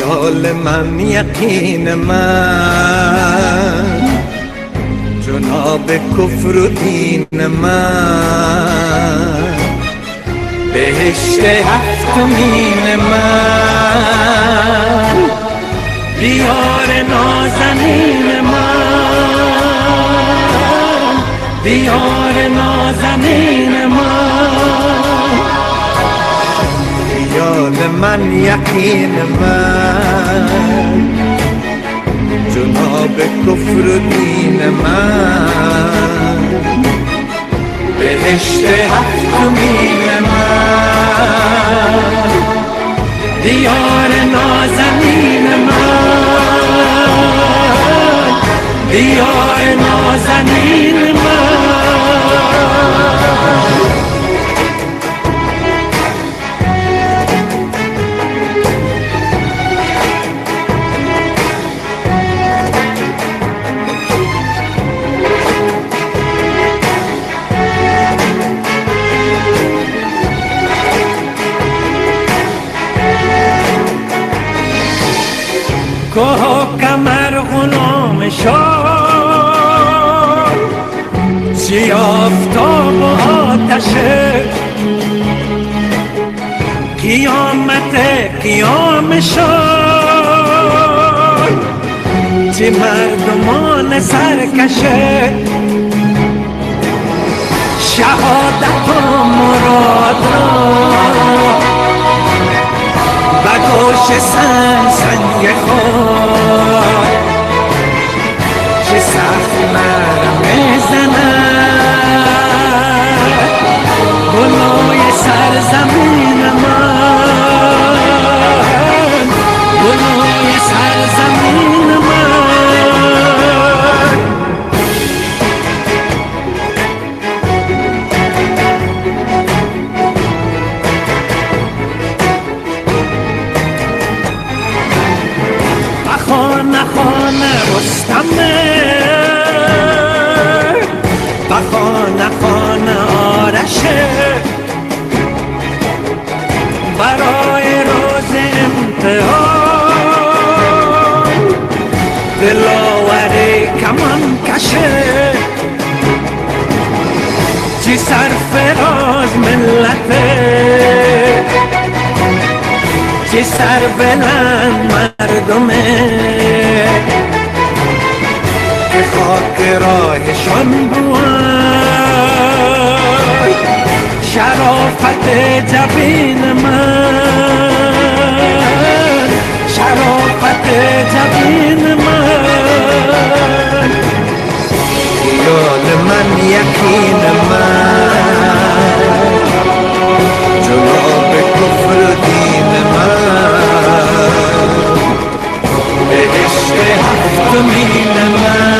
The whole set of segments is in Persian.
خیال من، یقین من، جناب کفر و دین من، بهشت هفتمین من، دیار نازنین من، دیار نازنین من، خیال من، یقین من، جناب کفر و دین من، بهشت هفتمین من، دیار نازنین من، دیار نازنین من. که کمر غلام شد، چی آفتاب و آتشه، قیامت قیام شد، چی مردمان سرکشه، شهادت و مراد را و گوش سنگ خود، چه سخت میزند گلوی سرزمین من، گلوی سرزمین من. خانه خانه رستمه، و خانه خانه آرشه، برای روز امتحان دلاور کمان کشه، چی سرفراز ملته، چی سر بلند مردمه، که خاک راهشان بود شرافت جبین من، شرافت جبین من، خیال من، یقین من، جناب کفر و دین من، بهشت هفتمین من،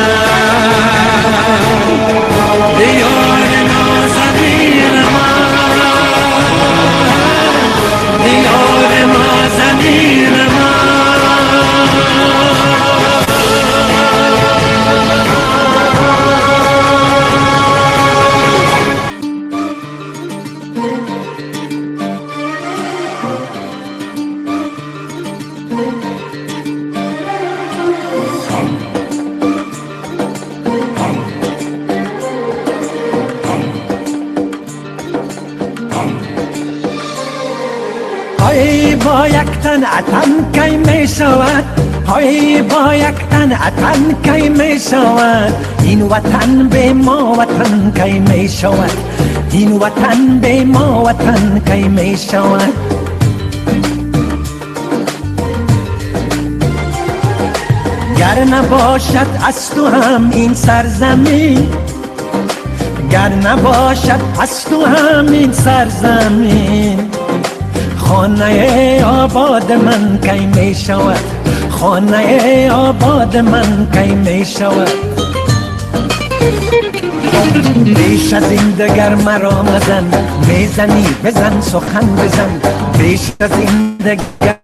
دیار نازنین من، دیار نازنین من. های با یک تن عطن کی می شود، های با یک تن عطن کی می شود، این وطن به ما وطن کی می شود، این وطن به ما وطن کی می شود. گر نباشد از تو هم این سرزمین، گر نباشد از تو هم این سرزمین، خانه آباد من کی می شود، خانه آباد من کی می شود. بیش از این دگر مرا مزن، میزنی بزن سخن بزن، بیش از این دگر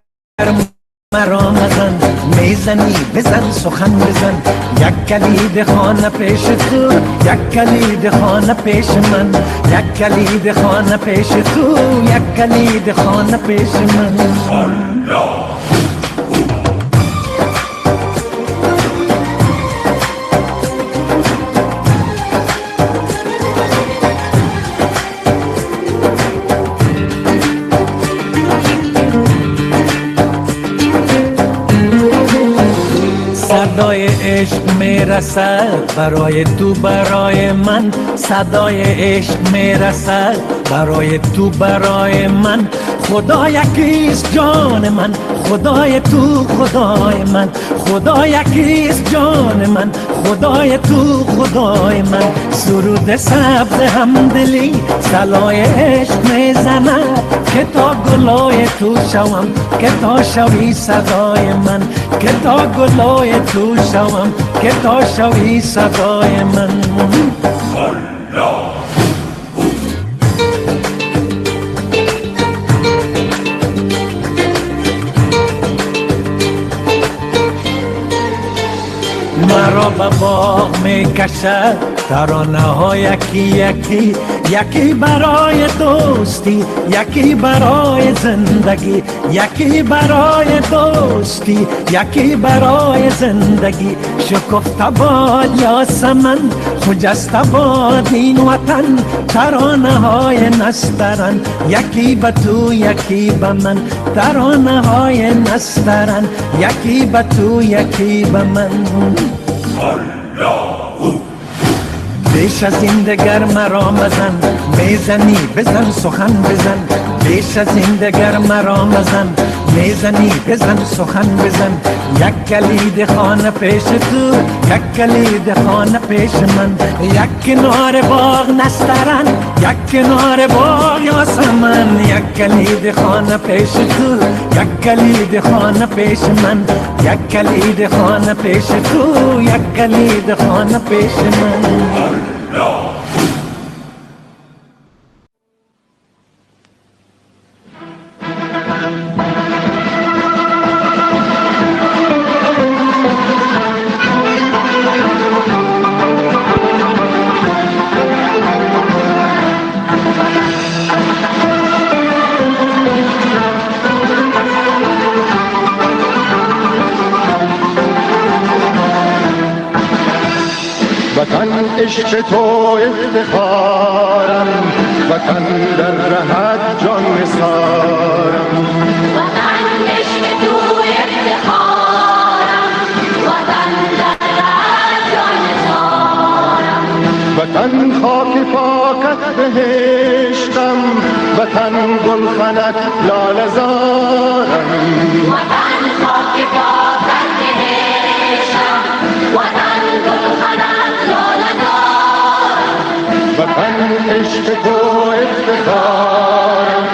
مرا مزن، میزنی بزن سخن بزن. یک کلید خانه پیش تو، یک کلید خانه پیش من، یک کلید خانه پیش تو، یک کلید خانه پیش من. عشق میرسد برای تو، برای من صدای عشق میرسد برای تو، برای من. خدا یکیست جان من، خدای تو خدای من، خدا یکیست جان من، خدای تو خدای من. سرود سبز همدلی صلای عشق میزند که تا گلای تو شوم، که تا شوی صدای من، که تا گلای تو شوم، که تا شوی صدای من. مرا به باغ میکشد ترانه ها یکی یکی، یکی برای دوستی، یکی برای زندگی، یکی برای دوستی، یکی برای زندگی. شکفته باد یاسمن، خجسته باد این وطن، ترانه های نسترن، یکی به تو یکی به من، ترانه های نسترن، یکی به تو یکی به من. بیش از این دگر مرا مزن، میزنی بزن سخن بزن، بیش از این دگر مرا مزن، میزنی بزن سخن بزن. یک کلید خانه پیش تو، یک کلید خانه پیش من، یک کنار باغ نسترن، یک کنار باغ یاسمن. یک کلید خانه پیش تو، یک کلید خانه پیش من، یک کلید خانه پیش تو، یک کلید خانه پیش من. وطن عشق تو افتخارم، وطن در رهت جان نثارم. وطن عشق تو افتخارم، وطن در رهت جان نثارم. وطن خاک پاکت بهشتم، وطن گلخنت لاله زارم. وطن خاک پاکت بهشتم، وطن گلخنت لاله زارم. وطن عشق تو افتخارم،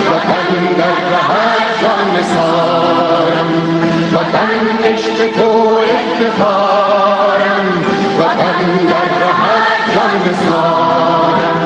وطن در رهت جان نثارم. وطن عشق تو افتخارم، وطن در رهت جان نثارم.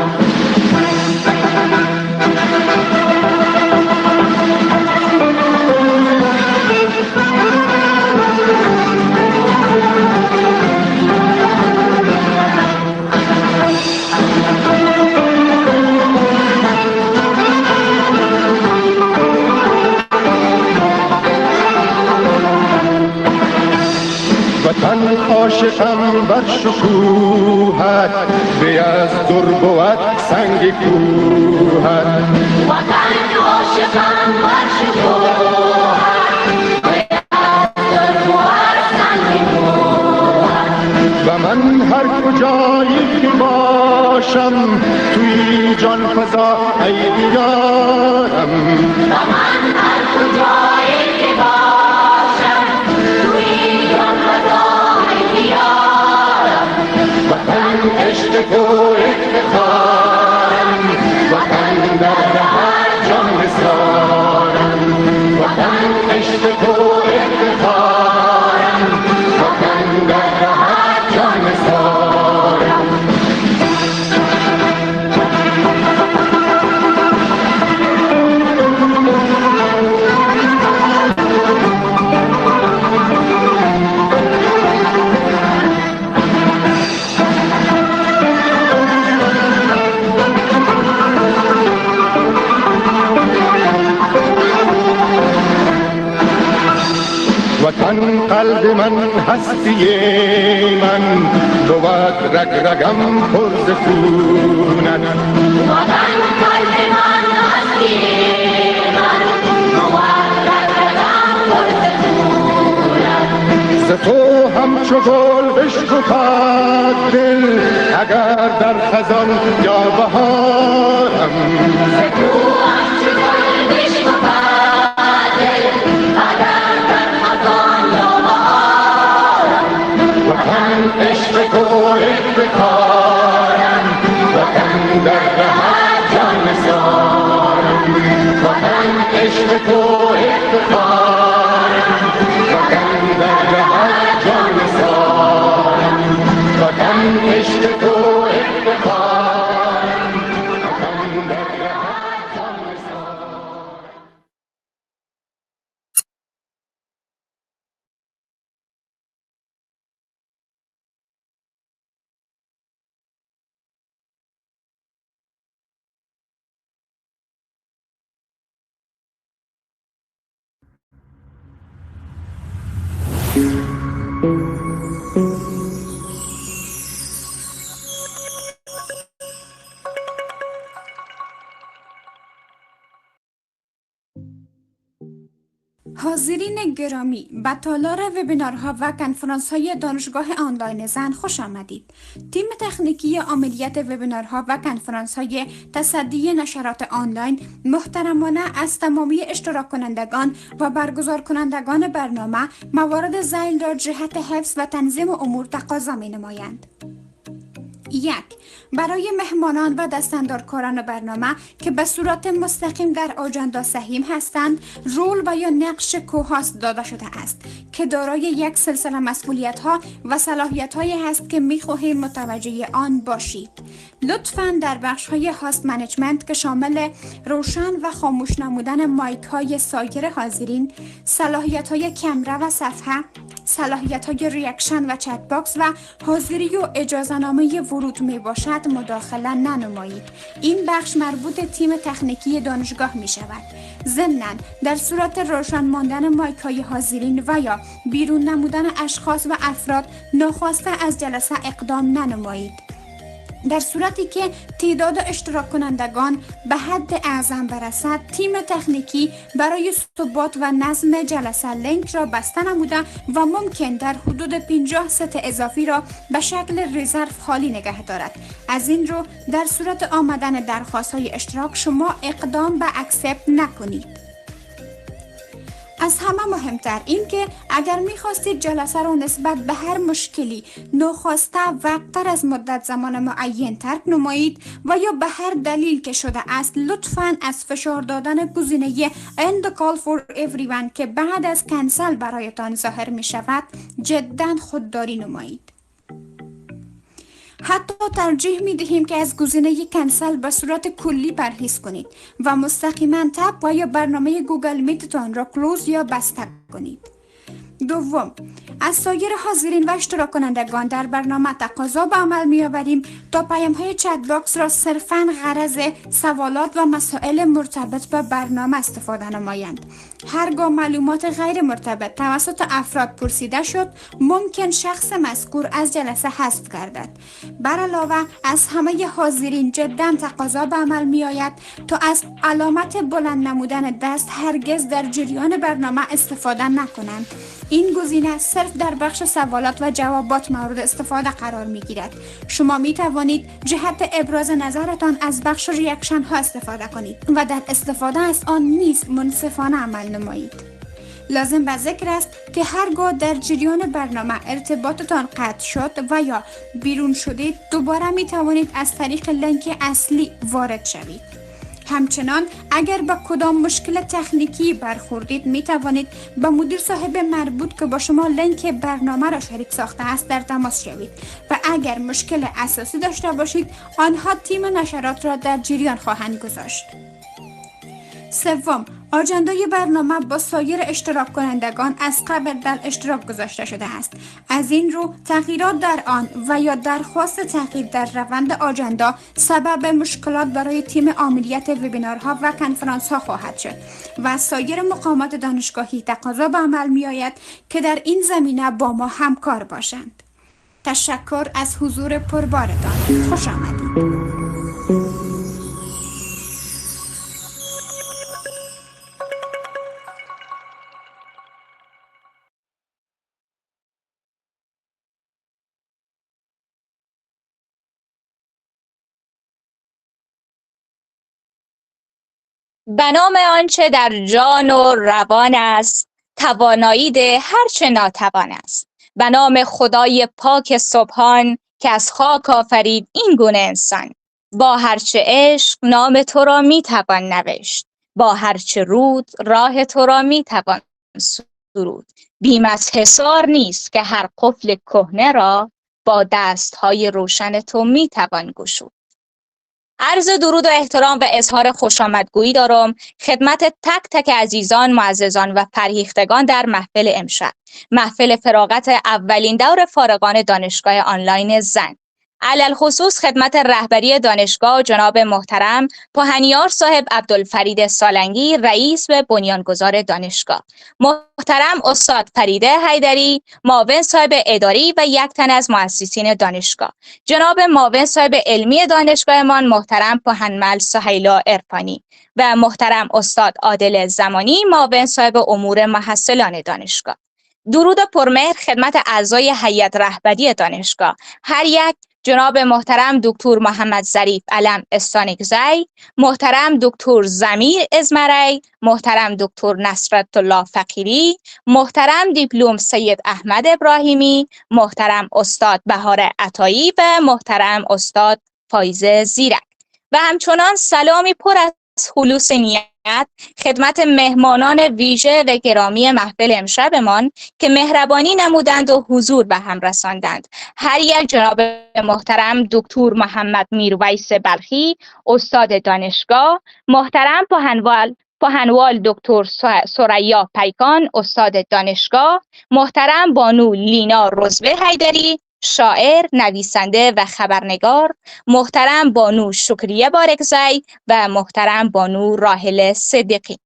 وطن عاشقم بر شکوهت، به از در بود سنگ کوهت. وطن عاشقم بر شکوهت، به از در بود سنگ کوهت. و من هر کجایی که باشم توی جان فضا ای دیارم. و من هر کجایی که باشم توی جان فضای دیارم. وطن عشق تو افتخارم، وطن در رهت جان نثارم. وطن عشق تو افتخارم، وطن در رهت جان نثارم. وطن قلب من هستی من، بود رگ رگم پر ز خونت. وطن قلب من هستی من، بود رگ رگم پر ز خونت. تو همچو گل بشکفد دل اگر در خزان یا بهارم تو همچو گل بشکفد دل اگر در خزان یا بهارم وطن عشق تو افتخارم وطن در رهت جان نثارم وطن عشق تو افتخارم وطن در رهت جان نثارم وطن عشق تو افتخارم وطن در رهت جان نثارم. حاضرین گرامی، به تالار وبینارها و کنفرانس‌های دانشگاه آنلاین زن خوش آمدید. تیم تکنیکی عملیات وبینارها و کنفرانس‌های تصدی نشرات آنلاین محترمانه از تمامی اشتراک کنندگان و برگزار کنندگان برنامه موارد ذیل را جهت حفظ و تنظیم امور تقاضا می‌نمایند. 1. برای مهمانان و دستاندارکاران برنامه که به صورت مستقیم در آجندا سهیم هستند، رول و یا نقش کوهاست داده شده است که دارای یک سلسله مسئولیت‌ها و صلاحیت‌هایی است که می‌خواهیم متوجه آن باشید. لطفاً در بخش‌های هاست منیجمنت که شامل روشن و خاموش نمودن مایک‌های سایر حاضرین، صلاحیت‌های کامرا و صفحه، صلاحیت‌های ریاکشن و چت باکس و حاضری و اجازه‌نامه ورود میباشد مداخله ننمایید. این بخش مربوط تیم تکنیکی دانشگاه می شود. ضمناً در صورت روشن ماندن مایک‌های حاضرین و یا بیرون نمودن اشخاص و افراد ناخواسته از جلسه اقدام ننمایید. در صورتی که تعداد اشتراک کنندگان به حد اعظم برسد، تیم تکنیکی برای ثبات و نظم جلسه لینک را بسته نموده و ممکن در حدود 50 ست اضافی را به شکل رزرو خالی نگه دارد. از این رو در صورت آمدن درخواست های اشتراک شما اقدام به اکسپت نکنید. از همه مهمتر این که اگر می‌خواستید جلسه را نسبت به هر مشکلی ناخواسته وقت‌تر از مدت زمان معین ترک نمایید و یا به هر دلیل که شده است، لطفاً از فشار دادن گزینه End the call for everyone که بعد از کنسل برایتان ظاهر می شود جداً خودداری نمایید. حتی ترجیح می دهیم که از گزینه کنسل به صورت کلی پرهیز کنید و مستقیما تب و یا برنامه گوگل میتتان را کلوز یا بسته کنید. دوم، از سایر حاضرین و اشتراک کنندگان در برنامه تقاضا به عمل می آوریم تا پیام های چت باکس را صرفاً غرض سوالات و مسائل مرتبط با برنامه استفاده نمایند. هرگاه معلومات غیر مرتبط توسط افراد پرسیده شد، ممکن شخص مذکور از جلسه حذف گردد. بر علاوه از همه حاضرین جدا تقاضا به عمل می آید تا از علامت بلند نمودن دست هرگز در جریان برنامه استفاده نکنند. این گزینه صرف در بخش سوالات و جوابات مورد استفاده قرار می گیرد. شما می توانید جهت ابراز نظرتان از بخش ریاکشن ها استفاده کنید و در استفاده از آن نیز منصفانه عمل نمایید. لازم به ذکر است که هرگاه در جریان برنامه ارتباطتان قطع شد و یا بیرون شدید، دوباره می توانید از طریق لینک اصلی وارد شوید. همچنان اگر با کدام مشکل تکنیکی برخوردید می توانید با مدیر صاحب مربوط که با شما لینک برنامه را شریک ساخته است در تماس شوید و اگر مشکل اساسی داشته باشید آنها تیم نشرات را در جریان خواهند گذاشت. سوم، آجندای برنامه با سایر اشتراک کنندگان از قبل در اشتراک گذاشته شده است. از این رو تغییرات در آن و یا درخواست تغییر در روند آجندا سبب مشکلات برای تیم عملیات وبینارها و کنفرانس ها خواهد شد و سایر مقامات دانشگاهی تقاضا به عمل می آید که در این زمینه با ما همکار باشند. تشکر از حضور پربارتان. خوش آمدید. به نام آنچه در جان و روان است، توانایی ده هرچه ناتوان است. به نام خدای پاک سبحان که از خاک آفرید این گونه انسان. با هرچه عشق نام تو را می توان نوشت، با هرچه رود راه تو را می توان سرود. بیم از حصار نیست که هر قفل کهنه را با دستهای روشن تو می توان گشود. عرض درود و احترام و اظهار خوشامدگویی دارم خدمت تک تک عزیزان، معززان و فرهیختگان در محفل امشب، محفل فراغت اولین دور فارغان دانشگاه آنلاین زن. علل خصوص خدمت رهبری دانشگاه جناب محترم پهنیار صاحب عبدالفرید سالنگی، رئیس و بنیانگذار دانشگاه، محترم استاد فریده حیدری، معاون صاحب اداری و یک تن از مؤسسین دانشگاه، جناب معاون صاحب علمی دانشگاهمان محترم پهنمل سهیلا عرفانی و محترم استاد عادل زمانی، معاون صاحب امور محصلان دانشگاه. درود پرمهر خدمت اعضای هیئت رهبری دانشگاه، هر یک جناب محترم دکتر محمد ظریف علم استانکزی، محترم دکتر ضمیر ازمری، محترم دکتر نصرت الله فقیری، محترم دیپلم سید احمد ابراهیمی، محترم استاد بهار عطایی و محترم استاد فایز زیرک و همچنان سلامی پر از خلوص نیت خدمت مهمانان ویژه و گرامی محفل امشبمان که مهربانی نمودند و حضور به هم رساندند. هر یک جناب محترم دکتر محمد میرویس بلخی استاد دانشگاه، محترم پهنوال دکتر ثریا پیکان استاد دانشگاه، محترم بانو لینا رزوه حیدری شاعر، نویسنده و خبرنگار، محترم بانو شکریه بارکزی و محترم بانو راحله صدیقی.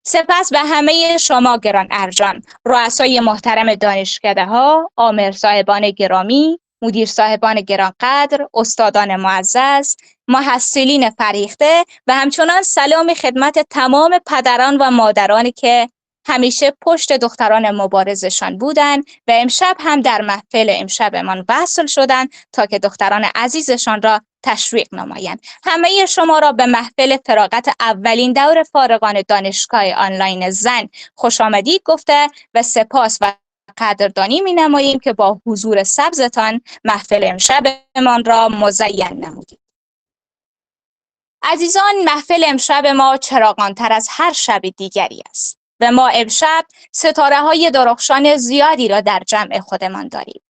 سپس به همه شما گران ارجان، رؤسای محترم دانشکده‌ها، آمر صاحبان گرامی، مدیر صاحبان گرانقدر، استادان معزز، محصلین فریخته و همچنان سلام خدمت تمام پدران و مادرانی که همیشه پشت دختران مبارزشان بودند و امشب هم در محفل امشبمان وصل شدند تا که دختران عزیزشان را تشویق نمایند. همه شما را به محفل فراغت اولین دور فارغان دانشگاه آنلاین زن خوش آمدید گفته و سپاس و قدردانی می نماییم که با حضور سبزتان محفل امشبمان را مزین نمودید. عزیزان، محفل امشب ما چراغان‌تر از هر شب دیگری است و ما امشب ستاره‌های درخشان زیادی را در جمع خودمان داریم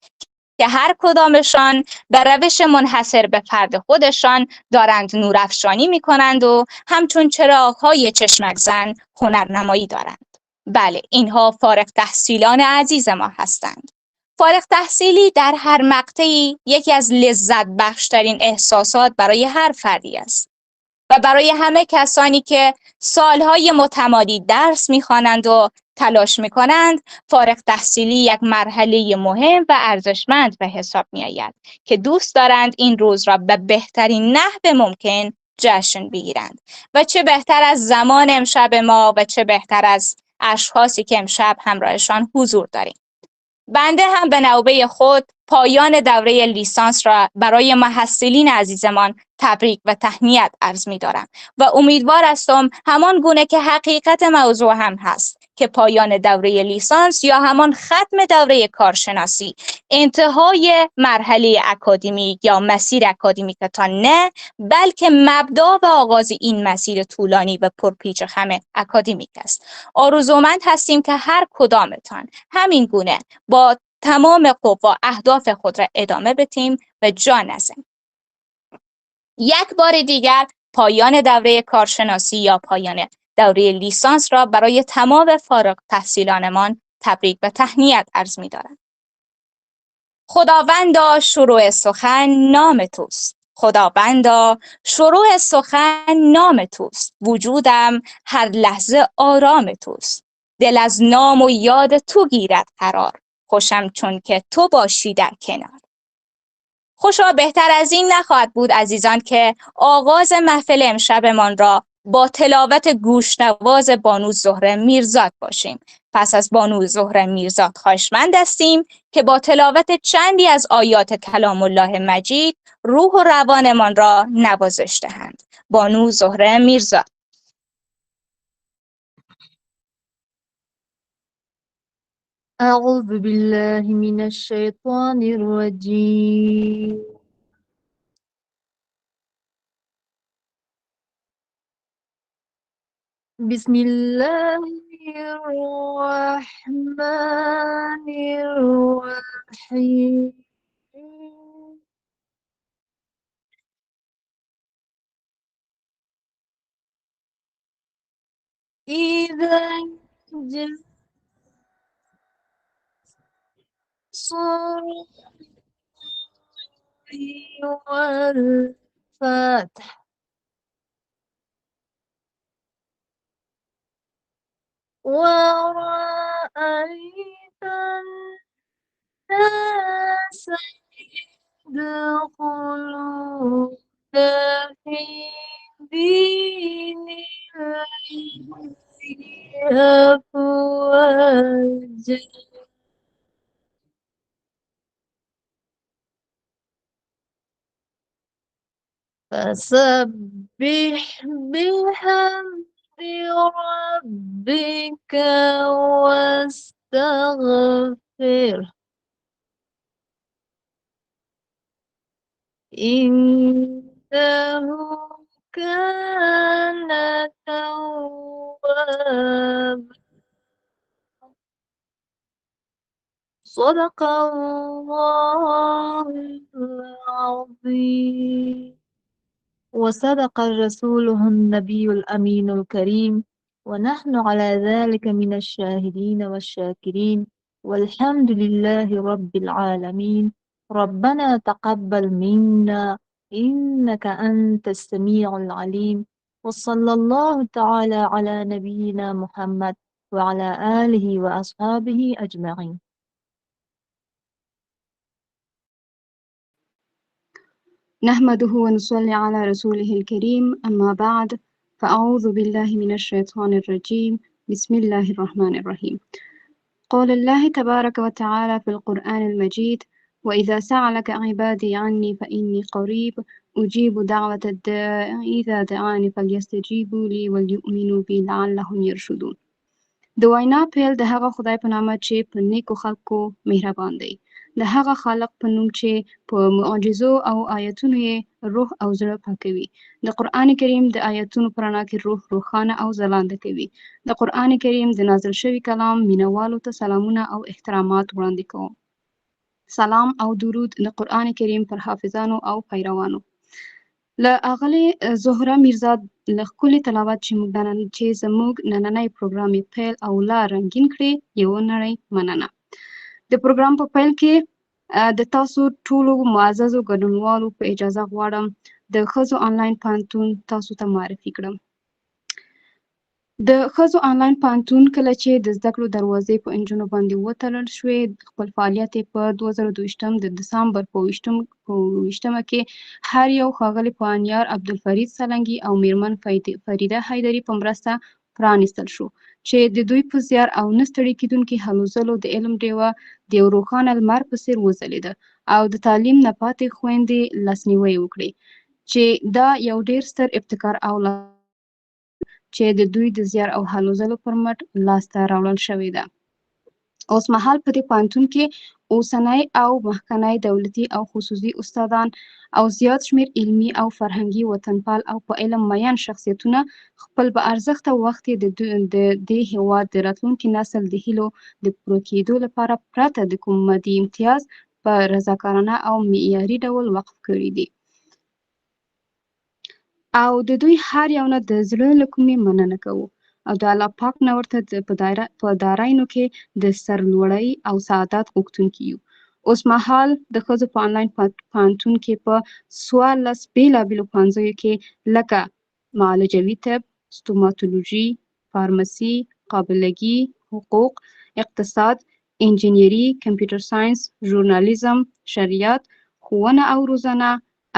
که هر کدامشان به روش منحصر به فرد خودشان دارند نورافشانی می‌کنند و همچون چراغ‌های چشمک زن هنرنمایی دارند. بله، اینها فارغ التحصیلان عزیز ما هستند. فارغ التحصیلی در هر مقطعی یکی از لذت بخشترین احساسات برای هر فردی است و برای همه کسانی که سالهای متمادی درس می‌خوانند و تلاش می‌کنند، فارغ التحصیلی یک مرحله مهم و ارزشمند به حساب می‌آید که دوست دارند این روز را به بهترین نحو ممکن جشن بگیرند و چه بهتر از زمان امشب ما و چه بهتر از اشخاصی که امشب همراهشان حضور داریم. بنده هم به نوبه خود پایان دوره لیسانس را برای محصلین عزیزمان تبریک و تهنیت عرض می‌دارم و امیدوار هستم همان گونه که حقیقت موضوع هم هست که پایان دوره لیسانس یا همان ختم دوره کارشناسی انتهای مرحله اکادمیک یا مسیر اکادمیکتان نه، بلکه مبدا و آغاز این مسیر طولانی و پرپیچ و خم اکادمیک است. آرزومند هستیم که هر کدامتان همین گونه با تمام قوا اهداف خود را ادامه بدیم و جا نزنیم. یک بار دیگر پایان دوره کارشناسی یا پایان دوره لیسانس را برای تمام فارغ التحصیلانمان تبریک و تهنیت عرض می‌دارم. خداوندا شروع سخن نام توست، خداوندا شروع سخن نام توست، وجودم هر لحظه آرام توست، دل از نام و یاد تو گیرد قرار، خوشم چون که تو باشی در کنار. خوشا بهتر از این نخواهد بود عزیزان که آغاز محفل امشبمان را با تلاوت گوشنواز بانو زهره میرزاد باشیم. پس از بانو زهره میرزاد خواهشمند هستیم که با تلاوت چندی از آیات کلام الله مجید روح و روانمان را نوازش دهند. بانو زهره میرزاد. أعوذ بالله من الشيطان الرجيم. بسم الله الرحمن الرحيم. إذا صرح والفتح ورأيت الناس يدخلون في دين الله أفواجا فسبح بحمد ربك واستغفره إنه كان توابا. صدق الله العظيم وصدق رسوله النبي الأمين الكريم ونحن على ذلك من الشاهدين والشاكرين والحمد لله رب العالمين. ربنا تقبل منا إنك أنت السميع العليم وصلى الله تعالى على نبينا محمد وعلى آله وأصحابه أجمعين. نحمده ونصلي على رسوله الكريم أما بعد فأعوذ بالله من الشيطان الرجيم بسم الله الرحمن الرحيم. قال الله تبارك وتعالى في القرآن المجيد وإذا سألك عبادي عني فإني قريب أجيب دعوة الداع إذا دعاني فليستجيبوا لي وليؤمنوا بي لعلهم يرشدون. د وینا پیل د هغه خدای په نامه چې په نیکو خلکو مهربان دی. د هغه خالق په نوم چې په معجزو او آیتونو یې روح او زړه پاکوي. د قرآن کریم د آیتونو په رڼا کې روح روښانه او ځلانده کوي. د قرآن کریم د نازل شوي کلام مینوالو ته سلامونه او احترامات وړاندې کوم. سلام او درود د قرآن کریم پر حافظانو او پیروانو. له اغلې زهره میرزا له ښکلي تلاوت چې زموږ نننی پروګرام یې پیل او لا رنګین کړې یوه نړۍ مننه. د پروګرام په پیل کې د تاسو ټولو معززو ګډونوالو په اجازه غواړم د ښځو آنلاین پوهنتون تاسو ته معرفي کړم. د ښځو آنلاین پوهنتون کله چې د زده کړو دروازې په نجونو باندې وتړل شوې خپل فعالیت یې په 2022 د دسامبر په 28مه کې هر یو ښاغلي پوهنیار عبدالفرید سلنګي او میرمن فریده حیدري په مرسته پرانیستل شو چې د دوی په زیار او نه ستړي کیدونکي هلو ځلو د علم ډیوه د یو روښانه لمر په څیر وځلېده او د تعلیم نه پاتې خویندې لاسنیوی وکړي چې دا یو ډیر ستر ابتکار او چې د دوی د زیار او هلو ځلو پر مټ لاسته راوړل شوې ده. اوس مهال په دې پوهنتون کې اوسنی او مخکنی دولتي او خصوصي استادان او زیات شمیر علمي او فرهنګي وطنپال او په علم مین شخصیتونه خپل با ارزښته وخت د دې هیواد د راتلونکي نسل د هیلو د پوره کېدو لپاره پرته د کوم مادي امتیاز په رضاکارانه او معیاري ډول وقف کړي دي او د دوی هر یو نه د زړه له کومې مننه کوو او د الله پاک نه ورته په دارایینو کې د سرلوړۍ او سعادت غوښتونکي یو. اوس مهال د ښځو په آنلاین پوهنتون کې په 14 بېلابېلو پوهنځیو کې لکه معالجوي طب، ستوماتولوژي، فارمسي، قابلګي، حقوق، اقتصاد، انجینري، کمپیوټر ساینس، ژورنالیزم، شریعت، ښوونه او روزنه،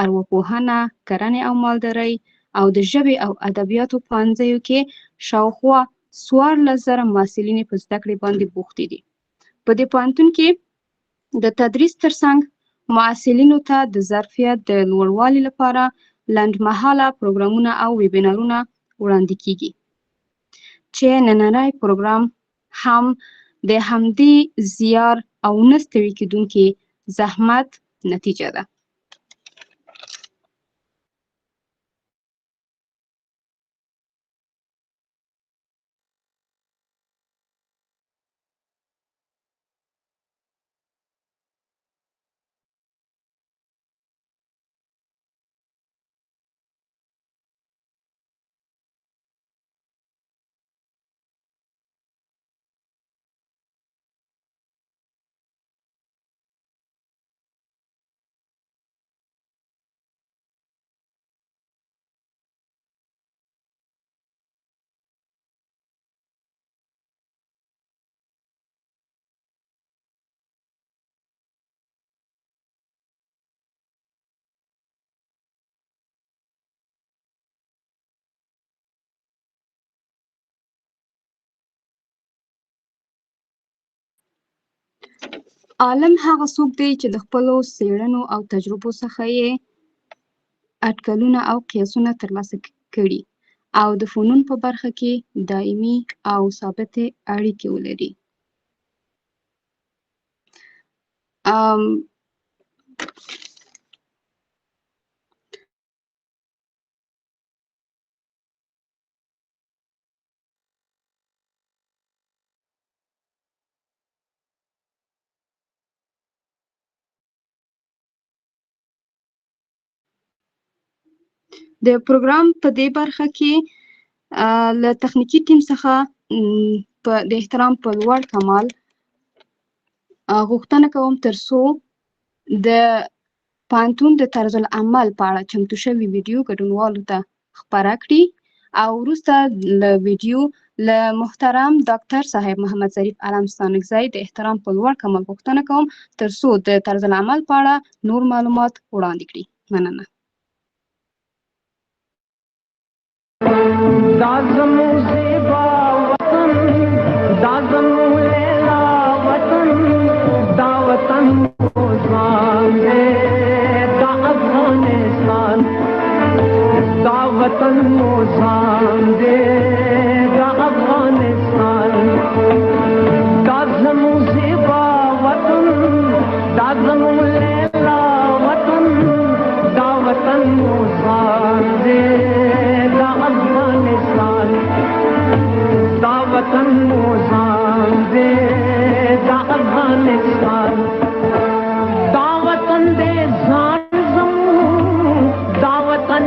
ارواپوهنه، کرنې او مالدارۍ او د ژبې او ادبیاتو پوهنځیو کې شاوخوا 14,000 محصلینې په زده کړې باندې بوختې دي. په دې پوهنتون کې د تدریس ترڅنګ محصلینو ته د ظرفیت د لوړوالي لپاره لنډمهاله پروګرامونه او ویبینارونه وړاندې کیږي چې نننی پروګرام هم د همدې زیار او نه ستړي کېدونکي زحمت نتیجه ده. عالم هغه څوک دی چې د خپلو څېړنو او تجربو څخه یې اټکلونه او قیاسونه ترلاسه کړي او د فنون په برخه کې دایمي او ثابتې اړیکې ولري. د پروګرام په دې برخه کې له تخنیکي ټیم څخه د احترام په لوړ کمال غوښتنه کوم ترڅو د پوهنتون د طرز العمل په اړه چمتو شوې ویډیو ګډونوالو ته خپره کړي او وروسته له ویډیو له محترم ډاکټر صاحب محمد ظریف علم ستانکزی د احترام په لوړ کمال غوښتنه کوم ترڅو د طرز العمل په اړه نور معلومات وړاندې کړي. مننه. دا زموږ زیبا وطن، دا زموږ لیلا وطن، دا وطن مو ځان دی، دا افغانستان، دا وطن مو ځان دی، دا افغانستان، دا زموږ زیبا وطن، دا زموږ لیلا وطن، دا وطن مو ځان دی، دا وطن مو ځان دی، دا افغانستان، دا وطن دی ځان زموږ، دا وطن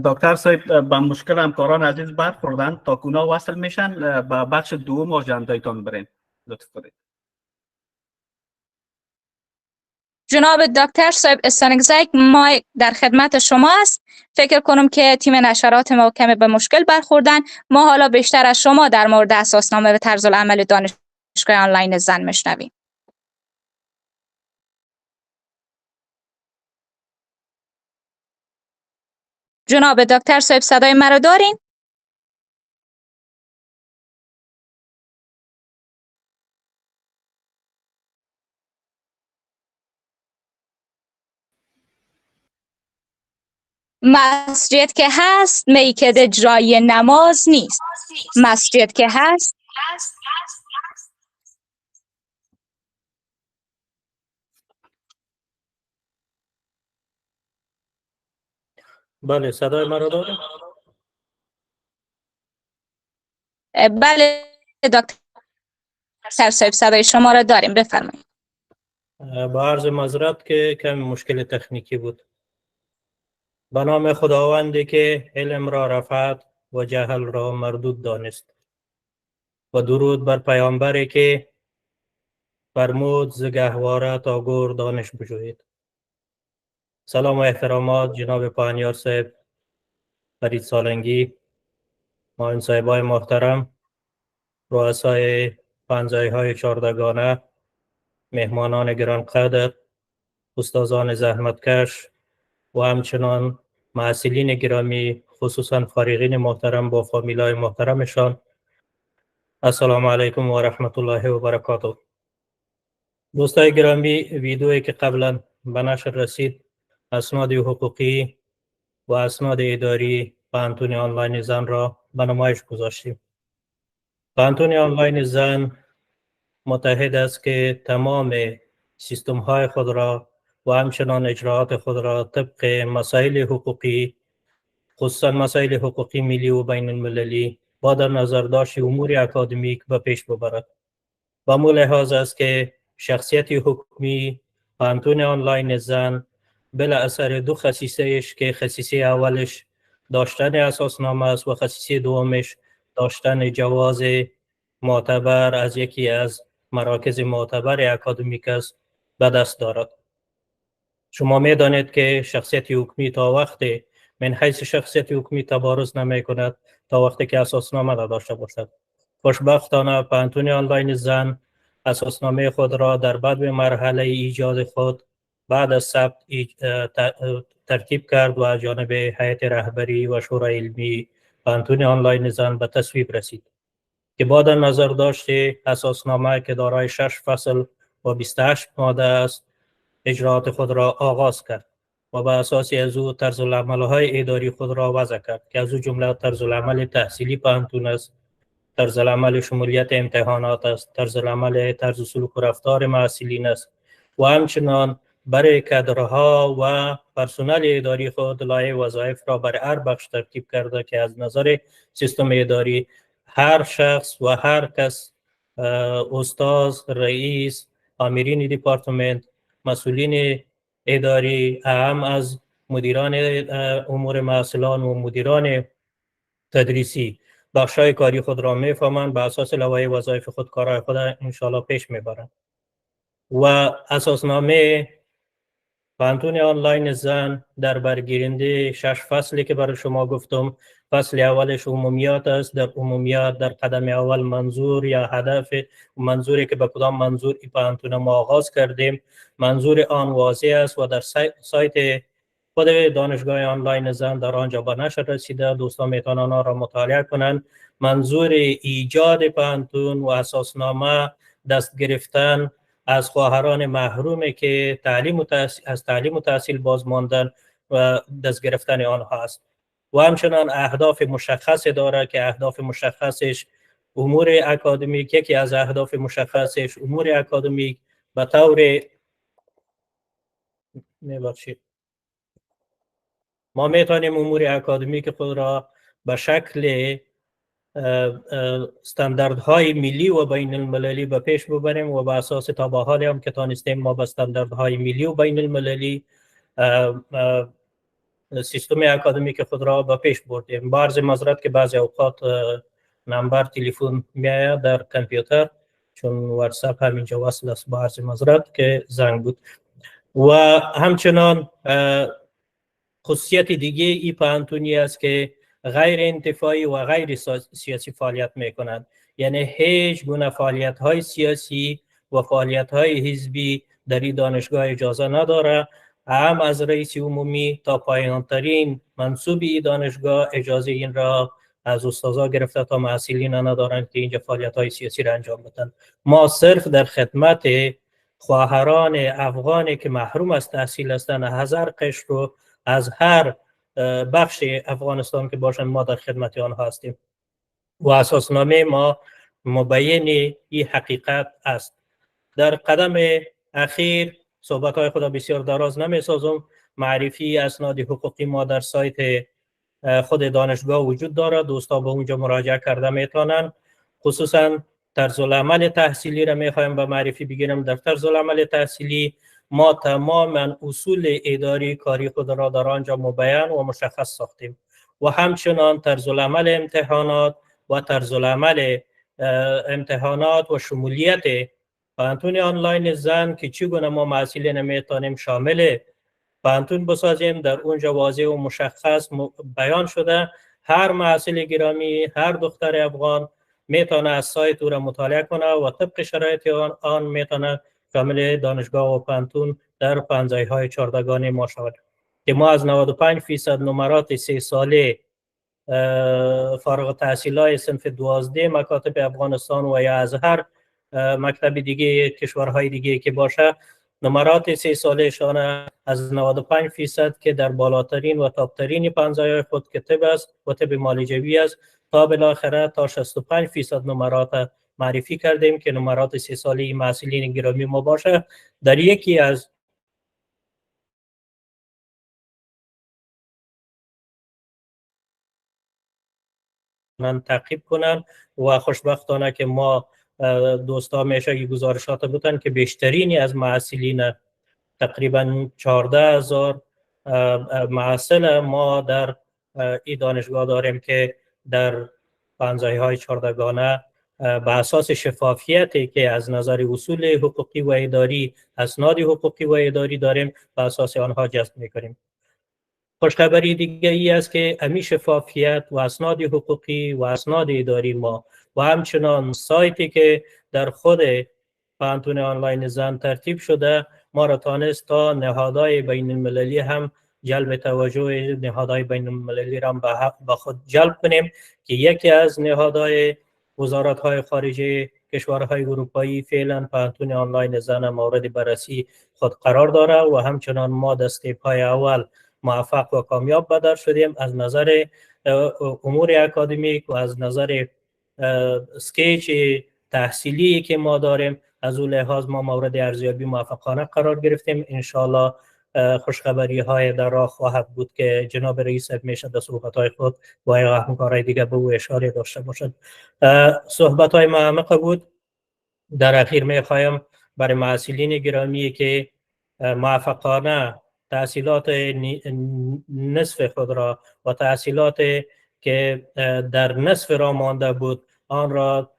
دکتر صاحب با مشکل همکاران عزیز برخوردن، تا کونا وصل میشن به بخش دوم آژندایتان برین. لطف کنید. جناب دکتر صاحب استانکزی، ما در خدمت شما است. فکر کنم که تیم نشرات ما کمی به مشکل برخوردن. ما حالا بیشتر از شما در مورد اساسنامه و طرز العمل دانشگاه آنلاین زن میشنویم. جناب دکتر صاحب صدای مرا دارین؟ مسجد که هست میکده جای نماز نیست. مسجد که هست بله، صدای مرا دارید؟ بله دکتر صاحب صدای شما را داریم، بفرمایید. با عرض معذرت که کمی مشکل تکنیکی بود. به نام خداوندی که علم را رفعت و جهل را مردود دانست و درود بر پیامبری که فرمود ز گهواره تا گور دانش بجوید. سلام و احترامات جناب پهنیار صاحب، فرید سالنگی، معاون صاحبای محترم، رؤسای پنجایی‌های چهاردگانه، مهمانان گرانقدر، استادان زحمتکش و همچنان محصلین گرامی، خصوصا فارغین محترم با فامیلای محترمشان، السلام علیکم و رحمت الله و برکاته. دوستای گرامی، ویدئویی که قبلا به نشر رسید اسناد حقوقی و اسناد اداری پانتون آنلاین زن را به نمایش گذاشتیم. پانتون آنلاین زن متحد است که تمام سیستم های خود را و همچنان اجراعات خود را طبق مسائل حقوقی، خصوصا مسائل حقوقی ملی و بین المللی با در نظر داشت امور اکادمیک به پیش ببرد. با مو لحاظ است که شخصیت حکمی پانتون آنلاین زن بلا اثر دو خصیصهش که خصیصه اولش داشتن اساسنامه است و خصیصه دومش داشتن جواز معتبر از یکی از مراکز معتبر اکادمیک است به دست دارد. شما می دانید که شخصیت حکمی تا وقتی من حیث شخصیت حکمی تبارز نمی کند تا وقتی که اساسنامه را داشته باشد. خوشبختانه پانتون آنلاین زن اساسنامه خود را در بعد مرحله ایجاد خود بعد از ثبت ترتیب کرد و جانب هیئت رهبری و شورای علمی پانتون آنلاین زن به تصویب رسید که با در نظر داشته اساسنامه که دارای 6 فصل و 28 ماده است اجراعات خود را آغاز کرد و بر اساس از او طرز العمل‌های اداری خود را وضع کرد که از او جمله طرز العمل تحصیلی پانتون است، طرز العمل شمولیت امتحانات است، طرز العمل طرز سلوک و رفتار محصلین است و همچنان برای کادرها و پرسنل اداری خود لایحه وظایف را برای هر بخش ترتیب کرده که از نظر سیستم اداری هر شخص و هر کس، استاد، رئیس، آمرین دیپارتمنت، مسئولین اداری، اهم از مدیران امور محصلان و مدیران تدریسی بخشای کاری خود را میفهمند، به اساس لوایح وظایف خود کارهای خود انشاءالله پیش میبرند. و اساسنامه پانتون آنلاین زن در برگیرنده 6 فصلی که برای شما گفتم، فصل اولش عمومیات است. در عمومیات در قدم اول منظور یا هدف منظوری که به کدام منظور ای پانتون ما آغاز کردیم منظور آن واضح است و در سایت خود دانشگاه آنلاین زن در آنجا به نشر رسیده. دوستان میتونن آن را مطالعه کنند. منظور ایجاد پانتون و اساسنامه دست گرفتن از خواهران محرومی که از تعلیم و تحصیل باز ماندن و دست گرفتن آنها است و همچنان اهداف مشخص داره که اهداف مشخصش امور اکادمیک، یکی از اهداف مشخصش امور اکادمیک به طور ما میتونیم امور اکادمیک خود را به شکل استانداردهای ملی و بین المللی به پیش ببریم و به اساس تا به حال هم که تانستیم ما به استانداردهای ملی و بین المللی سیستم اکادمیک خود را به پیش بردیم. با عرض معذرت که بعضی اوقات نمبر تلفن میآید در کامپیوتر چون واتساپ همینجا وصل است. با عرض معذرت که زنگ بود. و همچنان خصوصیت دیگه ای پانتونی است که غیر انتفاعی و غیر سیاسی فعالیت میکنند، یعنی هیچ گونه فعالیت های سیاسی و فعالیت های حزبی در این دانشگاه اجازه نداره اهم از رئیس عمومی تا پایانترین منصوب این دانشگاه اجازه این را از استادا گرفته تا محصلین ندارند که اینجا فعالیت‌های سیاسی را انجام بدن. ما صرف در خدمت خواهران افغانی که محروم از تحصیل هستند، هزار قشر رو از هر بخش افغانستان که باشند ما در خدمت آنها هستیم و اساسنامه ما مبین این حقیقت است. در قدم اخیر صحبت‌های خدا بسیار دراز نمی‌سازم. معرفی اسناد حقوقی ما در سایت خود دانشگاه وجود دارد. دوستان به اونجا مراجعه کرده میتونن. خصوصا طرزالعمل تحصیلی را میخوایم به معرفی بگیرم. در طرزالعمل تحصیلی ما تماما اصول اداری کاری خود را در آنجا مبین و مشخص ساختیم و همچنان طرزالعمل امتحانات و طرزالعمل امتحانات و شمولیت پانتون آنلاین زن که چگونه ما محصلین میتونیم شامل پانتون بسازیم در اونجا واضح و مشخص بیان شده. هر محصل گرامی، هر دختر افغان میتونه از سایت او را مطالعه کنه و طبق شرایط آن میتونه شامل دانشگاه و پانتون در پنجه‌های چهاردگانه ما شود که ما از 95% نمرات 3 ساله فارغ التحصیلای صنف 12 مکاتب افغانستان و یا از هر مکتب دیگه کشورهای دیگه که باشه نمرات 3 سالشان از 95% که در بالاترین و تاپترین پنجه‌های خود که طب است و طب معالجوی است تا بالاخره تا 65% نمرات معرفی کردیم که نمرات 3 ساله محصلین گرامی ما باشه. در یکی از من تعقیب کنن و خوشبختانه که ما دوستا میشه گزارشات بودن که بیشترین از محصلین تقریبا 14,000 محصل ما در این دانشگاه داریم که در پنجه‌های چهاردگانه به اساس شفافیتی که از نظر اصول حقوقی و اداری اسناد حقوقی و اداری داریم به اساس آنها جذب میکنیم. خوشخبری دیگه ای است که امی شفافیت و اسناد حقوقی و اسناد اداری ما و همچنان سایتی که در خود پانتون آنلاین زن ترتیب شده ما را تانست تا نهادهای بین المللی هم جلب توجه نهادهای بین المللی را به خود جلب کنیم که یکی از نهادهای وزارت‌های خارجه کشورهای اروپایی فعلا پانتون آنلاین زن مورد بررسی خود قرار داره و همچنان ما دسته پای اول موفق و کامیاب بدر شدیم از نظر امور اکادمیک و از نظر سکیچ تحصیلی که ما داریم. از اون لحاظ ما مورد ارزیابی موفقانه قرار گرفتیم. انشالله خوشخبری های در راه خواهد بود که جناب رئیس میشه در صحبت های خود و همکارای دیگه به او اشاره داشته باشد. صحبت های معمق بود. در اخیر میخوایم برای محصلین گرامی که موفقانه تحصیلات نصف خود را و تحصیلات که در نصف را مانده بود آن را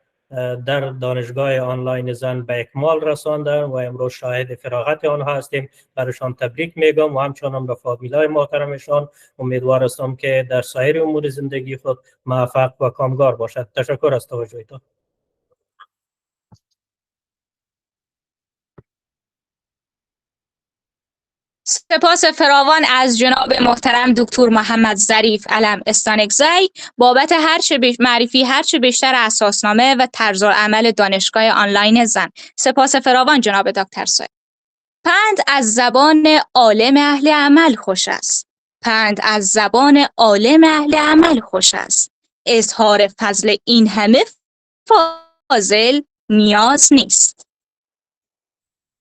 در دانشگاه آنلاین زن به اکمال رساندن و امروز شاهد فراغت آنها هستیم. برایشان تبریک میگم و همچنان به فامیلای محترمشان امیدوار هستم که در سایر امور زندگی خود موفق و کامگار باشد. تشکر از توجهتان. سپاس فراوان از جناب محترم دکتر محمد ظریف علم استانکزی بابت معرفی هرچه بیشتر اساسنامه و طرزالعمل دانشگاه آنلاین زن. سپاس فراوان جناب دکتر صاحب. پند از زبان عالم اهل عمل خوش است. پند از زبان عالم اهل عمل خوش است. اظهار فضل این همه فاضل نیاز نیست.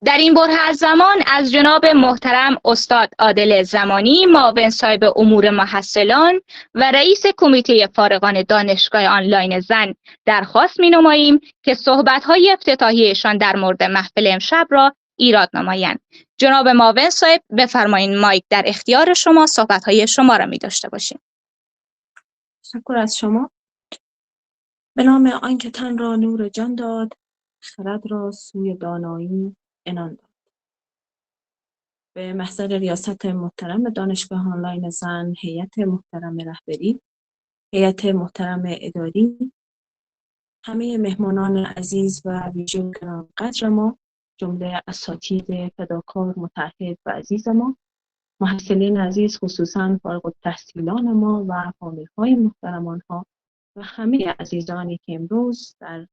در این بره از زمان از جناب محترم استاد عادل زمانی معاون صاحب امور محصلان و رئیس کمیته فارغان دانشگاه آنلاین زن درخواست می‌نماییم که صحبت‌های افتتاحیه‌شان در مورد محفل امشب را ایراد نمایند. جناب معاون صاحب بفرمایید، مایک در اختیار شما، صحبت‌های شما را می‌داشته باشیم. تشکر از شما. به نام آنکه تن را نور جان داد، خرد را سوی دانایی عنان داد. به محضر ریاست محترم دانشگاه آنلاین زن، هیئت محترم رهبری، هیئت محترم اداری، همه مهمانان عزیز و ویژه گرانقدر ما، جمله اساتید فداکار متعهد و عزیز ما، محصلین عزیز، خصوصاً فارغ التحصیلان ما و فامیل‌های محترم ها و همه عزیزانی که امروز در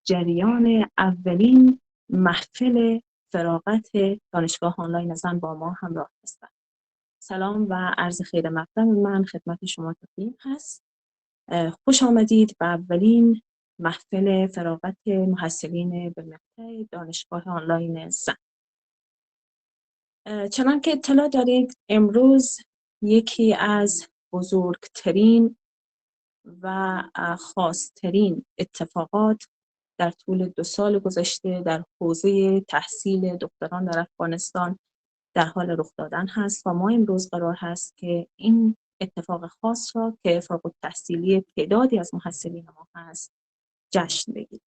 جریان اولین محفل فراغت دانشگاه آنلاین زن با ما همراه هستند. سلام و عرض خیر مقدم من خدمت شما تقدیم هست. خوش آمدید به اولین محفل فراغت محصلین به مقطع دانشگاه آنلاین زن. چنانکه اطلاع دارید امروز یکی از بزرگترین و خاصترین اتفاقات در طول 2 سال گذشته در حوزه تحصیل دکتران در افغانستان در حال رخ دادن هست و ما امروز قرار هست که این اتفاق خاص را که فارغ التحصیلی تعدادی از محصلین ما هست جشن بگیریم.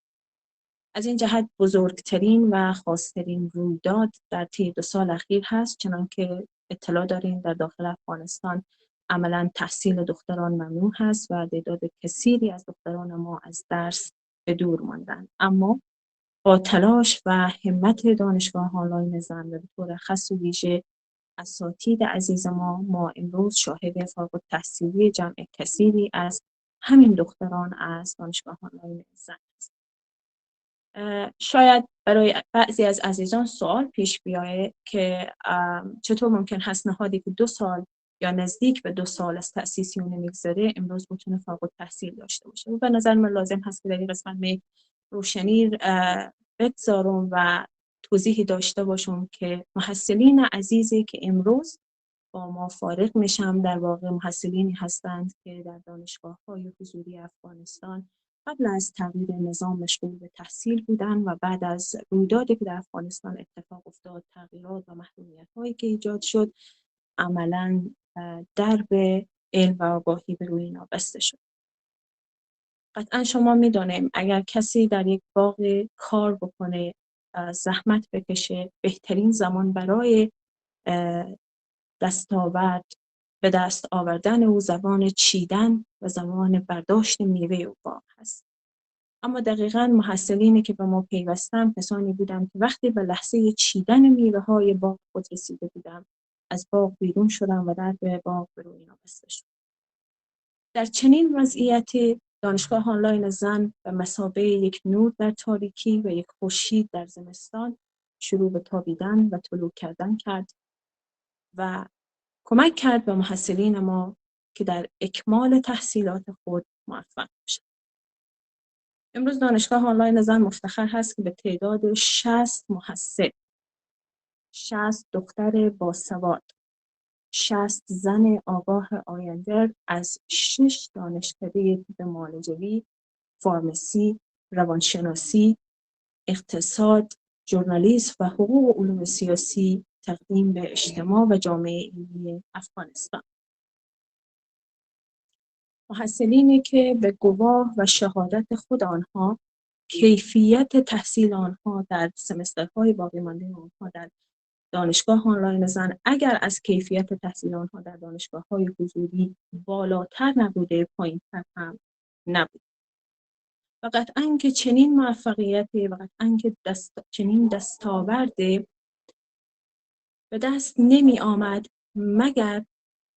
از این جهت بزرگترین و خاصترین رویداد در طی 2 سال اخیر هست، چنانکه اطلاع داریم در داخل افغانستان عملاً تحصیل دختران ممنوع هست و تعداد کثیری از دختران ما از درس به دور ماندن. اما با تلاش و همت دانشگاه آنلاین زن و به طور خاص و ویژه اساتید عزیز ما امروز شاهد فارغ التحصیلی جمع کثیری از همین دختران از دانشگاه آنلاین زن است. شاید برای بعضی از عزیزان سوال پیش بیاید که چطور ممکن هست نهادی که 2 سال یا نزدیک به 2 سال از تأسیس اون میگذره امروز بتونه فارغ التحصیل داشته باشه. و به نظر من لازم هست که در این قسمت می روشنی بگذارم و توضیحی داشته باشم که محصلین عزیزی که امروز با ما فارغ میشم در واقع محصلینی هستند که در دانشگاه‌های حضوری افغانستان قبل از تغییر نظام مشغول به تحصیل بودن و بعد از رویدادی که در افغانستان اتفاق افتاد، تغییرات و محرومیت‌هایی که ایجاد شد، عملاً درب علم و آگاهی به روی اینا بسته شد. قطعاً شما می‌دونیم اگر کسی در یک باغ کار بکنه، زحمت بکشه، بهترین زمان برای دستاورد به دست آوردن او زمان چیدن و زمان برداشت میوه او باغ هست. اما دقیقاً محصلینی که به ما پیوستن کسانی بودند که وقتی به لحظه چیدن میوه های باغ خود رسیده بودند از باغ بیرون شدن و در به باغ به روی اینا بسته شد. در چنین وضعیتی دانشگاه آنلاین زن به مثابه یک نور در تاریکی و یک خورشید در زمستان شروع به تابیدن و طلوع کردن کرد و کمک کرد به محصلین ما که در اکمال تحصیلات خود موفق بشن. امروز دانشگاه آنلاین زن مفتخر هست که به تعداد 60 محصل، 60 دختر باسواد، 60 زن آگاه آینده از 6 دانشکده طب معالجوی، فارمسی، روانشناسی، اقتصاد، ژورنالیسم و حقوق و علوم سیاسی تقدیم به اجتماع و جامعه علمی افغانستان. محصلینی که به گواه و شهادت خود آنها کیفیت تحصیل آنها در سمسترهای باقی مانده آنها در دانشگاه آنلاین زن اگر از کیفیت تحصیل آنها در دانشگاه‌های حضوری بالاتر نبوده، پایین‌تر هم نبود. و قطعاً که چنین موفقیتی و قطعاً که چنین دستاوردی به دست نمی آمد مگر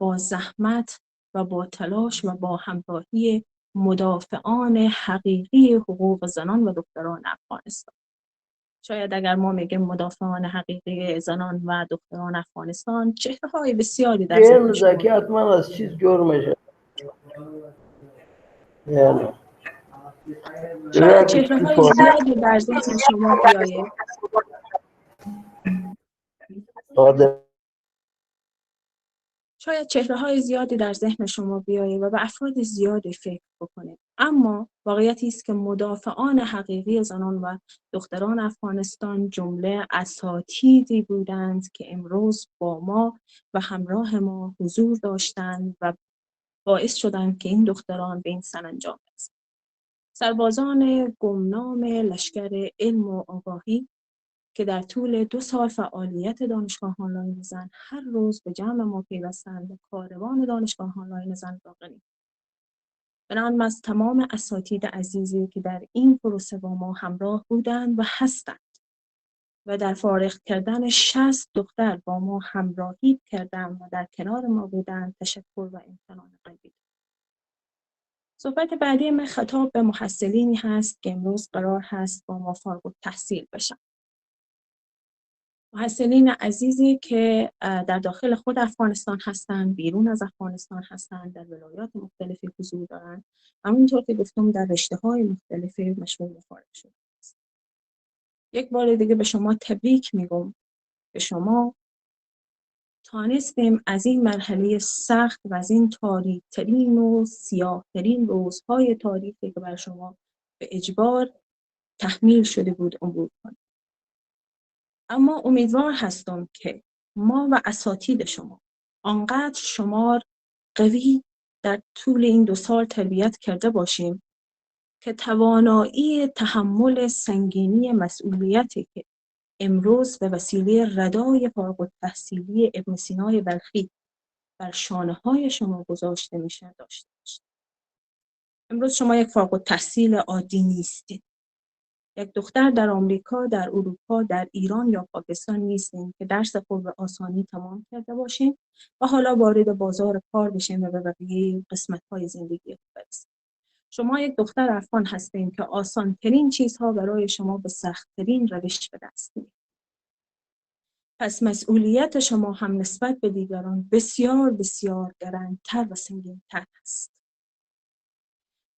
با زحمت و با تلاش و با همراهی مدافعان حقیقی حقوق زنان و دختران افغانستان. شاید اگر ما میگیم مدافعان حقیقی زنان و دختران افغانستان، چهره‌های بسیاری در ذهن شما حتما از چیز جور میشه. شاید چهره‌های زیادی در ذهن شما بیایه. شاید چهره‌های زیادی در ذهن شما بیایه و به افراد زیادی فکر بکنید. اما واقعیتی است که مدافعان حقیقی زنان و دختران افغانستان جمله اساتیدی بودند که امروز با ما و همراه ما حضور داشتند و باعث شدند که این دختران به این سرانجام رسند. سربازان گمنام لشکر علم و آگاهی که در طول 2 سال فعالیت دانشگاه آنلاین زن هر روز به جمع ما پیوستند و کاروان دانشگاه آنلاین زن را غنی. بنابراین از تمام اساتید عزیزی که در این پروسه با ما همراه بودند و هستند و در فارغ کردن 60 دختر با ما همراهی کردند و در کنار ما بودند. تشکر و امتنان قلبی. صحبت بعدی من خطاب به محصلینی هست که امروز قرار هست با ما فارغ التحصیل بشن. محصلین عزیزی که در داخل خود افغانستان هستند، بیرون از افغانستان هستند، در ولایات مختلفی حضور دارند، همونطور که گفتم در رشته‌های مختلفی مشغول به فارغ شدن است. یک بار دیگه به شما تبریک میگم که شما تانستیم از این مرحله سخت و از این تاریک‌ترین و سیاه‌ترین روزهای تاریخی که بر شما به اجبار تحمیل شده بود عبور کنید. اما امیدوار هستم که ما و اساتید شما آنقدر شما قوی در طول این 2 سال تربیت کرده باشیم که توانایی تحمل سنگینی مسئولیتی که امروز به وسیله ردای فارغ التحصیلی ابن سینای بلخی بر شانه‌های شما گذاشته میشه داشته باشید. امروز شما یک فارغ التحصیل عادی نیستید. یک دختر در آمریکا، در اروپا، در ایران یا پاکستان نیستیم که درس خود به آسانی تمام کرده باشیم و حالا وارد بازار کار بشیم و به بقیه قسمت‌های زندگی خود برسیم. شما یک دختر افغان هستین که آسان‌ترین چیزها برای شما به سخت‌ترین روش به دست میاد. پس مسئولیت شما هم نسبت به دیگران بسیار بسیار گران‌تر و سنگین‌تر است.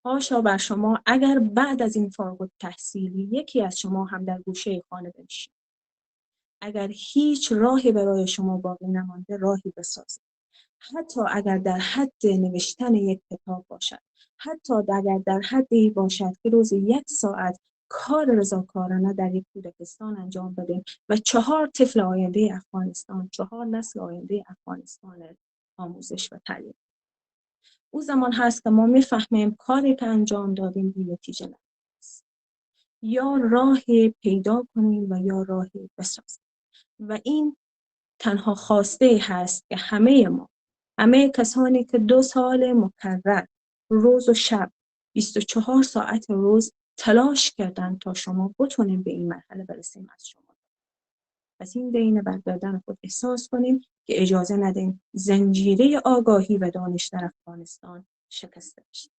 حاشا بر شما اگر بعد از این فارغ التحصیلی یکی از شما هم در گوشه خانه بنشید. اگر هیچ راهی برای شما باقی نمانده راهی بسازید. حتی اگر در حد نوشتن یک کتاب باشد. حتی اگر در حدی باشد که روز 1 ساعت کار رضاکارانه در یک کودکستان انجام بدیم و 4 طفل آینده افغانستان، 4 نسل آینده افغانستان آموزش و تعلیم. او زمان هست که ما میفهمیم کاری که انجام دادیم بی نتیجه نیست. یا راهی پیدا کنیم و یا راهی بسازیم. و این تنها خواسته هست که همه ما، همه کسانی که 2 سال مکرر روز و شب 24 ساعت روز تلاش کردن تا شما بتونیم به این مرحله برسیم از شما. پس این دین برگردن خود احساس کنیم که اجازه ندیم زنجیره آگاهی و دانش در افغانستان شکسته بشه.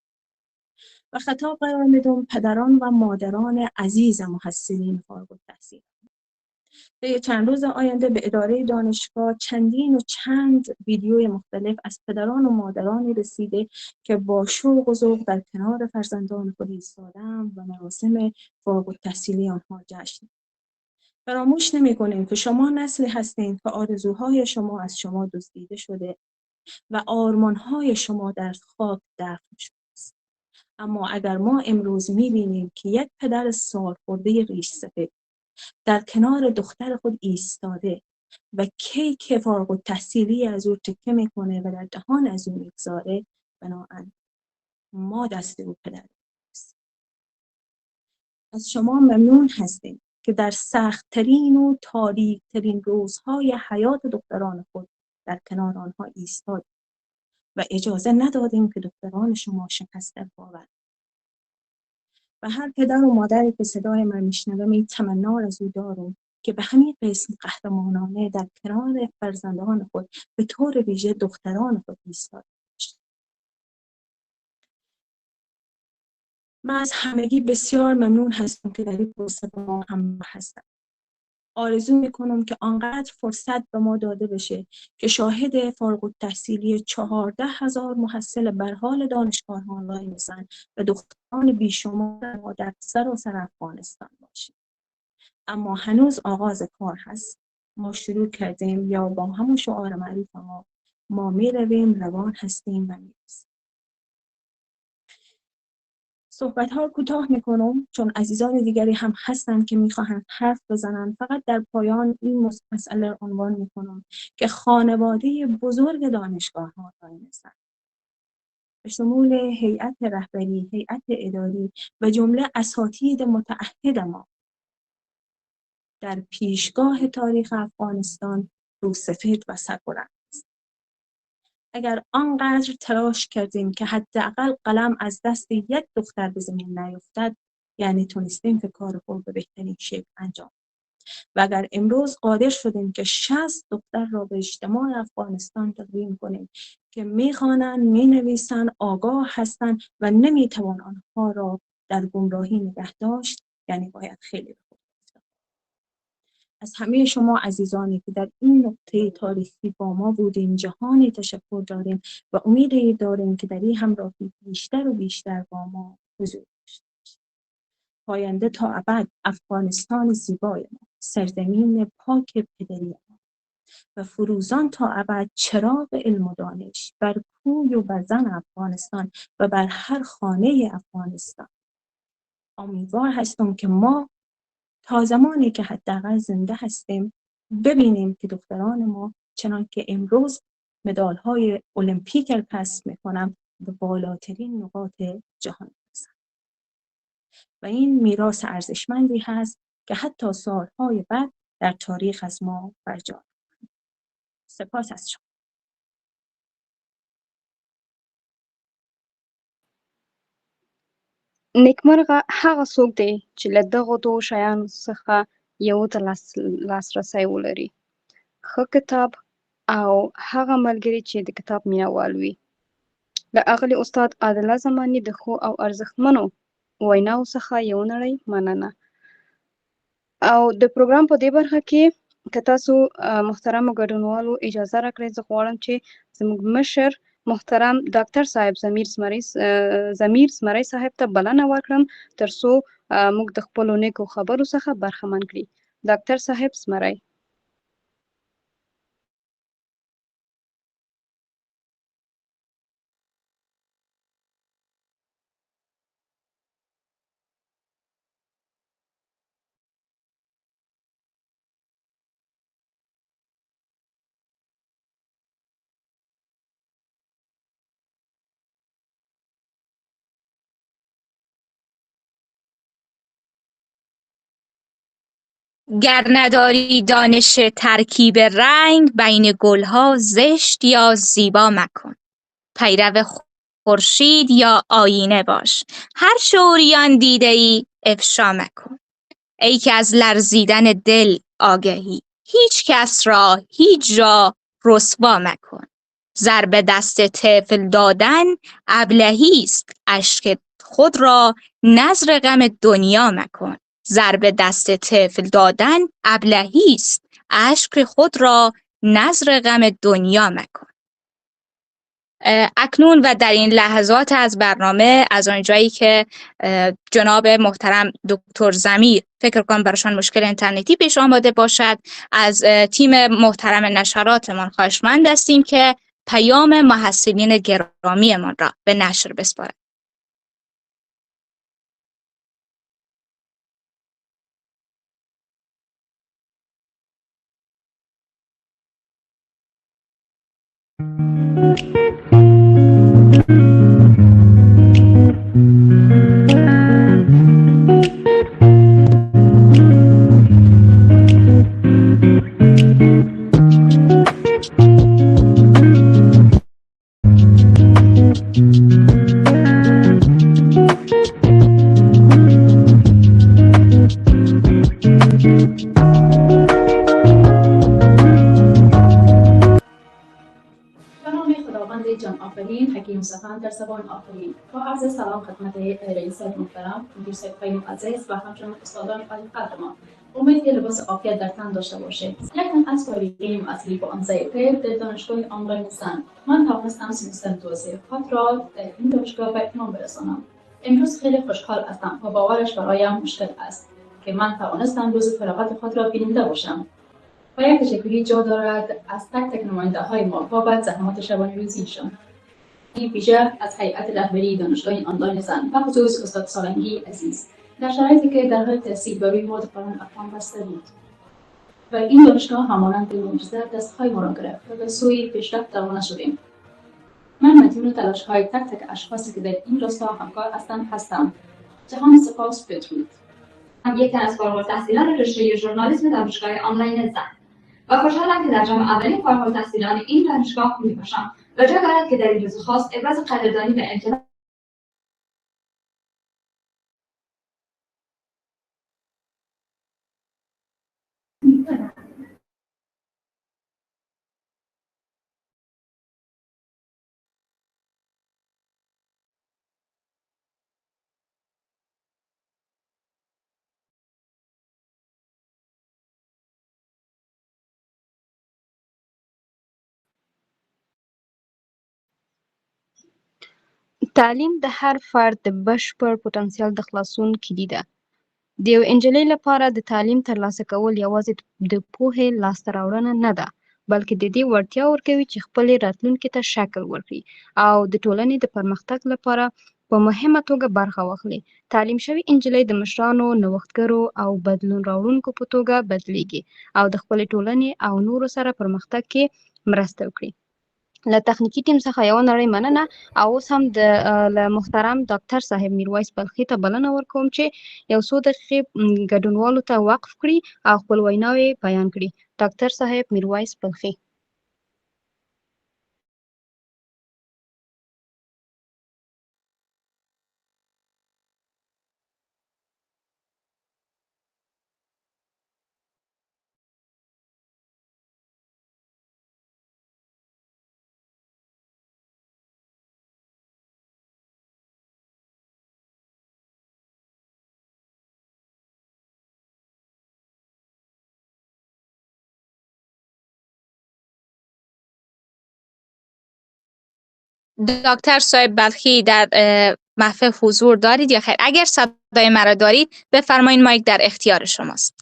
و خطاب قرار میدم پدران و مادران عزیز محصلین فارغ التحصیل. طی چند روز آینده به اداره دانشگاه چندین و چند ویدیوی مختلف از پدران و مادرانی رسیده که با شوق و ذوق در کنار فرزندان خود ایستادند و مراسم فارغ التحصیلی آنها جشن. فراموش نمی‌کنیم که شما نسلی هستید که آرزوهای شما از شما دزدیده شده و آرمان‌های شما در خاک دفن شده است. اما اگر ما امروز می‌بینیم که یک پدر سالخورده ریش سفید در کنار دختر خود ایستاده و کیک فارغ التحصیلی از او تکه میکنه و در دهان از او میگذاره، بنابراین ما دست او پدر است. از شما ممنون هستیم که در سخت‌ترین و تاریک‌ترین روزهای حیات دختران خود در کنار آنها ایستاد و اجازه ندادیم که دختران شما شکسته باور. و هر پدر و مادری که صدای من میشنوه تمنا از او دارم که به همین قسم قهرمانانه در کنار فرزندان خود به طور ویژه دختران خود ایستاده باشد. من از همگی بسیار ممنون هستم که در این پرسه با ما هم هستم. آرزو میکنم که آنقدر فرصت به ما داده بشه که شاهد فارغ التحصیلی 14,000 محصل برحال دانشگاه آنلاین باشن و دختران بیشمار ما در سراسر افغانستان باشیم. اما هنوز آغاز کار هست. ما شروع کردیم یا با همون شعار معروف ما میرویم روان هستیم و میرسیم. صحبت ها کوتاه میکنم چون عزیزان دیگری هم هستن که میخواهند حرف بزنن. فقط در پایان این مسئله عنوان میکنم که خانواده بزرگ دانشگاه ها هستند به شمول هیئت رهبری، هیئت اداری و جمله اساتید متعهد ما در پیشگاه تاریخ افغانستان روسفید و سربلند است. اگر آنقدر تلاش کردیم که حداقل قلم از دست یک دختر به زمین نیفتد، یعنی تونستیم که کار خود به بهترین شکل انجام. و اگر امروز قادر شدیم که 60 دختر را به اجتماع افغانستان تقدیم کنیم که میخوانند، مینویسند، آگاه هستند و نمیتوان آنها را در گمراهی نگه داشت، یعنی باید خیلی از همه شما عزیزانی که در این نقطه تاریخی با ما بودین جهانی تشکر داریم و امیدی داریم که در این همراهی بیشتر و بیشتر با ما حضور داشته باشید. پاینده تا ابد افغانستان زیبای ما، سرزمین پاک پدری ما و فروزان تا ابد چراغ علم و دانش بر کوی و بر زن افغانستان و بر هر خانه افغانستان. امیدوار هستم که ما تا زمانی که حداقل زنده هستیم ببینیم که دختران ما چنان که امروز مدال‌های المپیک کسب می‌کنند به بالاترین نقاط جهان برسند. و این میراث ارزشمندی هست که حتی سالهای بعد در تاریخ از ما برجا. سپاس از شما. نیکمرغه هغه څوک دی چې له دغو دوو شیانو څخه یو ته لاسرسی ولري: ښه کتاب او هغه ملګري چې د کتاب مینه‌وال وي. له اغلې استاد عادله زماني د ښو او ارزښتمنو ویناو څخه یو نړۍ مننه. او د پروګرام په دې برخه کې که تاسو محترمو ګډونوالو اجازه راکړئ، زه غواړم چې زموږ مشر محترم ډاکټر صاحب ضمیر زمري صاحب ته بلنه ورکړم تر څو موږ د خپلو نیکو خبرو څخه برخمن کړي. ډاکټر صاحب زمري. گر نداری دانش ترکیب رنگ، بین گلها زشت یا زیبا مکن. پیرو خورشید یا آینه باش، هر شوریان دیده ای افشا مکن. ای که از لرزیدن دل آگهی، هیچ کس را هیچ جا رسوا مکن. ضرب دست طفل دادن ابلهی است، اشک خود را نذر غم دنیا مکن. ضرب دست طفل دادن ابلهی است، اشک خود را نذر غم دنیا مکن. اکنون و در این لحظات از برنامه، از آنجایی که جناب محترم دکتر ضمیر فکر کنم براشان مشکل اینترنتی پیش آمده باشد، از تیم محترم نشراتمان خواهشمند هستیم که پیام محصلین گرامیمان را به نشر بسپارند. در زبان آفرین. با عرض سلام خدمت رئیس محترم مدیر صاحب خیلی عزیز و همچنین استادان عالی قدر ما. امید که لباس عافیت در تن داشته باشید. یکم از سالیقه اصلی با آن ضیفه در دانشگاه آنلاین زن من توانستم سمستر توسعه خود را در این دانشگاه به اتمام برسانم. امروز خیلی خوشحال هستم و باورش برایم مشکل است که من توانستم روز فراغت خود را بیننده باشم. و یک تشکری جا دارد از تک تک نماینده های ما بابت زحمات شبانه روزیشان. این ویژه از هیئت رهبری دانشگاه آنلاین زن و خصوص استاد سالنگی عزیز در شرایطی که در حال تحصیل بر روی مواد قانون افغان بسته بود و این دانشگاه همانند معجزه دستهای ما را گرفت و به سوی پیشرفت روانه شدیم. من مدیون تلاش‌های تک تک اشخاصی که در این راستا همکار هستم. جهان سپاس بدرود. من یک تن از فارغ‌التحصیلان رشته ژورنالیسم دانشگاه آنلاین زن و خوشحالم که در جمع اولین فارغ‌التحصیلان این دانشگاه می‌باشم و جا دارد که در این روز خاص ابراز قدردانی و امتنان تعلیم د هر فرد د بشپړ پوتنسیال د خلاصون کلي ده. د یو نجلۍ لپاره د تعلیم ترلاسه کول یوازې د پوهې لاسته راوړنه نه ده، بلکې د دې وړتیا ورکوي چې خپلې راتلونکي ته شکل ورکړي او د ټولنې د پرمختګ لپاره په مهمه توګه برخه واخلي. تعلیم شوې نجلۍ د مشرانو، نوښتګرو او بدلون راوړونکو په توګه بدلیږي او د خپلې ټولنې او نورو سره پرمختګ کې مرسته وکړي. له تخنیکي ټیم څخه یوه نړۍ مننه او اوس هم له محترم ډاکټر صاحب میرویس بلخي ته بلنه ورکوم چې یو څو دقیقې ګډونوالو ته وقف کړي او خپل ویناوې بیان کړي. ډاکټر صاحب میرویس بلخي. دکتر صاحب بلخی در محفل حضور دارید یا خیر؟ اگر صدای مرا دارید بفرمایید، مایک در اختیار شماست.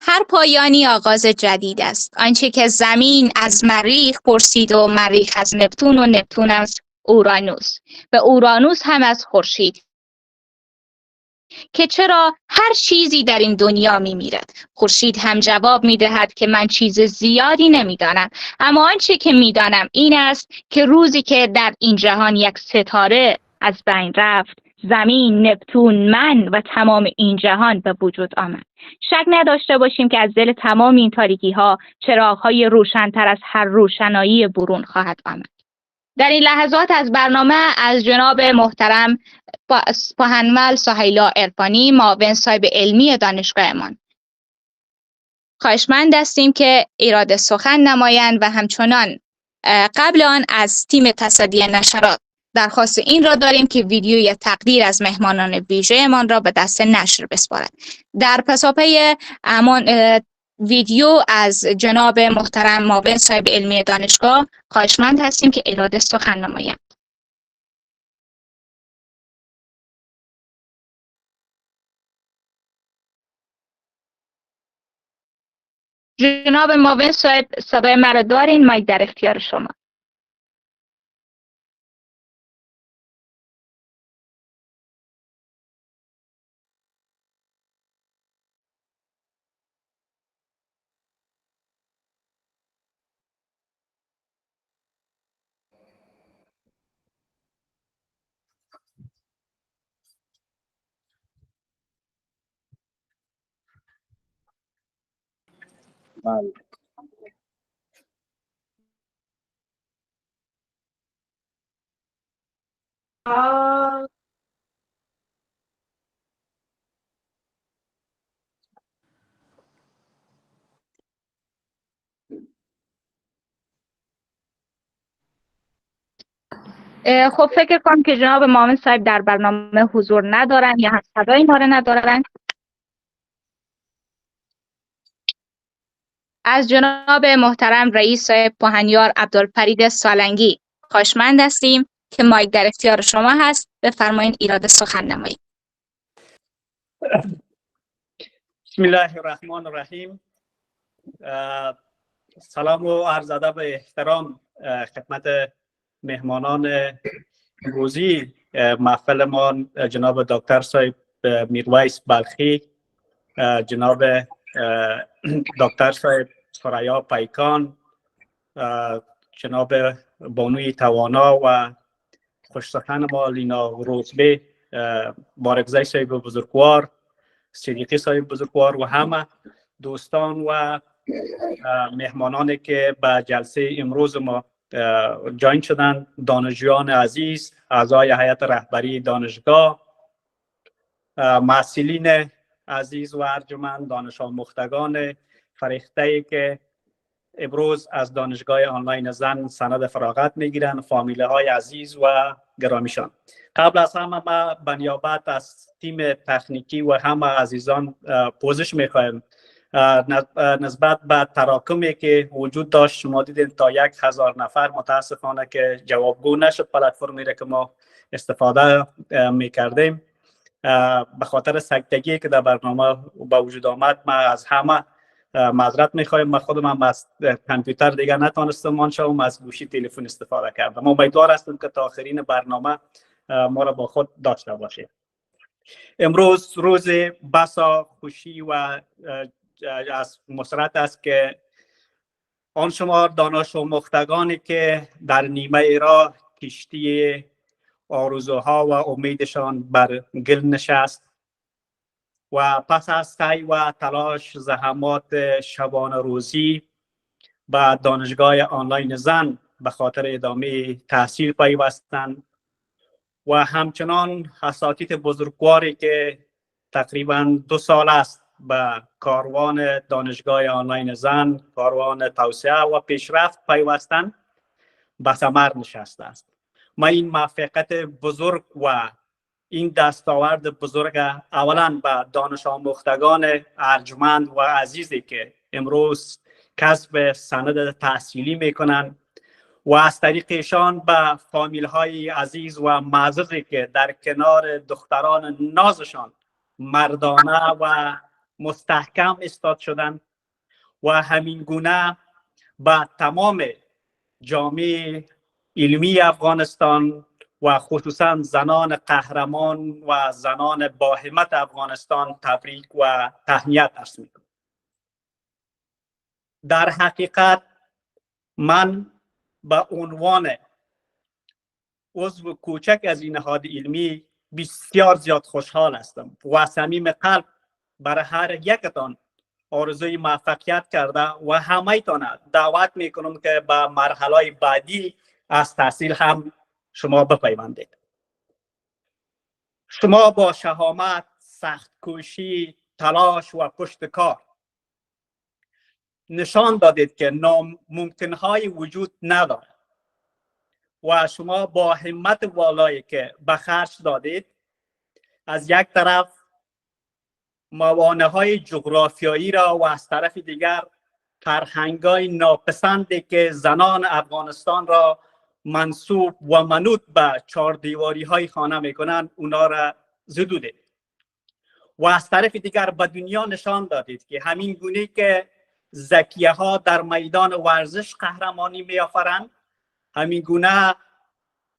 هر پایانی آغاز جدید است. آنچه که زمین از مریخ پرسید و مریخ از نپتون و نپتون از اورانوس و اورانوس هم از خورشید، که چرا هر چیزی در این دنیا می‌میرد. خورشید هم جواب می‌دهد که من چیز زیادی نمی‌دانم، اما آنچه که می‌دانم این است که روزی که در این جهان یک ستاره از بین رفت، زمین، نپتون، من و تمام این جهان به وجود آمد. شک نداشته باشیم که از دل تمام این تاریکی‌ها چراغ‌های روشن‌تر از هر روشنایی برون خواهد آمد. در این لحظات از برنامه از جناب محترم پهنول سهیلا عرفانی، معاون صاحب علمی دانشگاهمان، خواهشمند هستیم که ایراد سخن نمایند و همچنان قبل آن از تیم تصدی نشرات درخواست این را داریم که ویدیوی تقدیر از مهمانان ویژه‌مان را به دست نشر بسپارد. در پساپی همان ویدیو از جناب محترم معاون صاحب علمی دانشگاه خواهشمند هستیم که ایراد سخن نمایند. جناب معاون صاحب صدای مرا دارین؟ مایک در اختیار شما. بله. خب فکر کنم که جناب معاون صاحب در برنامه حضور ندارن یا هم صدای ما را ندارن. از جناب محترم رئیس پهنیار عبدالفرید سالنگی خواهشمند هستیم که مایک در اختیار شما هست، بفرمایید ایراد سخن نمایید. بسم الله الرحمن الرحیم. سلام و عرض ادب و احترام خدمت مهمانان امروزی محفلمان، جناب دکتر صاحب میرویس بلخی، جناب دکتر صاحب ثریا پیکان، جناب بانوی توانا و خوشسخن ما لینا روزبه، بارگزای صاحب بزرگوار، صدیقی صاحب بزرگوار و همه دوستان و مهمانانی که به جلسه امروز ما جاین شدن، دانشجویان عزیز، اعضای هیئت رهبری دانشگاه، محصلین عزیز و ارجمند، دانش آموختگان فریخته‌ای که امروز از دانشگاه آنلاین زن سند فراغت میگیرن، فامیله های عزیز و گرامیشان. قبل از همه ما به نیابت از تیم تکنیکی و همه عزیزان پوزش میخوایم نسبت به تراکمی که وجود داشت. شما دیدین تا 1000 نفر متاسفانه که جوابگو نشد پلتفرمی را که ما استفاده میکردیم. به خاطر سکتگی که در برنامه با وجود آمد ما از همه معذرت میخوایم. من خودم هم از کامپیوتر دیگه نتونستم آن شوم، از گوشی تلفن استفاده کردم. ما امیدوار هستیم که تا آخرین برنامه ما را با خود داشته باشیم. امروز روز بسا خوشی و از مسرت است که آن شما دانش آموختگانی که در نیمه راه کشتی آرزوها و امیدشان بر گل نشست و پس از سعی و تلاش زحمات شبانه روزی به دانشگاه آنلاین زن به خاطر ادامه تحصیل پیوستند و همچنان اساتید بزرگواری که تقریبا 2 سال است به کاروان دانشگاه آنلاین زن، کاروان توسعه و پیشرفت پیوستند، به ثمر نشسته است. ما این موفقیت بزرگ و این دستاورد بزرگ اولا به دانش آموختگان ارجمند و عزیزی که امروز کسب سند تحصیلی میکنند و از طریق ایشان به فامیل های عزیز و معززی که در کنار دختران نازشان مردانه و مستحکم استاد شدند و همین گونه به تمام جامعه علمی افغانستان و خصوصا زنان قهرمان و زنان با همت افغانستان تبریک و تهنیت عرض می‌کنم. در حقیقت من به عنوان عضو کوچک از این نهاد علمی بسیار زیاد خوشحال هستم و صمیم قلب برای هر یکتان آرزوی موفقیت کرده و همه‌تان دعوت میکنم که به مرحله بعدی از تحصیل هم شما بپیوندید. شما با شهامت، سخت‌کوشی، تلاش و پشت کار نشان دادید که ناممکن‌های وجود ندارد و شما با همت والایی که به خرج دادید از یک طرف موانع‌های جغرافیایی را و از طرف دیگر فرهنگ‌های ناپسندی که زنان افغانستان را منسوب و منوط به 4 دیواری‌های خانه می‌کنند اونا را زدودید و از طرف دیگر به دنیا نشان دادید که همین گونه که ذکیه‌ها در میدان ورزش قهرمانی می‌آفرند، همین گونه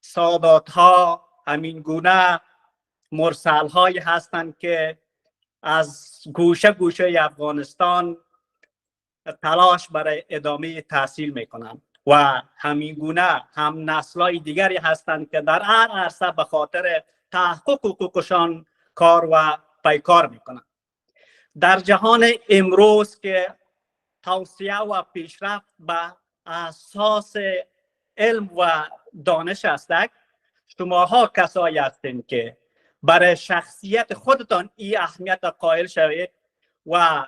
سادات‌ها، همین گونه مرسل‌هایی هستند که از گوشه گوشه افغانستان تلاش برای ادامه تحصیل میکنند و همین گونه هم نسل‌های دیگری هستند که در هر عرصه به خاطر تحقق حقوقشان کار و پیکار میکنند. در جهان امروز که توسعه و پیشرفت به اساس علم و دانش است، شماها کسایی هستند که برای شخصیت خودتان این اهمیت قائل شوید و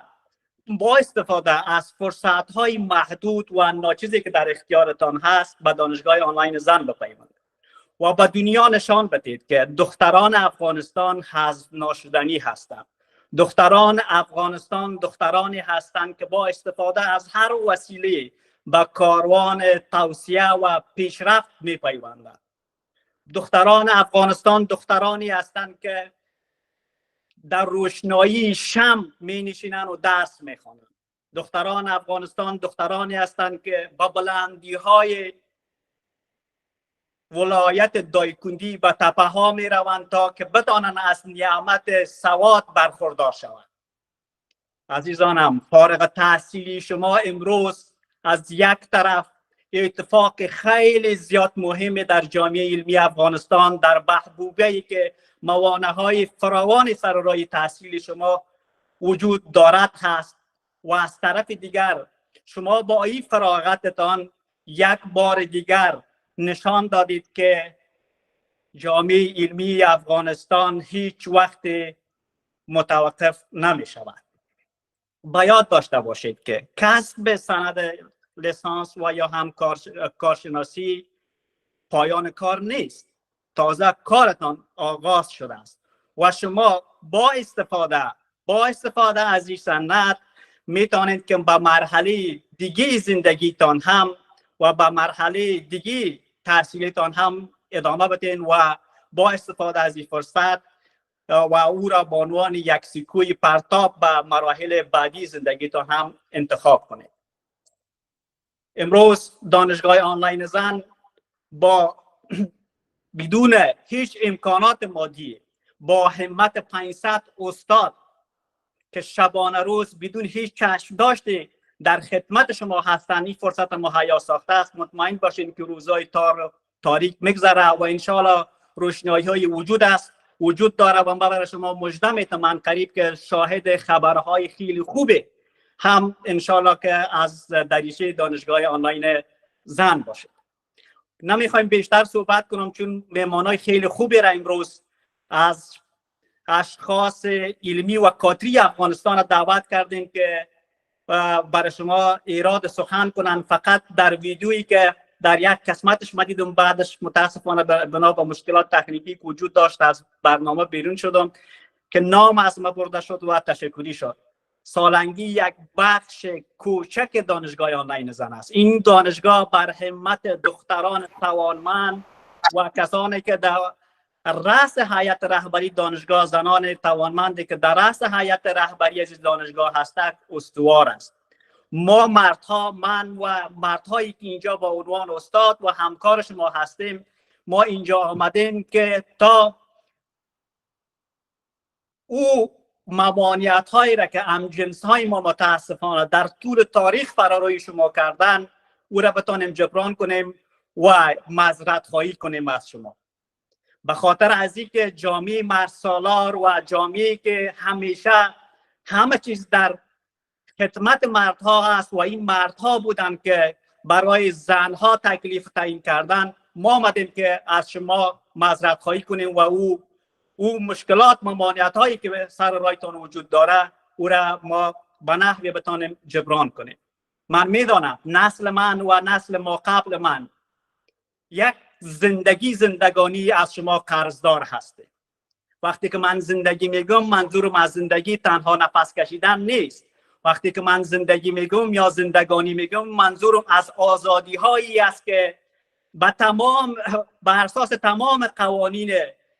با استفاده از فرصت‌های محدود و ناچیزی که در اختیارتان هست به دانشگاه آنلاین زن بپیوندید و به دنیا نشان بدهید که دختران افغانستان حذف ناشدنی هستند. دختران افغانستان دخترانی هستند که با استفاده از هر وسیله به کاروان توسعه و پیشرفت می‌پیوندند. دختران افغانستان دخترانی هستند که در روشنایی شمع می نشینند و درس می خوانند. دختران افغانستان دخترانی هستند که با بلندی های ولایت دایکندی و تپه ها می روند تا که بتوانند از نعمت سواد برخوردار شوند. عزیزانم، فارغ التحصیلی شما امروز از یک طرف اتفاق خیلی زیاد مهمی در جامعه علمی افغانستان در بهبوبی که موانع‌های فراوان سر راه تحصیل شما وجود دارد هست و از طرف دیگر شما با این فراغتتان یک بار دیگر نشان دادید که جامعه علمی افغانستان هیچ وقت متوقف نمی شود. باید داشته باشید که کسب سند لیسانس و یا هم کارشناسی پایان کار نیست. تازه کارتان آغاز شده است و شما با استفاده از این سند میتونید که به مرحله دیگه زندگیتان هم و به مرحله دیگه تحصیلتان هم ادامه بدین و با استفاده از این فرصت و او را به عنوان یک سکوی پرتاب به مراحل بعدی زندگیتان هم انتخاب کنید. امروز دانشگاه آنلاین زن با بدون هیچ امکانات مادی، با همت 500 استاد که شبانه روز بدون هیچ چشم داشته در خدمت شما هستند این فرصت مهیا ساخته است. مطمئن باشین که روزهای تاریک میگذره و انشالله روشنایی های وجود داره و برای شما مژده میتونم قریب که شاهد خبرهای خیلی خوبه هم انشالله که از دریچه دانشگاه آنلاین زن باشه. نمیخوایم بیشتر صحبت کنم چون مهمانای خیلی خوبی را امروز از اشخاص علمی و کادری افغانستان دعوت کردیم که برای شما ایراد سخن کنن. فقط در ویدیویی که در یک قسمتش ما دیدم بعدش متاسفانه بنا به مشکلات تکنیکی که وجود داشت از برنامه بیرون شدم که نام از ما برده شد و تشکری شد. سالنگی یک بخش کوچک دانشگاه آنلاین زن است. این دانشگاه بر همت دختران توانمند و کسانی که در رأس هیئت رهبری دانشگاه، زنان توانمندی که در رأس هیئت رهبری از دانشگاه هستند استوار است. ما مردها، من و مردهایی که اینجا با عنوان استاد و همکار شما هستیم، ما اینجا آمدیم که تا او ممانعت هایی را که همجنس های ما متاسفانه در طول تاریخ فراروی شما کردن او را بتانیم جبران کنیم و معذرت خواهی کنیم از شما. به خاطر از اینکه جامعه مردسالار و جامعه که همیشه همه چیز در خدمت مردها است و این مردها بودن که برای زنها تکلیف تعیین کردن، ما آمدیم که از شما معذرت خواهی کنیم و او مشکلات ممانعت هایی که سر رایتان وجود داره او را ما به نحوی بتانیم جبران کنیم. من میدانم نسل من و نسل ما قبل من یک زندگانی از شما قرضدار هسته. وقتی که من زندگی میگم منظورم از زندگی تنها نفس کشیدن نیست. وقتی که من زندگی میگم یا زندگانی میگم منظورم از آزادی هایی است که بر اساس تمام قوانین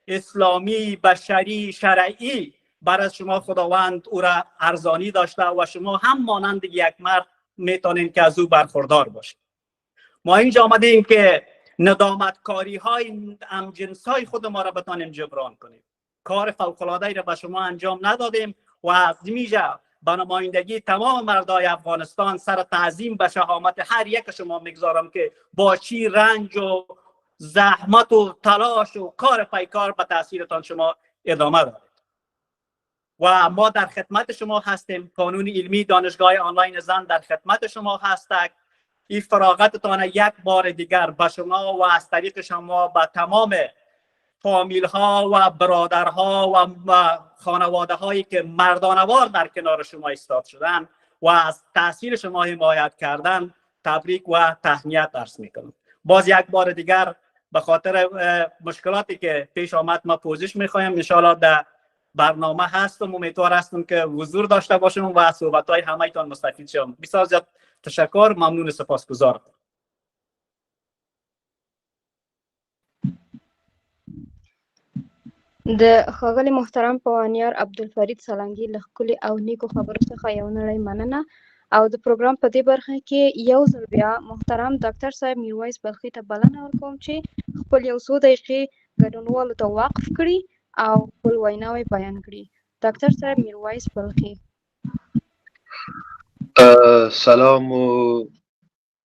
اسلامی، بشری، شرعی برای شما خداوند او را ارزانی داشته و شما هم مانند یک مرد میتونین که از او برخوردار باشید. ما اینجا آمدیم که ندامتکاری های همجنس های خود ما را بتانیم جبران کنیم. کار فوق العاده را به شما انجام ندادیم و از میجا به نمایندگی تمام مردای افغانستان سر تعظیم به شهامت هر یک شما میگذارم که با چی رنج و زحمت و تلاش و کار پیکار به تاثیرتان شما ادامه دارید و ما در خدمت شما هستیم. قانون علمی دانشگاه آنلاین زن در خدمت شما هستند. این فراغتتان یک بار دیگر به شما و از طریق شما به تمام فامیل ها و برادرها و خانواده هایی که مردانوار در کنار شما ایستاد شدن و از تاثیر شما حمایت کردن تبریک و تهنیت عرض میکنم. باز یک بار دیگر به خاطر مشکلاتی که پیش آمد ما پوزش میخوایم. ان شاءالله در برنامه هستم، امیدوار هستم که حضور داشته باشم و از صحبت های همه تان مستفید شم. بسیار زیاد تشکر، ممنون، سپاسگزار. د ښاغلي محترم پوهانیار عبدالفرید سالنګي له ښکلي او نیکو خبرو څخه یو نړۍ مننه. او د پروګرام په دې برخه کې یو ځل بیا محترم ډاکټر صاحب میرویس بلخي ته بلنه ورکوم چې خپل یو څو دقیقې ګډونوالو ته وقف کړي او خپل ویناوې بیان کړي. ډاکټر صاحب میرویس بلخي. سلام و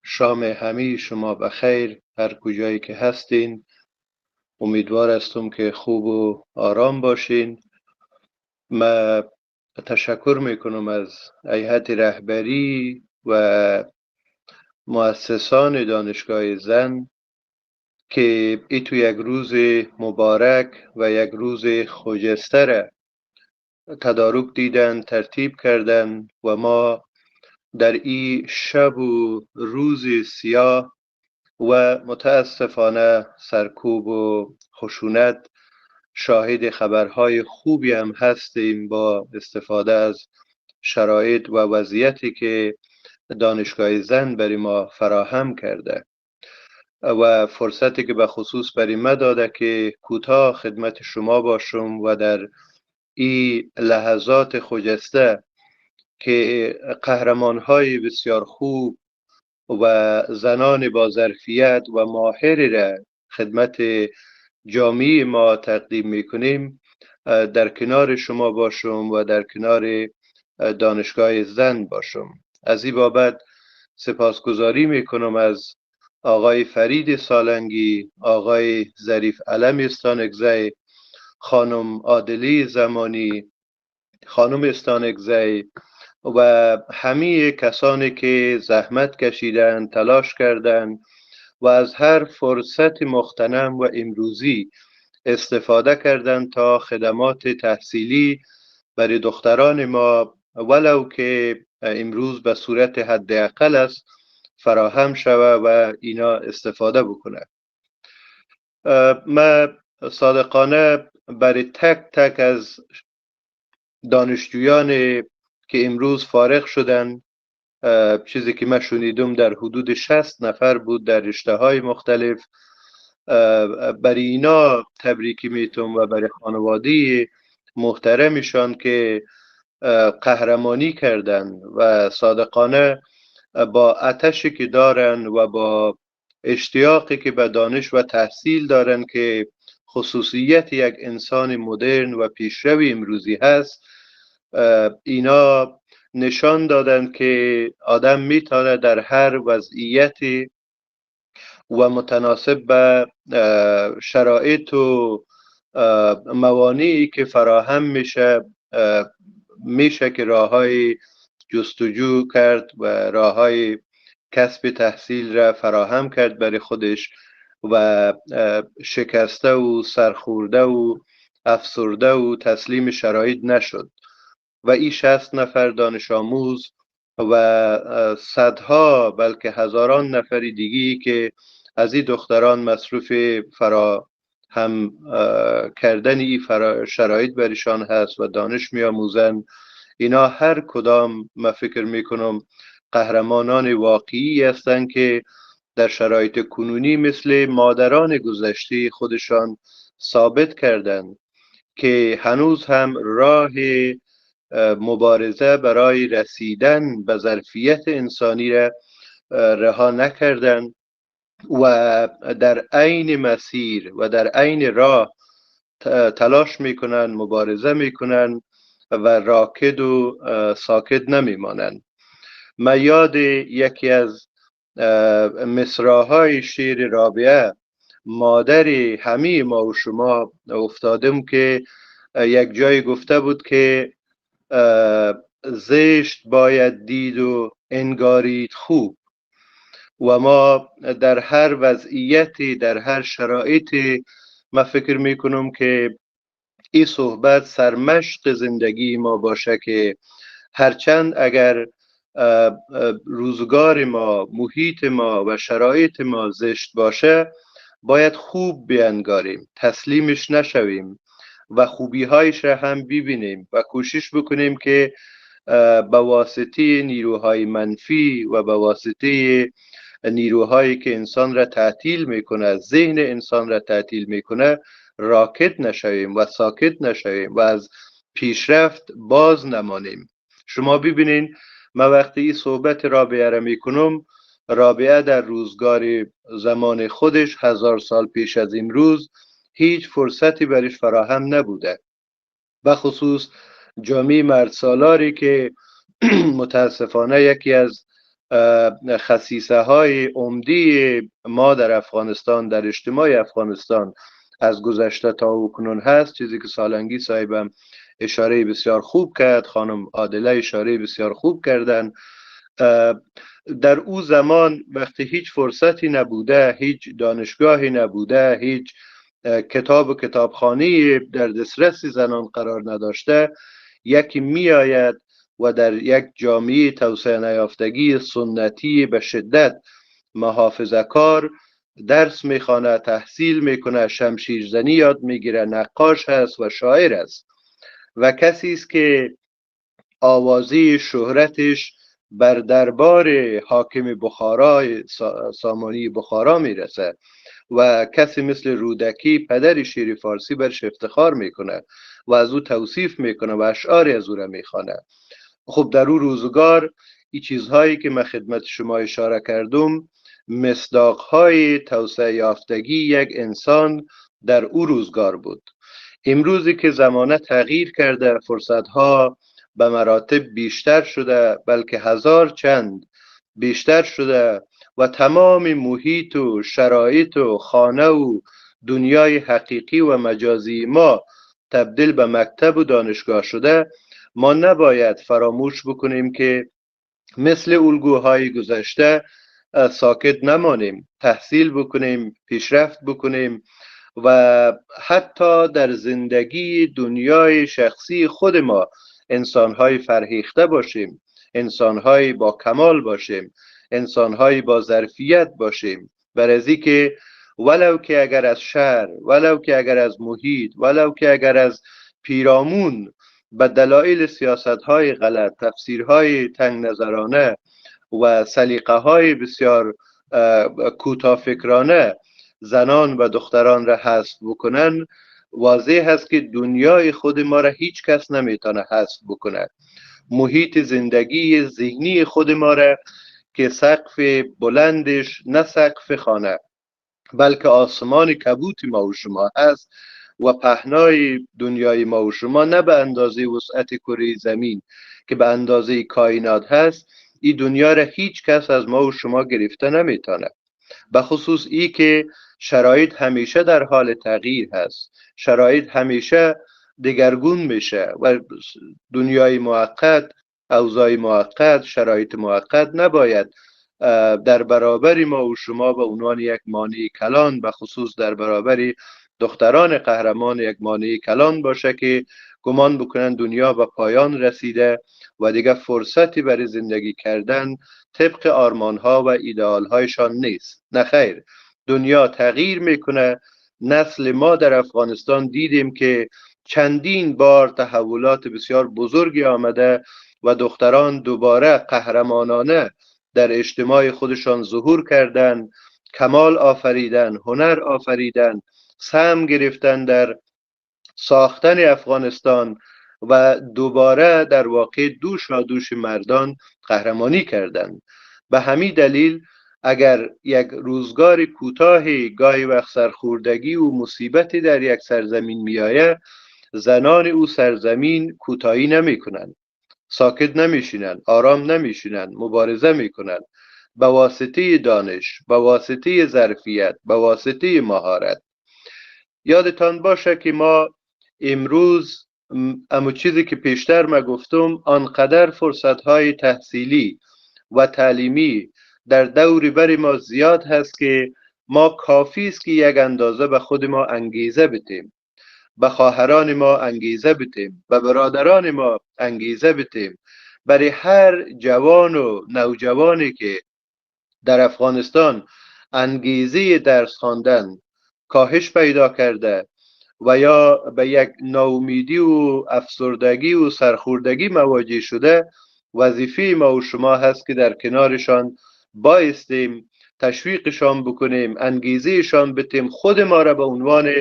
شام همه شما بخیر هر کجایی که هستین. امیدوار هستم که خوب و آرام باشین. من تشکر میکنم از هیئت رهبری و مؤسسان دانشگاه زن که تو یک روز مبارک و یک روز خجسته را تدارک دیدن، ترتیب کردن و ما در این شب و روز سیاه و متاسفانه سرکوب و خشونت شاهد خبرهای خوبی هم هستیم با استفاده از شرایط و وضعیتی که دانشگاه زن برای ما فراهم کرده و فرصتی که به خصوص برای ما داده که کوتاه خدمت شما باشم و در این لحظات خجسته که قهرمان‌های بسیار خوب و زنان با ظرفیت و ماهری را خدمت جامعه ما تقدیم میکنیم در کنار شما باشم و در کنار دانشگاه زن باشم. از این بابت سپاسگزاری میکنم از آقای فرید سالنگی، آقای ظریف علم استانکزی، خانم عادلی زمانی، خانم استانکزی و همه کسانی که زحمت کشیدن، تلاش کردند و از هر فرصت مغتنم و امروزی استفاده کردند تا خدمات تحصیلی برای دختران ما ولو که امروز به صورت حداقل است فراهم شود و اینا استفاده بکنه. من صادقانه برای تک تک از دانشجویان که امروز فارغ شدن، چیزی که من شنیدم در حدود 60 نفر بود در رشته‌های مختلف، برای اینا تبریکی میتونم و برای خانواده محترمشان که قهرمانی کردن و صادقانه با آتشی که دارن و با اشتیاقی که به دانش و تحصیل دارن که خصوصیت یک انسان مدرن و پیشروی امروزی هست، اینا نشان دادن که آدم میتونه در هر وضعیتی و متناسب به شرایط و موانعی که فراهم میشه که راههای جستجو کرد و راههای کسب تحصیل را فراهم کرد برای خودش و شکسته و سرخورده و افسرده و تسلیم شرایط نشد. و این 60 نفر دانش آموز و صدها بلکه هزاران نفر دیگی که از این دختران مصروف فراهم کردن این شرایط برشان هست و دانش می آموزن، اینا هر کدام من فکر می کنم قهرمانان واقعی هستند که در شرایط کنونی مثل مادران گذشته خودشان ثابت کردند که هنوز هم راه مبارزه برای رسیدن به ظرفیت انسانی را رها نکردند و در عین مسیر و در عین راه تلاش میکنن، مبارزه میکنن و راکد و ساکت نمیمانند. من یاد یکی از مصراهای شعر رابعه مادر همه ما و شما افتادم که یک جای گفته بود که زشت باید دید و انگارید خوب، و ما در هر وضعیتی در هر شرایطی من فکر میکنم که این صحبت سرمشق زندگی ما باشه که هرچند اگر روزگار ما، محیط ما و شرایط ما زشت باشه باید خوب بینگاریم، تسلیمش نشویم و خوبی هایش را هم ببینیم و کوشش بکنیم که به واسطه نیروهای منفی و به واسطه نیروهایی که انسان را تعطیل میکنه، ذهن انسان را تعطیل میکنه، راکد نشویم و ساکت نشویم و از پیشرفت باز نمانیم. شما ببینین من وقتی این صحبت رابعه را میکنم، رابعه در روزگار زمان خودش 1000 سال پیش از امروز هیچ فرصتی برش فراهم نبوده، به خصوص جامعه مرد سالاری که متاسفانه یکی از خصیصه های عمده ما در افغانستان، در اجتماع افغانستان از گذشته تا اکنون هست، چیزی که سالنگی صاحبم اشاره بسیار خوب کرد، خانم عادله اشاره بسیار خوب کردن. در او زمان وقتی هیچ فرصتی نبوده، هیچ دانشگاهی نبوده، هیچ کتاب و کتابخانه‌ای در دسترس زنان قرار نداشته، یکی می آید و در یک جامعه توسعه نیافتگی سنتی به شدت محافظه‌کار درس میخوانه، تحصیل میکنه، شمشیرزنی یاد میگیره، نقاش هست و شاعر است و کسی است که آوازه شهرتش بر دربار حاکم بخارا سامانی بخارا میرسه و کسی مثل رودکی پدر شیر فارسی برش افتخار میکنه و از او توصیف میکنه و اشعاری از او را میخوانه. خب در او روزگار این چیزهایی که من خدمت شما اشاره کردم مصداقهای توسعه یافتگی یک انسان در او روزگار بود. امروزی که زمانه تغییر کرده، فرصتها به مراتب بیشتر شده، بلکه هزار چند بیشتر شده و تمام محیط و شرایط و خانه و دنیای حقیقی و مجازی ما تبدیل به مکتب و دانشگاه شده، ما نباید فراموش بکنیم که مثل الگوهای گذشته ساکت نمانیم، تحصیل بکنیم، پیشرفت بکنیم و حتی در زندگی دنیای شخصی خود ما انسانهای فرهیخته باشیم، انسانهای با کمال باشیم، انسانهای با ظرفیت باشیم، برای که ولو که اگر از شهر، ولو که اگر از محیط، ولو که اگر از پیرامون به دلایل سیاستهای غلط، تفسیرهای تنگ نظرانه و سلیقه‌های بسیار کوتاه‌فکرانه زنان و دختران را حذف بکنن، واضح هست که دنیای خود ما را هیچ کس نمیتونه حذف بکنه. محیط زندگی ذهنی خود ما را که سقف بلندش نه سقف خانه بلکه آسمان کبوت ما و شما هست و پهنای دنیای ما و شما نه به اندازه وسعت کره زمین که به اندازه کائنات هست، این دنیا را هیچ کس از ما و شما گرفته نمیتونه. به خصوص ای که شرایط همیشه در حال تغییر هست، شرایط همیشه دگرگون میشه و دنیای موقت، اوضاع موقت، شرایط موقت نباید در برابر ما و شما به عنوان یک مانع کلان، به خصوص در برابر دختران قهرمان یک مانع کلان باشه که گمان بکنن دنیا به پایان رسیده و دیگه فرصتی برای زندگی کردن طبق آرمانها و ایدئالهایشان نیست. نه خیر، دنیا تغییر میکنه. نسل ما در افغانستان دیدیم که چندین بار تحولات بسیار بزرگی آمده و دختران دوباره قهرمانانه در اجتماع خودشان ظهور کردند، کمال آفریدن، هنر آفریدن، سهم گرفتن در ساختن افغانستان و دوباره در واقع دوش مردان قهرمانی کردند. به همین دلیل اگر یک روزگار کوتاهی گاهی وقت سرخوردگی و مصیبتی در یک سرزمین میآید، زنان او سرزمین کوتاهی نمی کنند، ساکت نمیشینند، آرام نمیشینند، مبارزه میکنند به واسطه دانش، به واسطه ظرفیت، به واسطه مهارت. یادتان باشه که ما امروز اما چیزی که پیشتر ما گفتم، آنقدر فرصتهای تحصیلی و تعلیمی در دور بر ما زیاد هست که ما کافی است که یک اندازه به خود ما انگیزه بدیم، به خواهران ما انگیزه بدیم، به برادران ما انگیزه بدیم. برای هر جوان و نوجوانی که در افغانستان انگیزه درس خواندن کاهش پیدا کرده و یا به یک ناامیدی و افسردگی و سرخوردگی مواجه شده، وظیفه ما و شما هست که در کنارشان بایستیم، تشویقشان بکنیم، انگیزهشان بدیم، خود ما را به عنوان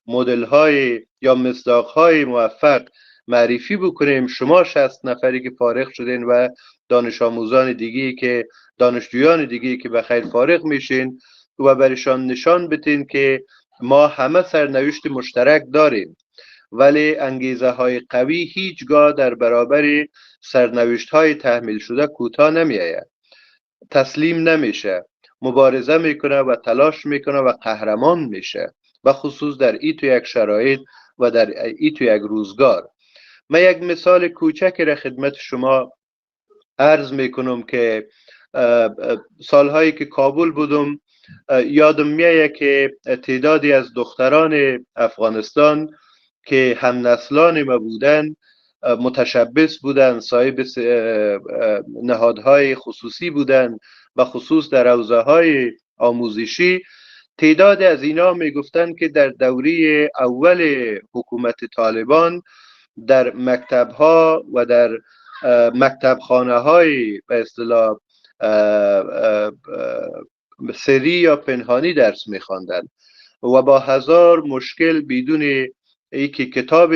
مدل های یا مصداق های موفق معرفی بکنیم. شما 60 نفری که فارغ شدین و دانش آموزان دیگی که دانشجویان دیگی که به خیر فارغ میشین و برشان نشان بدین که ما همه سرنوشت مشترک داریم، ولی انگیزه های قوی هیچگاه در برابر سرنوشت های تحمیل شده کوتاه نمی آید، تسلیم نمیشه، مبارزه میکنه و تلاش میکنه و قهرمان میشه، و خصوص در ای تو یک شرایط و در ای تو یک روزگار. من یک مثال کوچک را خدمت شما عرض میکنم که سالهایی که کابل بودم یادم میاد که تعدادی از دختران افغانستان که هم نسلان ما بودن متشبث بودند، صاحب نهادهای خصوصی بودند و خصوص در حوزه‌های آموزشی. تعداد از اینا میگفتند که در دوره اول حکومت طالبان در مکتب‌ها و در مکتبخانه‌های به اصطلاح سری یا پنهانی درس می‌خواندند و با هزار مشکل، بدون اینکه کتاب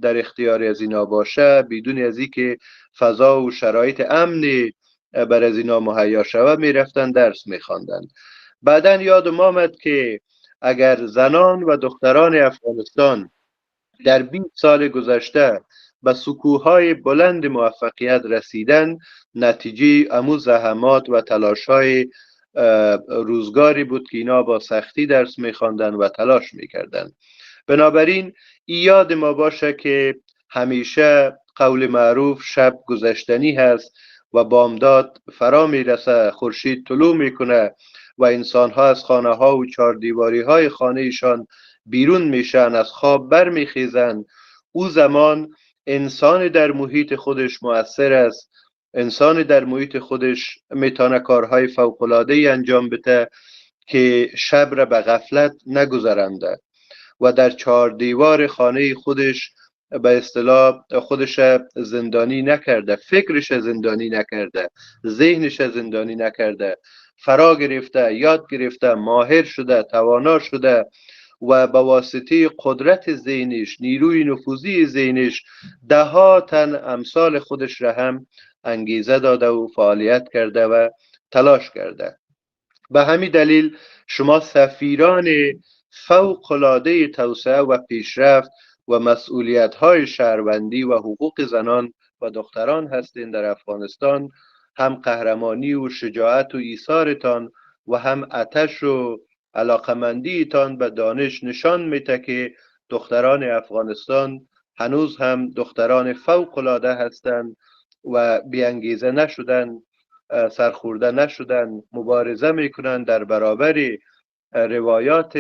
در اختیار از اینا باشه، بدون از اینکه فضا و شرایط امنی بر از اینا مهیا شود، میرفتن درس می‌خواندند. بعداً یادم آمد که اگر زنان و دختران افغانستان در 20 سال گذشته به سکوهای بلند موفقیت رسیدن، نتیجه امو زحمات و تلاش‌های روزگاری بود که اینا با سختی درس می‌خواندن و تلاش می‌کردند. بنابراین یاد ما باشه که همیشه قول معروف شب گذشتنی هست و بامداد فرا میرسه، خورشید طلوع میکنه و انسان‌ها از خانه‌ها و چار دیواری‌های خانه‌شان بیرون میشن، از خواب برمیخیزن. او زمان انسان در محیط خودش مؤثر است، انسان در محیط خودش میتونه کارهای فوق‌العاده‌ای انجام بده که شب را به غفلت نگذرنده و در چهار دیوار خانه خودش به اصطلاح خودش زندانی نکرده، فکرش زندانی نکرده، ذهنش زندانی نکرده، فرا گرفته، یاد گرفته، ماهر شده، توانا شده و به واسطه قدرت ذهنش، نیروی نفوذی ذهنش، ده ها تن امثال خودش را هم انگیزه داده و فعالیت کرده و تلاش کرده. به همین دلیل شما سفیران فوق‌العاده توسعه و پیشرفت و مسئولیت‌های شهروندی و حقوق زنان و دختران هستین در افغانستان. هم قهرمانی و شجاعت و ایثارتان و هم آتش و علاقمندیتان به دانش نشان میده که دختران افغانستان هنوز هم دختران فوق‌العاده هستند و بی‌انگیزه نشدن، سرخورده نشدن، مبارزه میکنن در برابر روایات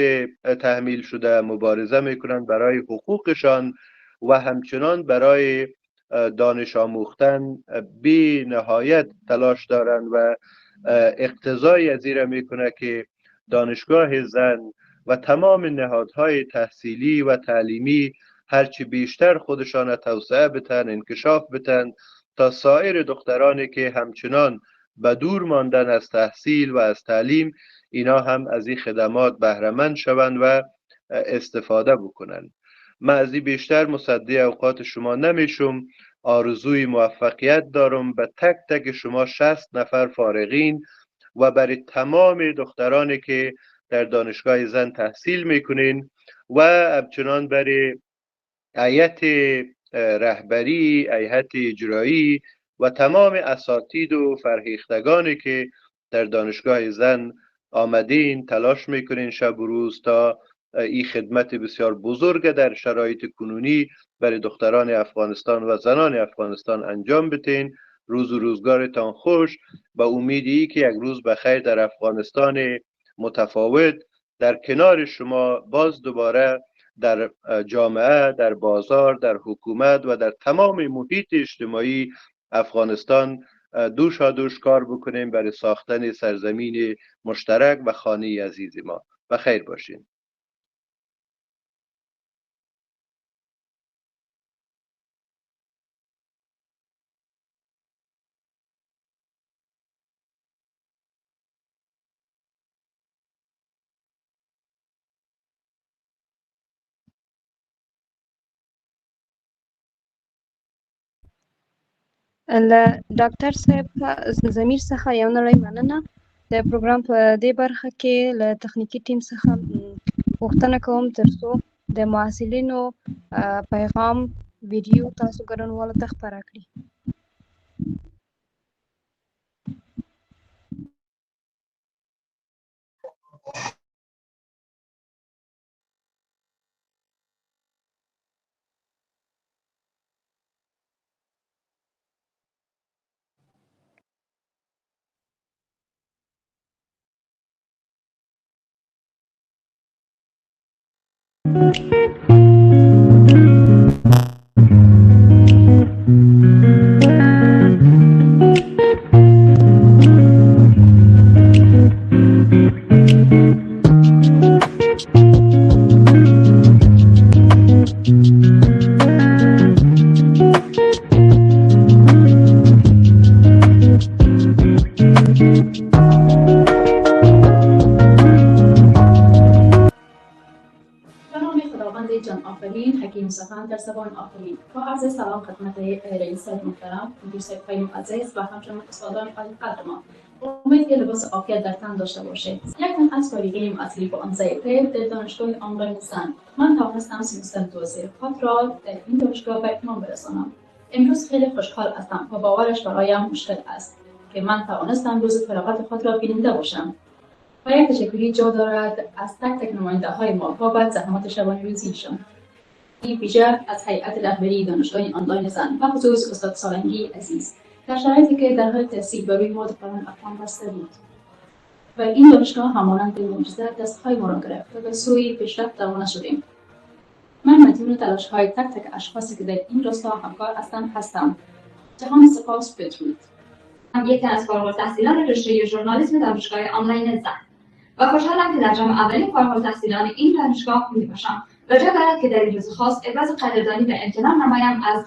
تحمیل شده، مبارزه میکنن برای حقوقشان و همچنان برای دانش آموختن بی نهایت تلاش دارن و اقتضای از این میکنه که دانشگاه زن و تمام نهادهای تحصیلی و تعلیمی هرچی بیشتر خودشان توسعه بتن، انکشاف بتن، تا سایر دخترانی که همچنان به دور ماندن از تحصیل و از تعلیم، اینا هم از این خدمات بهره‌مند شوند و استفاده بکنن. من از این بیشتر مصدی اوقات شما نمیشم. آرزوی موفقیت دارم به تک تک شما 60 نفر فارغین و برای تمام دخترانی که در دانشگاه زن تحصیل میکنین و همچنان برای هیئت رهبری، هیئت اجرایی و تمام اساتید و فرهیختگانی که در دانشگاه زن آمدین، تلاش میکنین شب و روز تا این خدمت بسیار بزرگ در شرایط کنونی برای دختران افغانستان و زنان افغانستان انجام بدین. روز و روزگارتان خوش، با امیدی که یک روز بخیر در افغانستان متفاوت در کنار شما باز دوباره در جامعه، در بازار، در حکومت و در تمام محیط اجتماعی افغانستان دوش کار بکنیم برای ساختن سرزمین مشترک و خانه عزیز ما. بخیر باشین. ډاکټر صاحب زمیر څخه یو نړۍ مننه. د پروګرام په دې برخه کې له تخنیکي ټیم څخه غوښتنه کوم ترڅو د محصلینو پیغام ویډیو تاسو ګډونوالو ته خپاره کړي. آفرین، حکیم سخن در زبان آفرین. با عرض سلام خدمت رئیس محترم، مدیر سکرتری معزز و همچنین استادان عالی قدر ما. امید که لباس عافیت در تن داشته باشید. یک تن از کارگری اصلی با آموزش طب در دانشگاه آنلاین زن. من توانستم سمستر توسعه خود را در این دانشگاه به اتمام برسانم. امروز خیلی خوشحال هستم و باورش برایم مشکل است که من توانستم روز فراغت خود را بیننده باشم. و یک تشکری جا دارد از تک تک نماینده های ما بابت زحمات شبانه روزیشان. این ویژه از هیئت رهبری دانشگاه آنلاین زن و خصوص استاد سالنگی عزیز در شرایطی که در حال تحصیل بر روی مورد قانون افغان بسته بود و این دانشگاه همانند معجزه دستهای ما را گرفت و به سوی پیشرفت روانه شدیم. من مدیون تلاش‌های تک تک اشخاصی که در این راستا همکار هستم. جهان سپاس بدرود. یک تن از فارغ‌التحصیلان رشته ژورنالیسم دانشگاه آنلاین زن و خوشحالم که در جمع اولین فارغ‌التحصیلان این دانشگاه میباشم و جا دارد که در این روز خاص ابراز قدردانی و امتنان نمایم از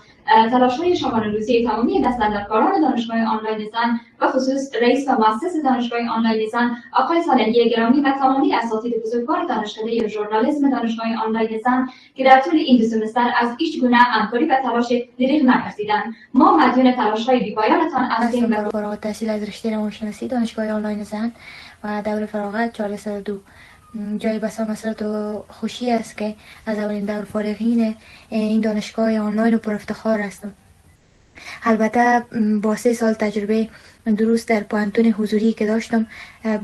تلاش‌های شبانه روزی تمامی دست‌اندرکاران دانشگاه آنلاین زن و خصوص رئیس و مؤسس دانشگاه آنلاین زن آقای سالنگی گرامی و تمامی اساتید بزرگوار دانشکده ژورنالیسم دانشگاه آنلاین زن که در طول این 2 سمستر از هیچ گونه همکاری و تلاش دریغ نورزیدند. ما مدیون تلاش‌های بی‌پایانتان هستیم. فارغ التحصیل از رشته روانشناسی دانشگاه آنلاین زن و دور فراغت 402 جای بسا مسئلت و خوشی است که از اولین دور فارغین این دانشگاه آنلاین و پر افتخار هستم. البته با 3 سال تجربه دروس در پوهنتون حضوری که داشتم،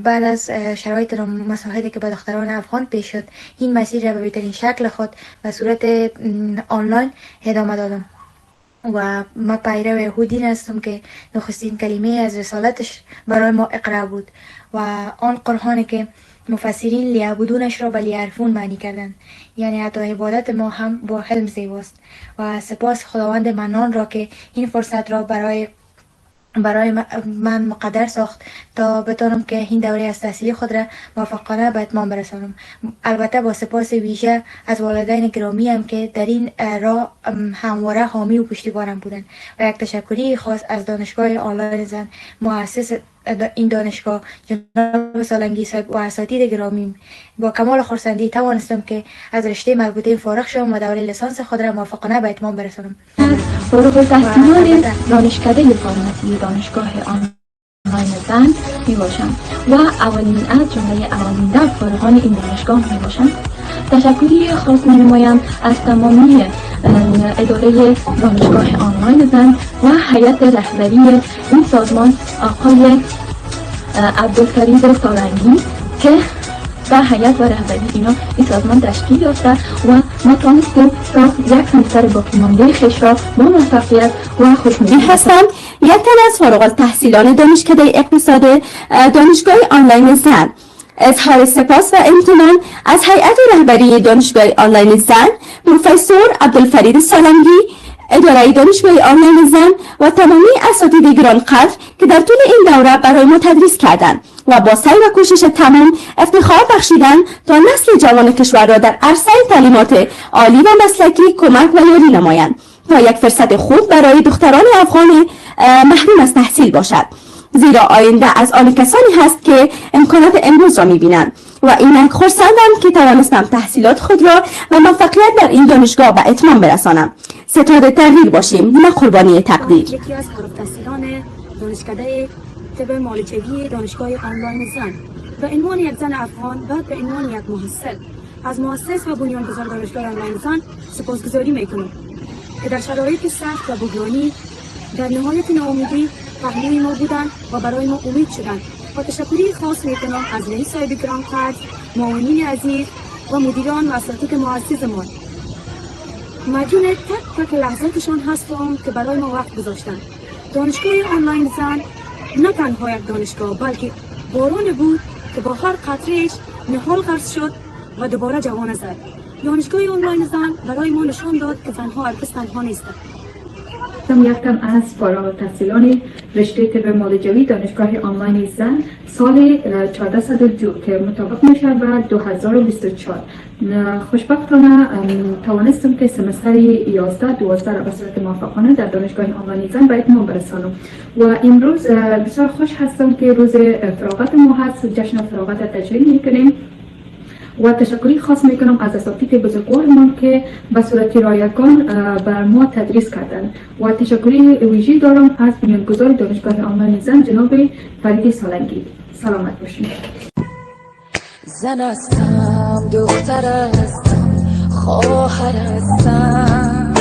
بعد از شرایط و مسائلی که به دختران افغان پیش شد، این مسیر را به بهترین شکل خود و صورت آنلاین ادامه دادم و من پیرو یهودین هستم که نخستین کلمه از رسالتش برای ما اقرا بود و آن قرآنی که مفسرین لیعبدونش را به لیعرفون معنی کردند، یعنی حتی عبادت ما هم با حلم زیباست و سپاس خداوند منان را که این فرصت را برای من مقدر ساخت تا بتانم که این دوره از تحصیلی خود را موفقانه به اتمام برسانم. البته با سپاس ویژه از والدین گرامی هم که در این راه همواره حامی و پشتیبانم بودند و یک تشکری خاص از دانشگاه آنلاین زن مؤسس این دانشگاه جناب سالنگی صاحب و اساتید گرامی. با کمال خرسندی توانستم که از رشته مربوطه فارغ شوم و دوره لیسانس خود را موفقانه به اتمام برسانم. فارغ‌التحصیلان دانشکده فارمسی دانشگاه آنلاین زن می باشم و اولین از جمله اولین در فارغان این دانشگاه می باشم. تشکری خاص می نمایم از تمامی اداره دانشگاه آنلاین زن و هیئت رهبری این سازمان آقای عبدالفرید سالنگی که در هیئت و رهبری این سازمان تشکیل یافته و ما توانستیم تا یک سمستر باقی مانده خویش را با موفقیت و خوشنودی هستم. یک تن از فارغ التحصیلان دانشکده اقتصاد دانشگاه آنلاین زن. اظهار سپاس و امتنان از هیئت رهبری دانشگاه آنلاین زن، پروفسور عبدالفرید سالنگی، اداره دانشگاه آنلاین زن و تمامی اساتید گرانقدر که در طول این دوره برای ما تدریس کردند و با سعی و کوشش تمام افتخار بخشیدند تا نسل جوان کشور را در عرصه تعلیمات عالی و مسلکی کمک و یاری نمایند تا یک فرصت خوب برای دختران افغان محروم از تحصیل باشد، زیرا آینده از آن کسانی هست که امکانات امروز را می‌بینند و اینک خرسندم که توانستم تحصیلات خود را و موفقیت در این دانشگاه به اتمام برسانم. ستاد تغییر باشیم نه قربانی تقدیر. یکی از فارغ‌التحصیلان دانشکده طب معالجوی دانشگاه آنلاین زن به عنوان یک زن افغان و به عنوان یک محصل از مؤسس و بنیانگذار دانشگاه آنلاین زن سپاسگزاری می‌کنم که در شرایط سخت و بحرانی در نهایت ناامیدی پهلوی ما بودند و برای ما امید شدند و تشکری خاص میکنم از رئیس صاحب گرانقدر، معاونین عزیز و مدیران و اساتید معززمان. مدیون تک تک لحظاتشان هستم که برای ما وقت گذاشتند. دانشگاه آنلاین زن نه تنها یک دانشگاه بلکه باران بود که با هر قطرهش نهال غرس شد و دوباره جوانه زد. دانشگاه آنلاین زن برای ما نشان داد که زنها هرگز تنها نیستند. یک تن از فارغ التحصیلان رشته طب معالجوی دانشگاه آنلاین زن سال 1402 که مطابق میشه به 2024. خوشبختانه توانستم که سمستر 11-12 را به صورت موفقانه در دانشگاه آنلاین زن به اتمام برسانم و امروز بسیار خوش هستم که روز فراغت ما هست، جشن فراغت تجلیل میکنیم و تشکری خاص میکنم از اساتید بزرگوارمان که به صورت رایگان بر ما تدریس کردند و تشکری ویژه دارم از بنیانگذار دانشگاه آنلاین زن جناب فرید سالنگی. سلامت باشید. زن هستم، دختر هستم، خواهر هستم،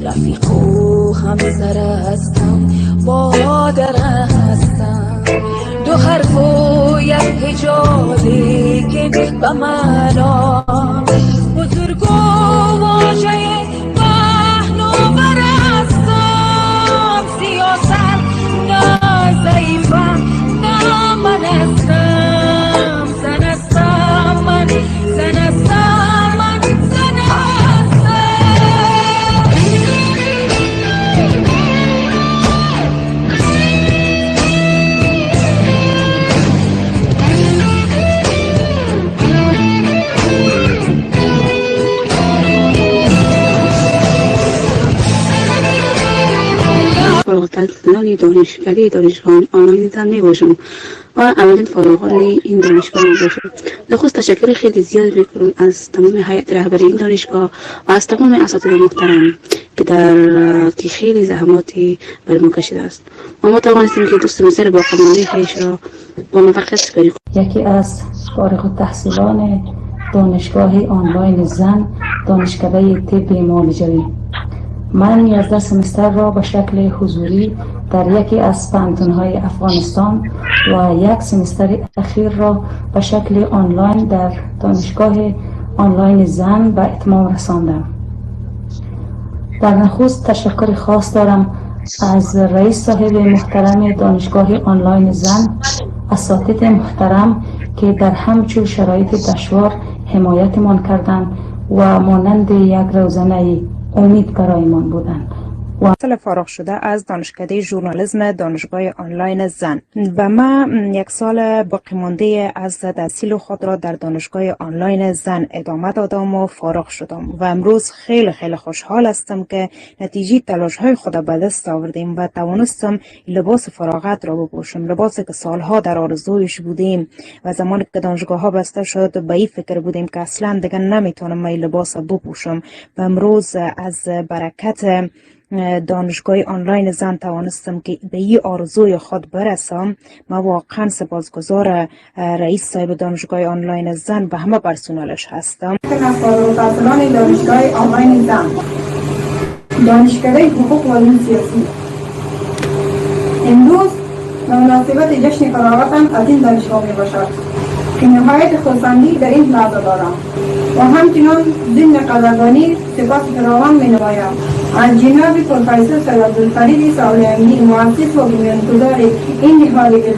رفیق و همسر هستم، مادر هستم. دو حرف و یک حجابی که به معنا بزرگ و واژه پهناور هستم. سیاست نه ضعیفم، نه من هستم. زن هستم من، زن هستم من، زن فارغ التحصیلان دانشکده دانشگاه آنلاین زن می باشم و اولین فارغان این دانشگاه می باشم. نخست تشکر خیلی زیاد میکنم از تمام هیئت رهبری این دانشگاه و از تمام اساتید محترم که خیلی زحماتی بر ما کشیده است و ما توانستیم که دو سمستر با قماری خیش را با موفقیت سپری کنیم. یکی از فارغ التحصیلان دانشگاه آنلاین زن دانشکده طب معالجوی. من 11 سمستر را به شکل حضوری در یکی از پانتون‌های افغانستان و یک سمستر اخیر را به شکل آنلاین در دانشگاه آنلاین زن به اتمام رساندم. در نخست تشکر خاص دارم از رئیس صاحب محترم دانشگاه آنلاین زن، اساتید محترم که در همچون شرایط دشوار حمایتمان کردند و مانند یک روزنه امید برایمان بودند. و فارغ شده از دانشکده ژورنالیسم دانشگاه آنلاین زن و ما یک سال باقی مانده از تحصیل خود را در دانشگاه آنلاین زن ادامه دادم و فارغ شدم و امروز خیلی خوشحال هستم که نتیجه تلاش های خود به دست آوردیم و توانستم لباس فراغت را بپوشم، لباسی که سالها در آرزویش بودیم و زمانی که دانشگاه ها بسته شد به این فکر بودیم که اصلا دیگه نمیتونم این لباس بپوشم و امروز از برکت دانشگاه آنلاین زن توانستم که به این آرزوی خود برسم. ما واقعا سپاسگزار رئیس صاحب دانشگاه آنلاین زن و همه پرسنلش هستم. فارغ‌التحصیلان دانشگاه آنلاین زن دانشکده حقوق و علوم سیاسی، امروز به مناسبت جشن فراغتم از این دانشگاه می باشد که نهایت خرسندی در این لحظه دارم و همچنان ضمن قدردانی سپاس فراوان می نمایم از جناب پروفسور سید عبدالفرید سالمی، مؤسس و بنیانگذار این نهاد علمی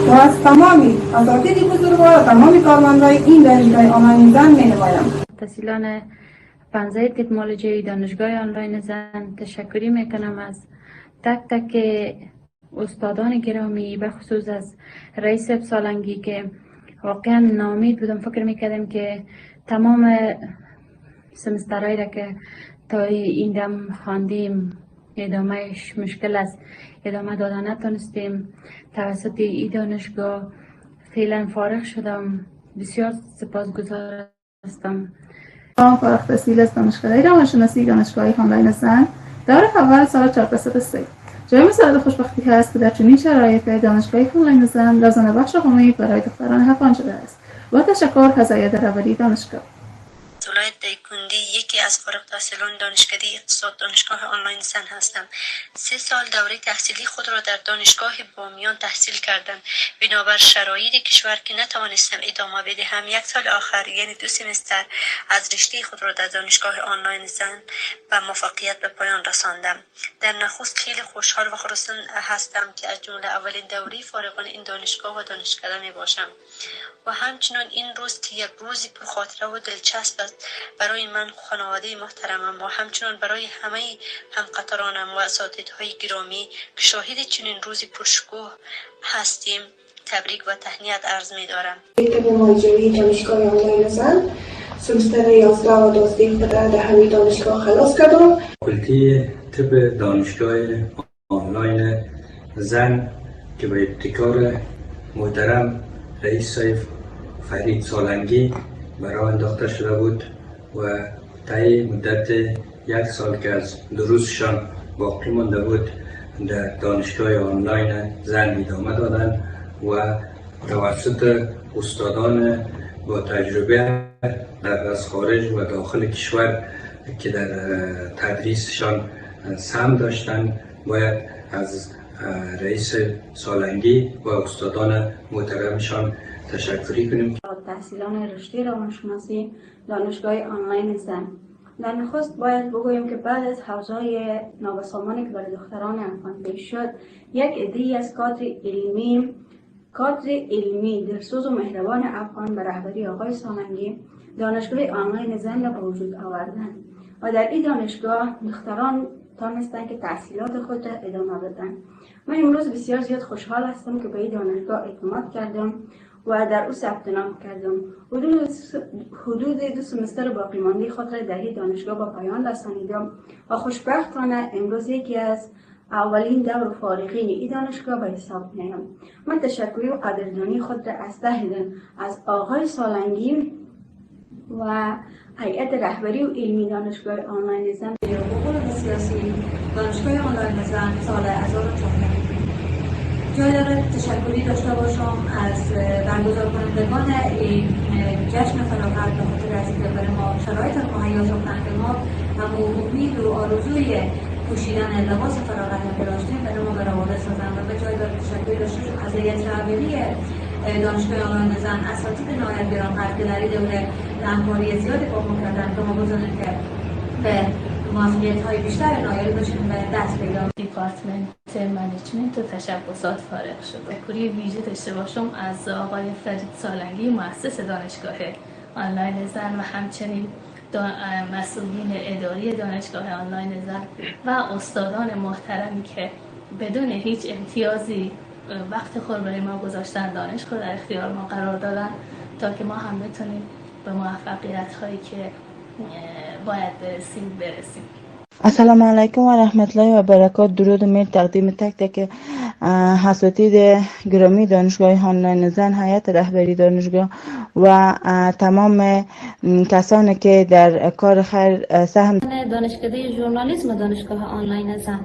و از تمامی اساتید بزرگوار و تمام کارمندان این دانشگاه آنلاین زن می نمایم. تحصیلان پنزه طب معالجه دانشگاه آنلاین زن تشکری میکنم از تک تک استادان گرامی، به خصوص از رئیس سالنگی که واقعا ناامید بودم. فکر میکردم که تمام سمسترهایی را که تا این دم خواندیم ادامهش مشکل است، ادامه دادن نتونستیم. توسط این دانشگاه فعلا فارغ شدم. بسیار سپاسگزار هستم. فارغ التحصیل از دانشکده روانشناسی دانشگاه آنلاین زن دور اول سال 403. جای مساعد خوشبختی هست که در چنین شرایطی دانشگاه آنلاین زن لازمه بخش امید برای دختران حفان شده است. با تشکر از هیئت رهبری دانشگاه. ولایت دیکندی یکی از فارغ التحصیلان دانشکده اقتصاد دانشگاه آنلاین زن هستم. 3 سال دوره تحصیلی خود را در دانشگاه بامیان تحصیل کردم. بنابر شرایط کشور که نتوانستم ادامه بدهم، 1 سال آخر یعنی 2 سمستر از رشته خود را در دانشگاه آنلاین زن به موفقیت به پایان رساندم. در نخست خیلی خوشحال و خرسند هستم که از جمله اولین دوره فارغان این دانشگاه و دانشکده می باشم و همچنان این روز که یک روزی پرخاطره و دلچسب است برای من، خانواده محترمم و همچنان برای همه همقطارانم و اساتیدهای گرامی که شاهد چنین روزی پرشکوه هستیم تبریک و تهنیت عرض می دارم. طب معالجوی دانشگاه آنلاین زن سمستر 11 و 12 خود در همین دانشگاه خلاص کردم. فاکولته طب دانشگاه آنلاین زن که به ابتکار محترم رئیس صاحب فرید سالنگی برای انداخته شده بود و طی مدت 1 سال که از دروسشان باقی مانده بود در دانشگاه آنلاین زن ادامه دادن و توسط استادان با تجربه از خارج و داخل کشور که در تدریسشان سهم داشتن باید از رئیس سالنگی و استادان محترمشان تشکری کنیم. تحصیلان رشته روانشناسی دانشگاه آنلاین زن. در نخست باید بگوییم که بعد از حوزه‌های نابسامانی که برای دختران افغان پیش شد، یک عده‌ای از کادر علمی دلسوز و مهربان افغان به رهبری آقای سالنگی دانشگاه آنلاین زن را به وجود آوردند و در این دانشگاه دختران تانستند که تحصیلات خود را ادامه بدن. من امروز بسیار زیاد خوشحال هستم که به این دانشگاه اعتماد کردم و در او ثبت نام کردم. حدود 2 سمستر باقی مانده خود را در این دانشگاه با پایان رسانیدم و خوشبختانه امروز یکی از اولین دور فارغین این دانشگاه به حساب میام. من تشکری و قدردانی خود را از ته دل از آقای سالنگی و هیئت رهبری و علمی دانشگاه آنلاین زن به حقوق سیاسی دانشگاه آنلاین زن سال 2014 جای دارد تشکری داشته باشم از برگزار کنندگان این جشن فراغت به خاطر از اینکه برای ما شرایط مهیا ساختند ما و امید و آرزوی پوشیدن لباس فراغت را داشتیم برای ما برآورده سازند و به جای دارد تشکری داشته باشم از هیئت رهبری دانشگاه آنلاین زن اساتید نهایت گرانقدر که در این دوره همکاری زیادی با ما کردند که ما بزنیم که به موفقیت‌های بیشتر نایل باشیم به دست پیدا. دیپارتمنت منیجمنت و تشبسات فارغ شد. تشکری ویژه داشته باشم از آقای فرید سالنگی مؤسس دانشگاه آنلاین زن و همچنین مسئولین اداری دانشگاه آنلاین زن و استادان محترمی که بدون هیچ امتیازی وقت خود برای ما گذاشتن، دانش خود در اختیار ما قرار دادن تا که ما هم بتونیم به موفقیت هایی که باید برسیم. السلام علیکم و رحمت الله و برکات. درود و مهر تقدیم تک تک اساتید گرامی دانشگاه آنلاین زن، هیئت رهبری دانشگاه و تمام کسانی که در کار خیر سهم دانشکده ژورنالیسم دانشگاه آنلاین زن.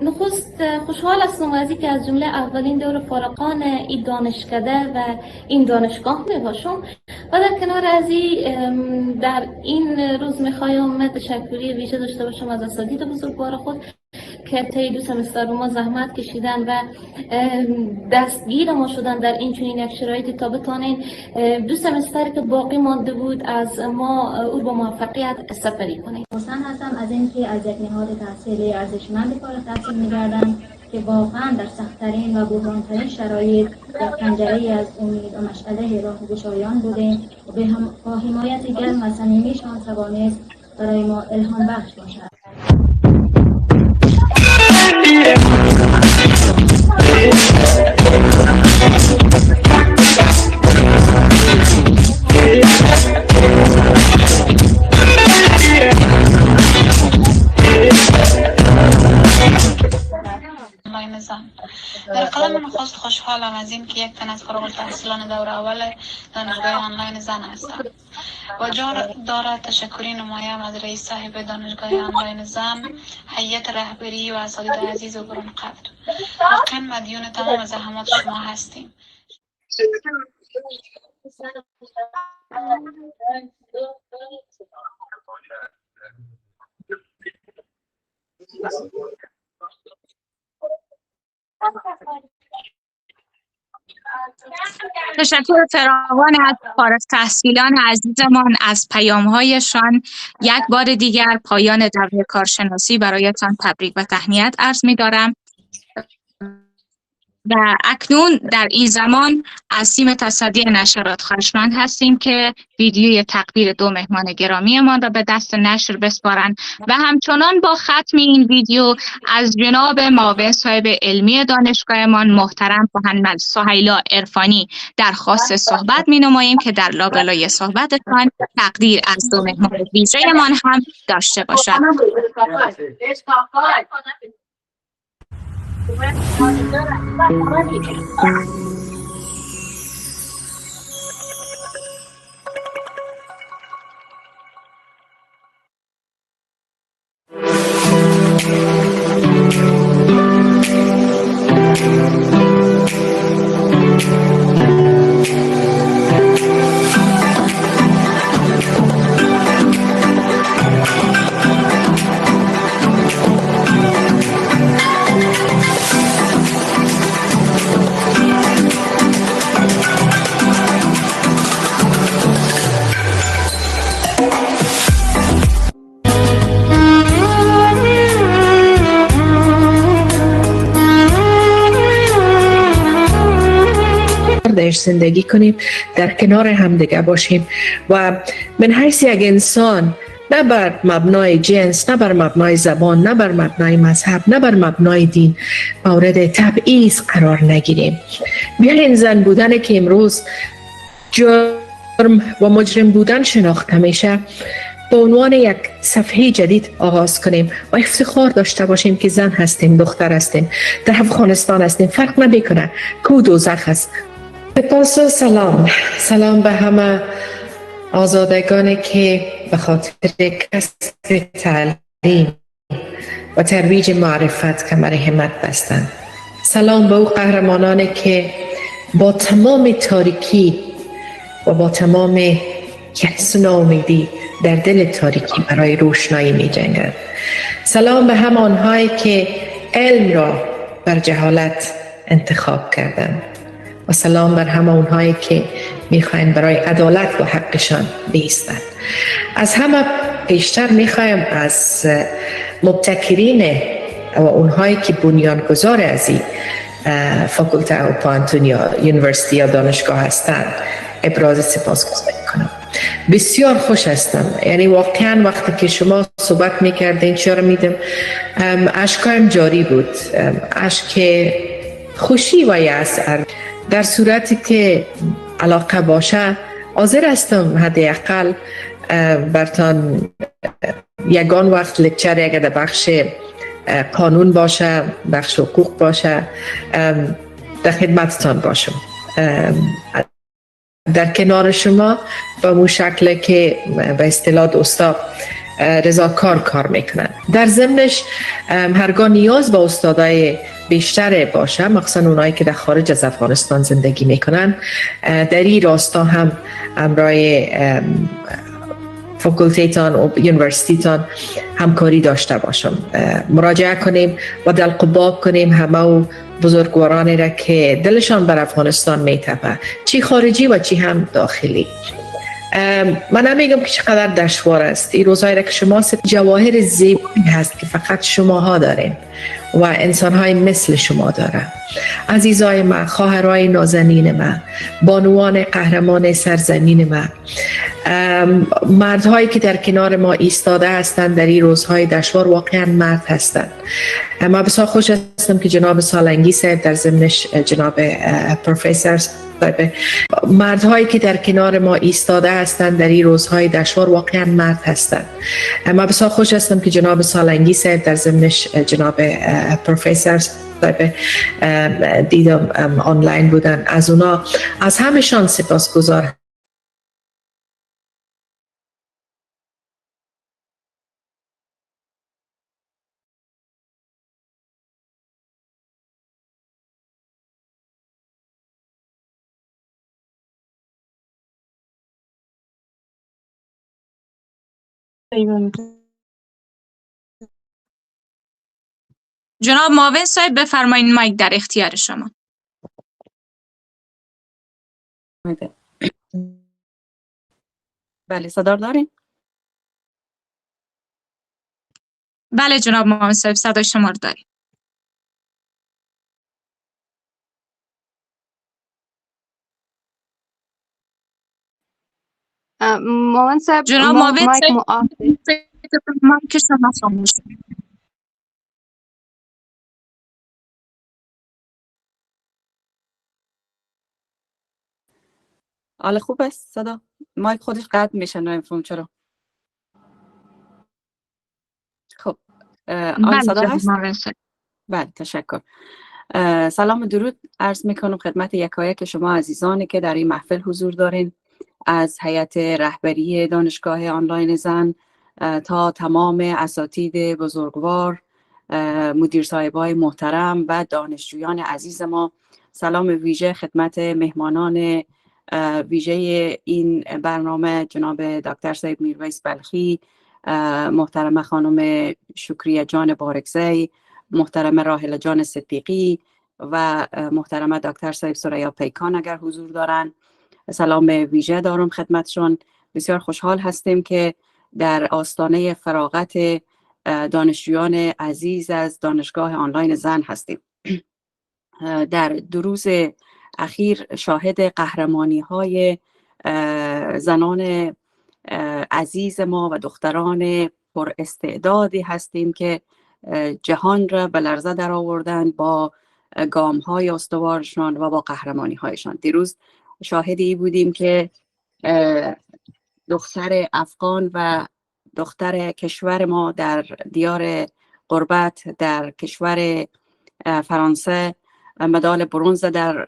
نخست خوشحال هستم از اینکه از جمله اولین دور فارغان این دانشکده و این دانشگاه میباشم و در کنار از این در این روز میخوایم تشکری ویژه داشته باشم از اساتید بزرگوار خود که طی 2 سمستر ما زحمت کشیدن و دستگیر ما شدن در این چنین یک شرایطی تا بتوانیم 2 سمستری که باقی مانده بود از ما او با موفقیت سپری کنیم. خرسند هستم از اینکه از یک نهاد تحصیلی ارزشمند فارغ التحصیل می‌گردم که واقعا در سخت‌ترین و بحران‌ترین شرایط یک پنجره‌ای از امید و مشعله راهگشایان بوده و به حمایت گرم و صمیمیشان توانست برای ما الهام بخش باشد. در قلم نخست خوشحالم از این که یک تن از فارغ التحصیلان دور اول دانشگاه آنلاین زن هستم و جا دارد تشکری نمایم از رئیس صاحب دانشگاه آنلاین زن، هیئت رهبری و اساتید عزیز و گرانقدر. واقعا مدیون تمام زحمات شما هستیم. تشکر فراوان از فارغ التحصیلان عزیزمان از پیام‌هایشان. یک بار دیگر پایان دوره کارشناسی برایتان تبریک و تهنیت عرض می‌دارم. و اکنون در این زمان از تیم تصدی نشرات خواهشمند هستیم که ویدیوی تقدیر 2 مهمان گرامی ما را به دست نشر بسپارند و همچنان با ختم این ویدیو از جناب معاون صاحب علمی دانشگاهمان محترم کهنمل سهیلا عرفانی درخواست صحبت می‌نماییم که در لابلای صحبتشان تقدیر از 2 مهمان ویژه‌مان هم داشته باشند. زندگی کنیم، در کنار همدیگه باشیم و من حیث یک انسان نه بر مبنای جنس، نه بر مبنای زبان، نه بر مبنای مذهب، نه بر مبنای دین مورد تبعیض قرار نگیریم. بیاین زن بودن که امروز جرم و مجرم بودن شناخته میشه به عنوان یک صفحه جدید آغاز کنیم و افتخار داشته باشیم که زن هستیم، دختر هستیم، در افغانستان هستیم، فرق نمیکنه کو دوزخ است. سپاس و سلام به همه آزادگانی که به خاطر کسب تعلیم و ترویج معرفت کمر همت بستند. سلام به او قهرمانانی که با تمام تاریکی و با تمام یأس و ناامیدی در دل تاریکی برای روشنایی می جنگند. سلام به همانهایی که علم را بر جهالت انتخاب کردند و سلام بر همه اونهایی که میخواین برای عدالت و حقشان بیستند. از همه بیشتر میخوایم از مبتکرین و اونهایی که بنیانگذار از این فاکولته و پانتون یا یونیورسیتی یا دانشگاه هستند ابراز سپاسگزاری کنم. بسیار خوش هستم، یعنی واقعا وقتی که شما صحبت میکردین چرا میدم اشکایم جاری بود، اشک خوشی و یأس. در صورتی که علاقه باشه حاضر هستم حداقل برتان یگان وقت لکچر اگر در بخش قانون باشه، بخش حقوق باشه، در خدمتتان باشم، در کنار شما با مو شکل که به اصطلاح دوستا رضاکار کار میکنن. در ضمنش هرگاه نیاز به استادای بیشتر باشه، مخصوصا اونایی که در خارج از افغانستان زندگی میکنن، در این راستا هم امرای فاکولتیتان و یونیورسیتیتان همکاری داشته باشم. مراجعه کنیم و دلقباب کنیم همه و بزرگوارانی را که دلشان بر افغانستان میتپه، چی خارجی و چی هم داخلی. من نمیگم که چقدر دشوار است. این روزهایی را که شما جواهر زیبایی هست که فقط شماها دارین و انسانهای مثل شما داره. عزیزای من، خواهرای نازنین من، بانوان قهرمان سرزمین من، مردهایی که در کنار ما ایستاده هستند در این روزهای دشوار، واقعا مرد هستند. من بسیار خوش هستم که جناب سالنگی صاحب در ضمنش جناب پروفسور مردهایی که در کنار ما ایستاده هستند در این روزهای دشوار، واقعا مرد هستند. من بسیار خوش هستم که جناب سالنگی صاحب در ضمنش جناب پروفسور دیدم آنلاین بودن، از اونا از همشان سپاسگزار. جناب معاون صاحب بفرمایید، مایک در اختیار شما. بله، صدا دارین؟ بله جناب معاون صاحب، صدای شما رو داریم. معاون صاحب، جناب معاون مایک مایک شما خاموش. حالا خوب است صدا؟ مایک خودش قطع میشه، نمیفهم چرا. خب آن صدا هست؟ بله، تشکر. سلام و درود عرض میکنم خدمت یکایک شما عزیزانی که در این محفل حضور دارین، از هیئت رهبری دانشگاه آنلاین زن تا تمام اساتید بزرگوار، مدیر صاحبای محترم و دانشجویان عزیز ما. سلام ویژه خدمت مهمانان ویژه این برنامه، جناب دکتر سید میرویس بلخی، محترم خانم شکریه جان بارکزی، محترم راحله جان صدیقی و محترم دکتر سید سریا پیکان اگر حضور دارن. سلام ویژه دارم خدمتشون. بسیار خوشحال هستیم که در آستانه فراغت دانشجویان عزیز از دانشگاه آنلاین زن هستیم. در دروز اخیر شاهد قهرمانی های زنان عزیز ما و دختران پر استعدادی هستیم که جهان را به لرزه در آوردن با گام های استوارشان و با قهرمانی هایشان. دیروز شاهدی بودیم که دختر افغان و دختر کشور ما در دیار غربت در کشور فرانسه مدال برنز در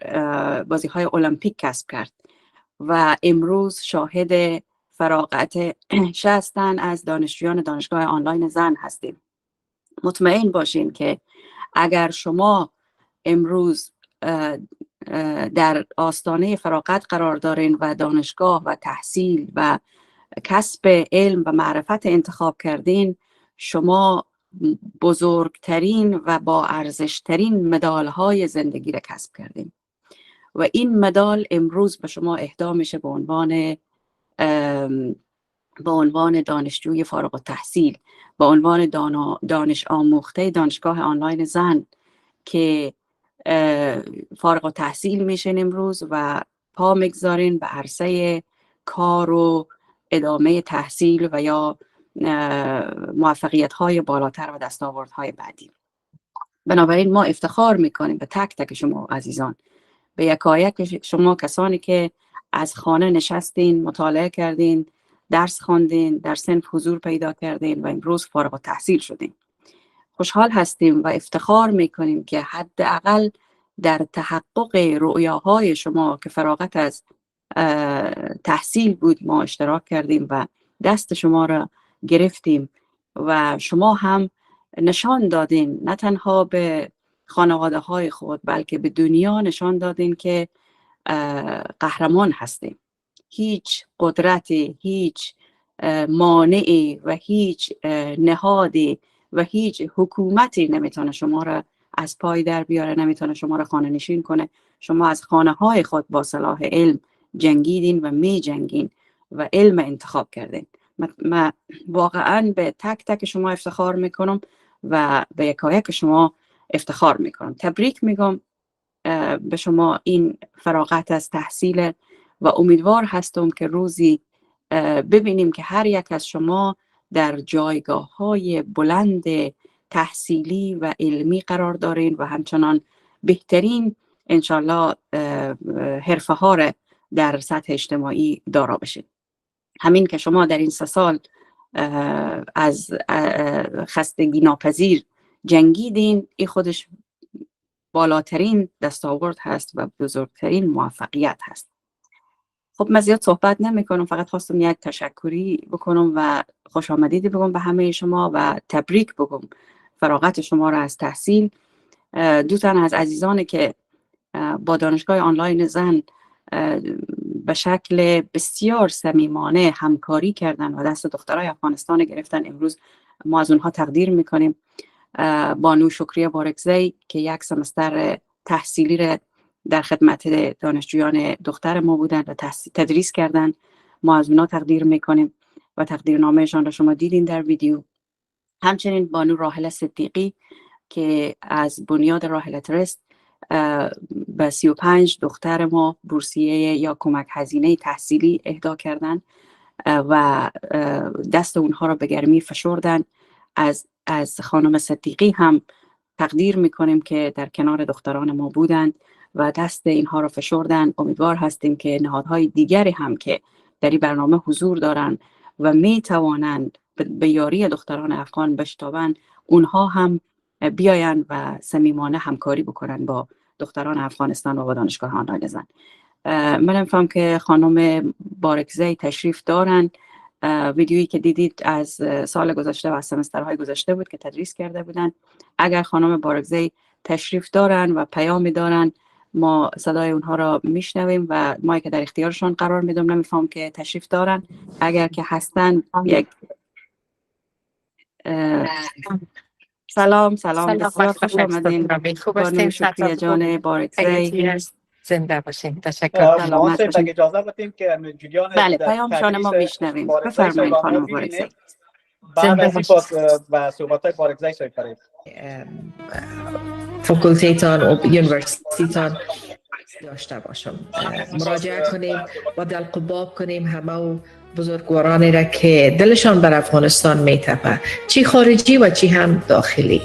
بازی‌های المپیک کسب کرد و امروز شاهد فراغت 60 تن از دانشجویان دانشگاه آنلاین زن هستیم. مطمئن باشین که اگر شما امروز در آستانه فراغت قرار دارین و دانشگاه و تحصیل و کسب علم و معرفت انتخاب کردین، شما بزرگترین و با ارزشترین مدال‌های زندگی را کسب کردین و این مدال امروز به شما اهدا میشه به عنوان دانشجوی فارغ التحصیل، به عنوان دانش آموخته دانشگاه آنلاین زن که فارغ التحصیل میشین امروز و پا میگذارین به عرصه کار و ادامه تحصیل و یا موفقیت های بالاتر و دستاورد های بعدی. بنابراین ما افتخار میکنیم به تک تک شما عزیزان، به یکایک شما کسانی که از خانه نشستین، مطالعه کردین، درس خواندین، در صنف حضور پیدا کردین و امروز فارغ التحصیل شدین. خوشحال هستیم و افتخار میکنیم که حداقل در تحقق رؤیاهای شما که فراغت از تحصیل بود ما اشتراک کردیم و دست شما را گرفتیم و شما هم نشان دادین، نه تنها به خانواده های خود بلکه به دنیا نشان دادین که قهرمان هستیم. هیچ قدرتی، هیچ مانعی و هیچ نهادی و هیچ حکومتی نمیتونه شما را از پای در بیاره، نمیتونه شما را خانه نشین کنه. شما از خانه های خود با صلاح علم جنگیدین و می جنگین و علم انتخاب کردین. من واقعا به تک تک شما افتخار میکنم و به یکایک شما افتخار میکنم. تبریک میگم به شما این فراغت از تحصیل و امیدوار هستم که روزی ببینیم که هر یک از شما در جایگاه های بلند تحصیلی و علمی قرار دارین و همچنان بهترین انشالله حرفه ها را در سطح اجتماعی دارا بشین. همین که شما در این 3 سال از خستگی ناپذیر جنگیدین، این خودش بالاترین دستاورد هست و بزرگترین موفقیت هست. خب من زیاد صحبت نمی کنم، فقط خواستم یک تشکری بکنم و خوش آمدید بگم به همه شما و تبریک بگم فراغت شما را از تحصیل. 2 تن از عزیزانی که با دانشگاه آنلاین زن به شکل بسیار صمیمانه همکاری کردن و دست دخترای افغانستان گرفتن، امروز ما از اونها تقدیر میکنیم. بانو شکریه بارکزی که 1 سمستر تحصیلی را در خدمت دانشجویان دختر ما بودن و تدریس کردن، ما از اونها تقدیر میکنیم و تقدیرنامهشان را شما دیدین در ویدیو. همچنین بانو راحله صدیقی که از بنیاد راحله ترست به 35 دختر ما بورسیه یا کمک هزینه تحصیلی اهدا کردن و دست اونها را به گرمی فشردن. از خانم صدیقی هم تقدیر میکنیم که در کنار دختران ما بودند و دست اینها را فشردن. امیدوار هستیم که نهادهای دیگری هم که در این برنامه حضور دارند و می توانند به یاری دختران افغان بشتابند، اونها هم بیاین و صمیمانه همکاری بکنن با دختران افغانستان و با دانشگاه آنلاین زن. من فهم که خانم بارکزی تشریف دارن. ویدیویی که دیدید از سال گذشته و از سمسترهای گذشته بود که تدریس کرده بودن. اگر خانم بارکزی تشریف دارن و پیامی دارن، ما صدای اونها را میشنویم و ما که در اختیارشان قرار میدم. نمیفهم که تشریف دارن. اگر که هستن یک سلام بسیار خوش آمدین. بانو شکریه جان بارکزی، زنده باشین. تشکر. ما اجازه بدیم که جریان بله پیامشان ما میشنویم. بفرمایید خانم بارکزی. بعد از این با صحبت‌های بارکزی شروع کنیم. فاکولتیتان و یونیورسیتیتان داشته باشم. مراجعه کنیم و دلقباب کنیم همه و بزرگوارانی را که دلشان بر افغانستان میتپه، چی خارجی و چی هم داخلی.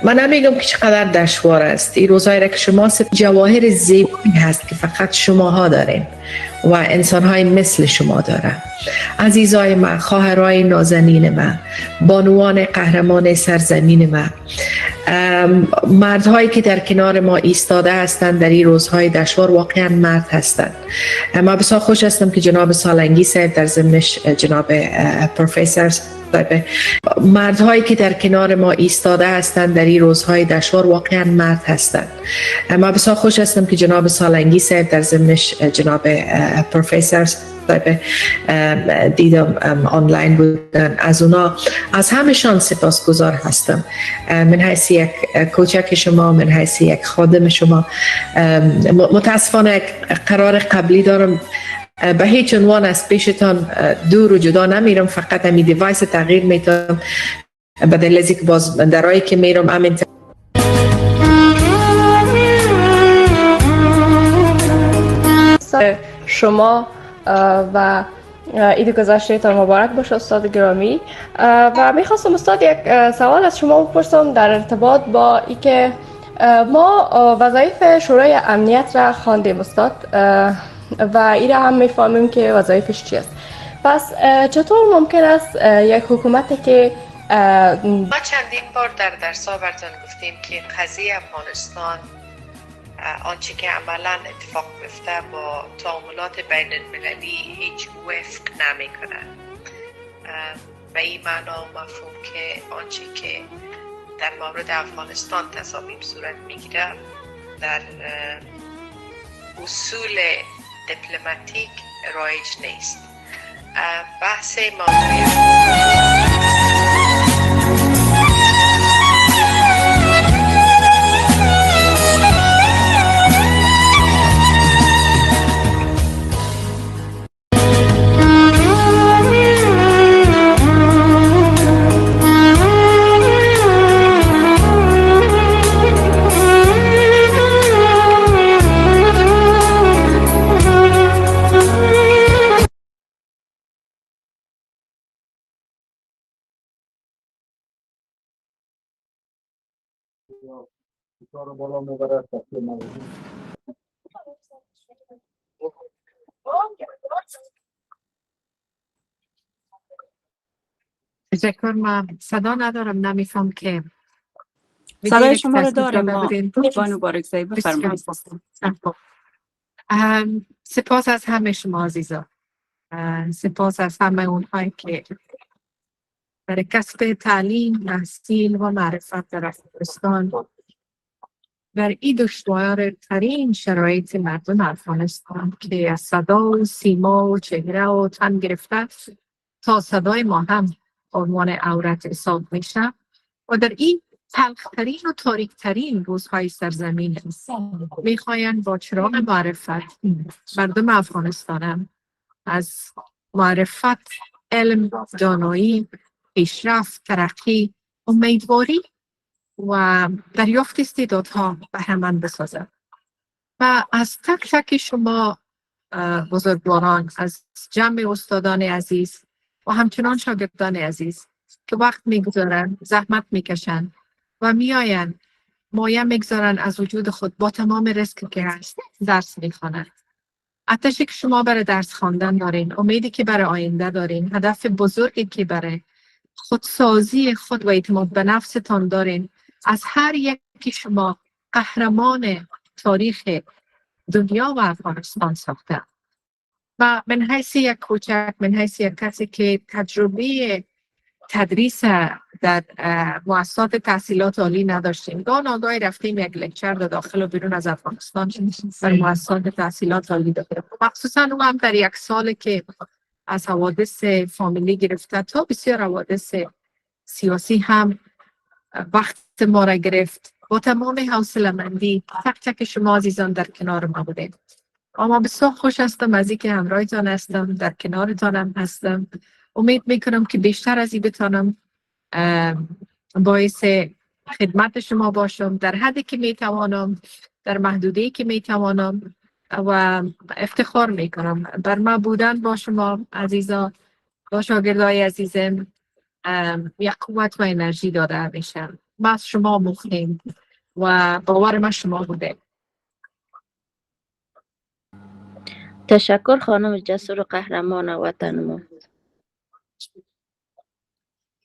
من نمیگم که چقدر دشوار است. این روزایی را که شما جواهر زیبایی هست که فقط شماها دارین و انسانهای مثل شما داره. عزیزای من، خواهرای نازنین من، بانوان قهرمان سرزمین من، مردهایی که در کنار ما ایستاده هستند در این روزهای دشوار، واقعا مرد هستند. ما بسیار خوش هستم که جناب سالنگی صاحب در ضمنش جناب پروفسور مردهایی که در کنار ما ایستاده هستند در این روزهای دشوار، واقعا مرد هستند. ما بسیار خوش هستم که جناب سالنگی صاحب در ضمنش جناب پروفسور دیدم آنلاین بودن، از اونا از همشان سپاسگزار هستم. من حیث یک کوچک شما، من حیث یک خادم شما، متاسفانه قرار قبلی دارم به هیچ عنوان از پیشتان دور و جدا نمیرم، فقط همی دیوایس تغییر میتونم به دلیل از اینکه باز درایی که میرم همین شما و عید گذشتهتان مبارک باشه استاد گرامی. و میخواستم استاد یک سوال از شما بپرسم در ارتباط با اینکه ما وظایف شورای امنیت را خواندیم استاد و این را هم میفهمیم که وظایفش چی است. پس چطور ممکن است یک حکومتی که ما چندین بار در درس‌ها براتون گفتیم که قضیه افغانستان آنچه که عملا اتفاق میفته با تعاملات بین المللی هیچ وفق نمی کنه. به این معنا مفهوم که آنچه که در مورد افغانستان تصامیم صورت میگیره در اصول دیپلماتیک رایج نیست. بحث تشکر. من صدا ندارم، نمیفهم که صدای شما رو دارم. بانو بارکزایی بفرمایید. سپاس از همه شما عزیزان، سپاس از همه اونهایی که برای کسب تعلیم، تحصیل و معرفت در افغانستان در این دشوار ترین شرایط مردم افغانستان که از صدا و سیما و چهره و تن گرفته تا صدای ما هم عنوان عورت حساب میشه و در این تلخترین و تاریکترین روزهای سرزمین میخواین با چراغ معرفت مردم افغانستان از معرفت، علم، دانایی، پیشرفت، ترقی، امیدواری و دریافت استعدادها بهره‌مند بسازد. و از تک تک شما بزرگواران، از جمع استادان عزیز و همچنان شاگردان عزیز که وقت میگذارن، زحمت میکشن و میآین مایه میگذارن از وجود خود با تمام ریسک که هست درس میخوانن. آتشی که شما برای درس خواندن دارین، امیدی که برای آینده دارین، هدف بزرگی که برای خودسازی خود و اعتماد به نفستان دارین، از هر یکی شما قهرمان تاریخ دنیا و افغانستان ساخته. و من حیث یک کوچک، من حیث یک کسی که تجربه تدریس در مؤسسات تحصیلات عالی نداشتیم، گاهی رفتیم یک لکچر در داخل و بیرون از افغانستان در مؤسسات تحصیلات عالی داشتیم، مخصوصا اون هم در یک سال که از حوادث فامیلی گرفته تا بسیار حوادث سیاسی هم وقت ما را گرفت. با تمام حوصله‌مندی تک تک شما عزیزان در کنار ما بودید. اما بسیار خوش هستم از اینکه همراهتان هستم، در کنارتانم هستم. امید میکنم که بیشتر از این بتانم باعث خدمت شما باشم در حدی که میتوانم در محدوده که میتوانم و افتخار میکنم بر ما بودن با شما عزیزا، با شاگردای عزیزم یک قوت و انرژی داده میشم. ما از شما مخیم و باور ما شما بوده. تشکر خانم جسور و قهرمان وطنمون.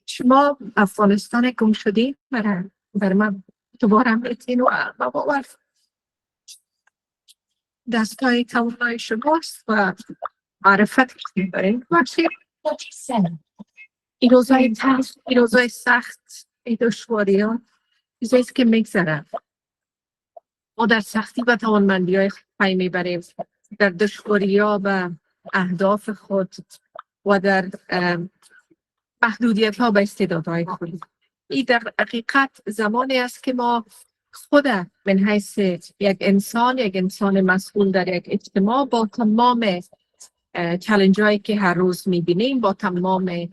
شما افغانستان گم شدین بر من دوباره میتین و باور دستای توانای شماست و معرفت که دارین. این روزای تلخ، این روزای سخت، این دشواری ها چیزایی که میگذرن. ما در سختی و توانمندی های پی میبریم، در دشواری ها و اهداف خود و در محدودیت ها و استعدادهای خود. این در حقیقت زمانی است که ما خود من حیث یک انسان مسئول در یک اجتماع با تمام چالش هایی که هر روز میبینیم، با تمام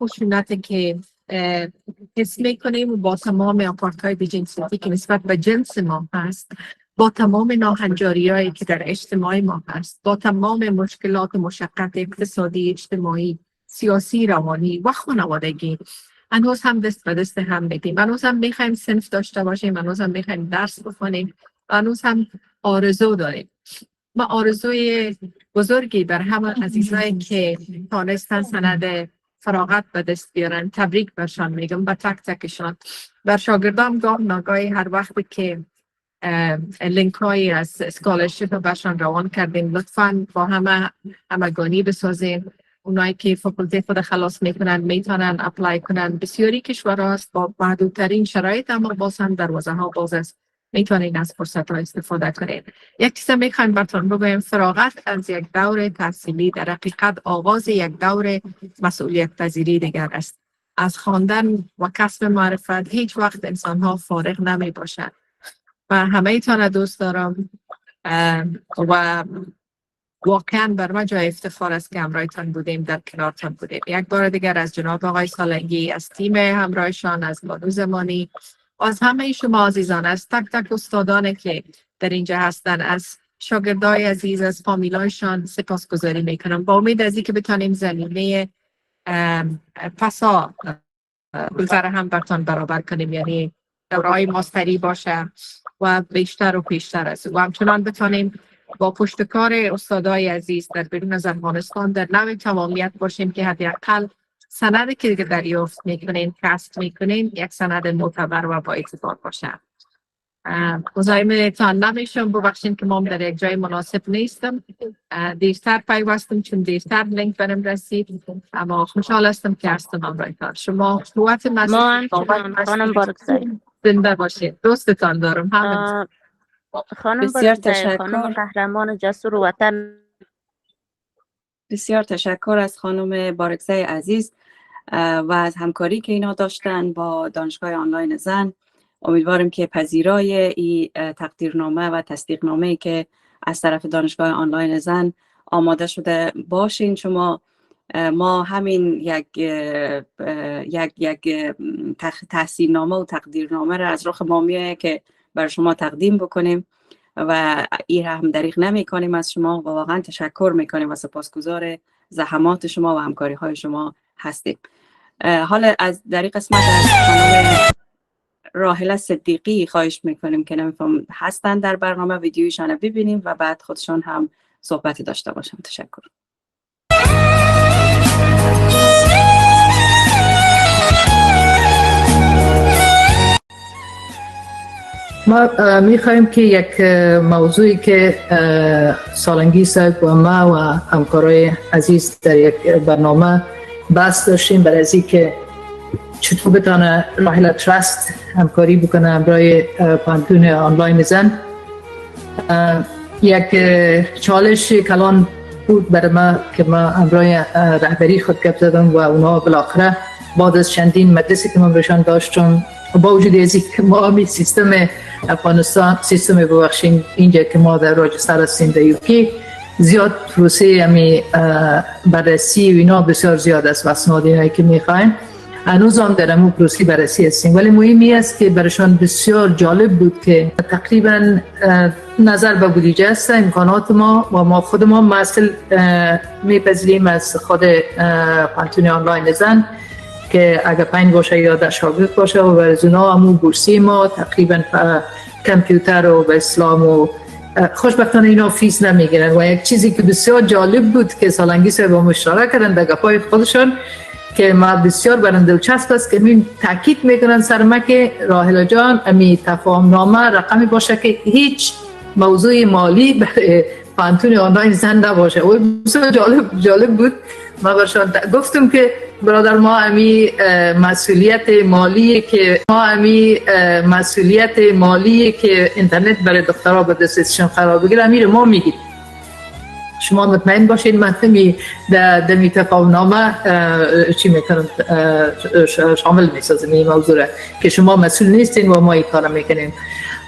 خشونتی که حس میکنیم و با تمام آپارتهای جنسیتی که نسبت به جنس ما هست، با تمام ناهنجاری هایی که در اجتماع ما هست، با تمام مشکلات و مشقت اقتصادی، اجتماعی، سیاسی، روانی و خانوادگی، هنوز هم دست به دست هم میدیم. هنوز هم میخوایم صنف داشته باشیم، هنوز هم میخوایم درس بخونیم، هنوز هم آرزو داریم. ما آرزوی بزرگی بر همه عزیزایی که تانستن سند فراغت به دست بیارن تبریک برشان میگم، به تک تکشان. بر شاگردان گاه ناگاهی هر وقت که لینک هایی از اسکالرشیپ برشان روان کردیم، لطفاً با همگانی بسازیم. اونایی که فاکولته خود خلاص میکنن میتونن اپلای کنن. بسیاری کشورها است با محدودترین شرایط اما باز هم دروازه ها باز است، میتونین از فرصت ها استفاده کنید. یک چیز میخوایم براتون بگویم، فراغت از یک دور تحصیلی در حقیقت آغاز یک دور مسئولیت پذیری دیگر است. از خواندن و کسب معرفت هیچ وقت انسان ها فارغ نمی باشند و همه ایتان دوست دارم و واقعا بر ما جای افتخار است که همراهتان بودیم، در کنارتان بودیم. یک بار دیگر از جناب آقای سالنگی، از تیم همراهشان، از بانو زمانی، از همه شما عزیزان، از تک تک استادانی که در اینجا هستن، از شاگردای عزیز، از فامیلایشان سپاسگزاری میکنم. با امید از اینکه بتانیم زمینه پسا گذر هم برتان برابر کنیم، یعنی دورهای ماستری باشه و بیشتر و پیشتر است و همچنان بتانیم با پشتکار استادای عزیز در بیرون از افغانستان در نوع تمامیت باشیم که حداقل سند که دریافت میکنین، کسب میکنین، یک سند معتبر و با اعتبار باشه. مزاحمتان نمیشم، ببخشید که ما در یک جای مناسب نیستم. دیرتر پیوستم چون دیرتر لینک برم رسید، اما خوشحال هستم که هستم همراهتان. شما قوت ما خانم بارکزایی زنده باشید. دوستتان دارم. خانم بسیار بارکزایی، تشکر. خانم قهرمان جسور وطن. بسیار تشکر از خانم بارکزای عزیز و از همکاری که اینا داشتن با دانشگاه آنلاین زن. امیدوارم که پذیرای این تقدیرنامه و تصدیقنامه‌ای که از طرف دانشگاه آنلاین زن آماده شده باشین. شما ما همین یک تحصیلنامه و تقدیرنامه را از رخ ما میایه که بر شما تقدیم بکنیم و این را هم دریغ نمی کنیم از شما و واقعا تشکر میکنیم و سپاسگزار زحمات شما و همکاری های شما هستیم. حالا از در این قسمت از خانم راحله صدیقی خواهش میکنیم که نمیفهم هستن در برنامه، ویدیویشان ببینیم و بعد خودشان هم صحبتی داشته باشم. تشکر. ما میخوایم که یک موضوعی که سالنگی صاحب و ما و همکارای عزیز در یک برنامه بحث داشتیم برای از که چطور بتانه راحله ترست همکاری بکنه برای پانتون آنلاین زن. یک چالش کلان بود برای ما که ما برای رهبری خود گپ زدم و اونا بالاخره بعد از چندین مدرسه که من برشان داشتم، با وجود از اینکه ما همین سیستم افغانستان، سیستم ببخشید اینجا که ما در راجستر هستیم در یوکی، زیاد پروسه همی بررسی و اینا بسیار زیاد است و اسنادی هایی که میخوایم هنوز هم در همون پروسی بررسی هستیم، ولی مهمی است که برشان بسیار جالب بود که تقریبا نظر به بودجه است امکانات ما و ما خود ما مسئول میپذیریم از خود پانتون آنلاین زن که اگر 5 باشه یا 10 شاگرد باشه و از اونا همون بورسی ما تقریبا کامپیوتر و به اسلام و خوشبختانه اینا فیس نمیگیرن. و یک چیزی که بسیار جالب بود که سالنگی صاحب با مشارکت کردن در گپای خودشان که ما بسیار برام دلچسب است که می تاکید میکنن سر ما که راحله جان امی تفاهم نامه رقمی باشه که هیچ موضوع مالی برای پانتون آنلاین زن نباشه. و بسیار جالب بود. ما برشان گفتم که برادر ما امی مسئولیت مالی که اینترنت برای دخترها به دستشون قرار بگیره امیر ما میگید شما مطمئن باشید من در تفاهم نامه چی میکنم شامل میسازم این موضوع که شما مسئول نیستین و ما این کار میکنیم.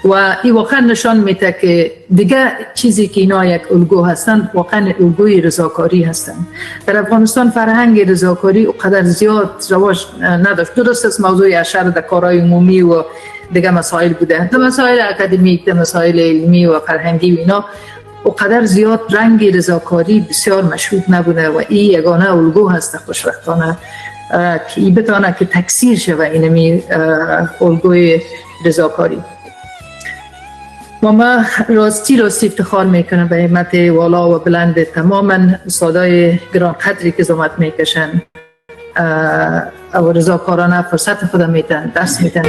و این واقعا نشان میده که دیگه چیزی که اینا یک الگو هستند واقعا الگوی رضاکاری هستند. در افغانستان فرهنگ رضاکاری اونقدر زیاد رواج نداشت. درست است موضوع اشر در کارهای عمومی و دیگه مسائل بوده، در مسائل اکادمیک، در مسائل علمی و فرهنگی و اینا اونقدر زیاد رنگ رضاکاری بسیار مشهود نبوده و این یگانه الگو هست خوشبختانه که این بتونه که تکثیر شوه اینمی الگوی رضاکاری. و ما راستی افتخار میکنم به همت والا و بلند تماما استادای گران قدری که زحمت میکشن و رضاکارانه فرصت خودم میتن درس میتن.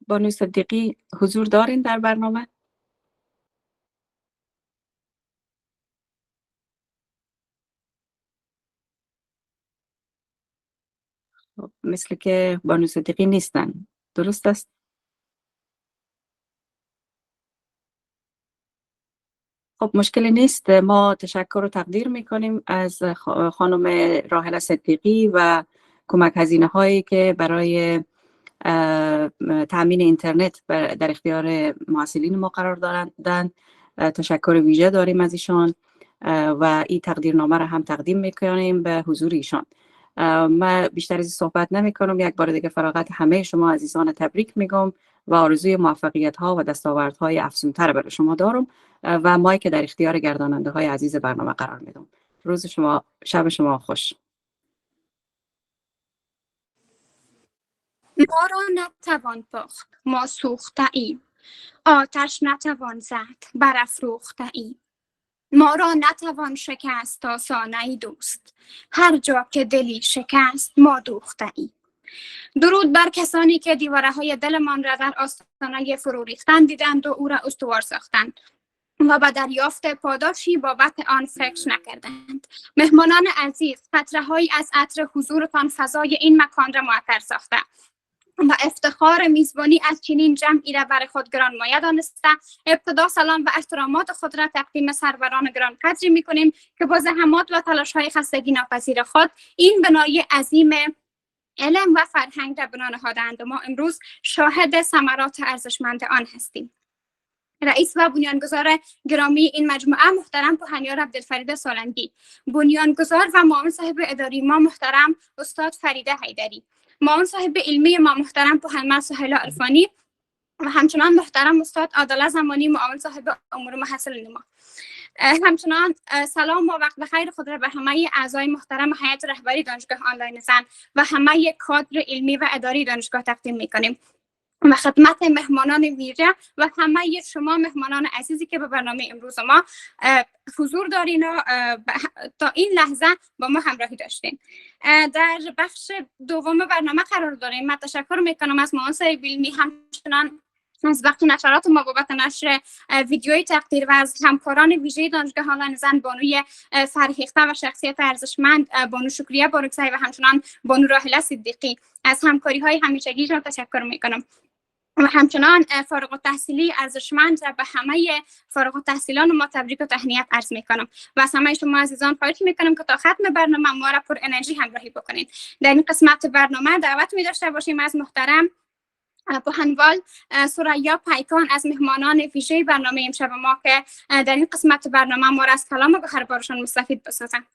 بانو صدیقی حضور دارین در برنامه؟ مثل که بانو صدیقی نیستن، درست است؟ خب مشکلی نیست. ما تشکر و تقدیر میکنیم از خانم راحله صدیقی و کمک هزینه هایی که برای تامین اینترنت در اختیار محصلین ما قرار دادن. تشکر ویژه داریم از ایشان و این تقدیرنامه را هم تقدیم میکنیم به حضور ایشان. من بیشتر از این صحبت نمی کنم. یک بار دیگه فراغت همه شما عزیزان تبریک میگم و آرزوی موفقیت ها و دستاوردهای افزونتر برای شما دارم و ما که در اختیار گرداننده های عزیز برنامه قرار میدم. روز شما، شب شما خوش. ما را نتوان باخت، ما سوخته ایم. آتش نتوان زد، برافروخته ایم. ما را نتوان شکست تا سانه دوست. هر جا که دلی شکست ما دوخته ایم. درود بر کسانی که دیواره های دلمان را در آستانه فرو ریختن دیدند و او را استوار ساختند و به دریافت پاداشی بابت آن فکر نکردند. مهمانان عزیز، قطره‌هایی از عطر حضورتان فضای این مکان را معطر ساخته و افتخار میزبانی از چنین جمعی را برای خود گرانمایه دانسته. ابتدا سلام و احترامات خود را تقدیم سروران گرانقدری می‌کنیم که با زحمات و تلاش‌های خستگی ناپذیر خود این بنای عظیم علم و فرهنگ را بنا نهادند. ما امروز شاهد ثمرات ارزشمند آن هستیم. رئیس و بنیانگذار گرامی این مجموعه محترم کهنیار عبدالفرید سالنگی، بنیانگذار و معاون صاحب اداری ما محترم استاد فریده حیدری، معاون صاحب علمی ما محترم کهنمرد سهیلا عرفانی و همچنان محترم استاد عادل زمانی معاون صاحب امور محصلین ما. همچنان سلام و وقت بخیر خود را به همه اعضای محترم هیئت رهبری دانشگاه آنلاین زن و همه کادر علمی و اداری دانشگاه تقدیم می‌کنیم و خدمت مهمانان ویژه و همه شما مهمانان عزیزی که به برنامه امروز ما حضور دارین و تا این لحظه با ما همراهی داشتین. در بخش دوم برنامه قرار داریم. من تشکر میکنم از معاون صاحب علمی، همچنان از وقت نشرات ما بابت نشر ویدیوی تقدیر و از همکاران ویژه دانشگاه آنلاین زن بانوی فرهیخته و شخصیت ارزشمند بانو شکریه بارکزئی و همچنان بانو راحله صدیقی از همکاری های همیشگیشان تشکر میکنم. و همچنان فارغ التحصیلی ارزشمند به همه فارغ التحصیلان ما تبریک و تهنیت عرض میکنم و از همه شما عزیزان خواهش میکنم که تا ختم برنامه ما را پر انرژی همراهی بکنید. در این قسمت برنامه دعوت می داشته باشیم از محترم پوهنوال ثریا پیکان از مهمانان ویژه برنامه امشب ما که در این قسمت برنامه ما را از کلام گوهربارشان مستفید بسازند.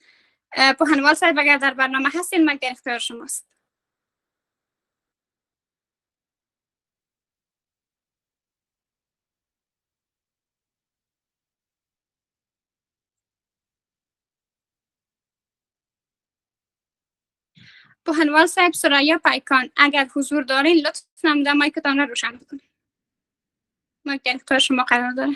پوهنوال صاحب اگر در برنامه هستین مک در اختیار شماست. پوهنوال صاحب ثریا پیکان اگر حضور دارین لطف نموده مایکتان را روشن بکنید. مایک در اختیار شما قرار داره.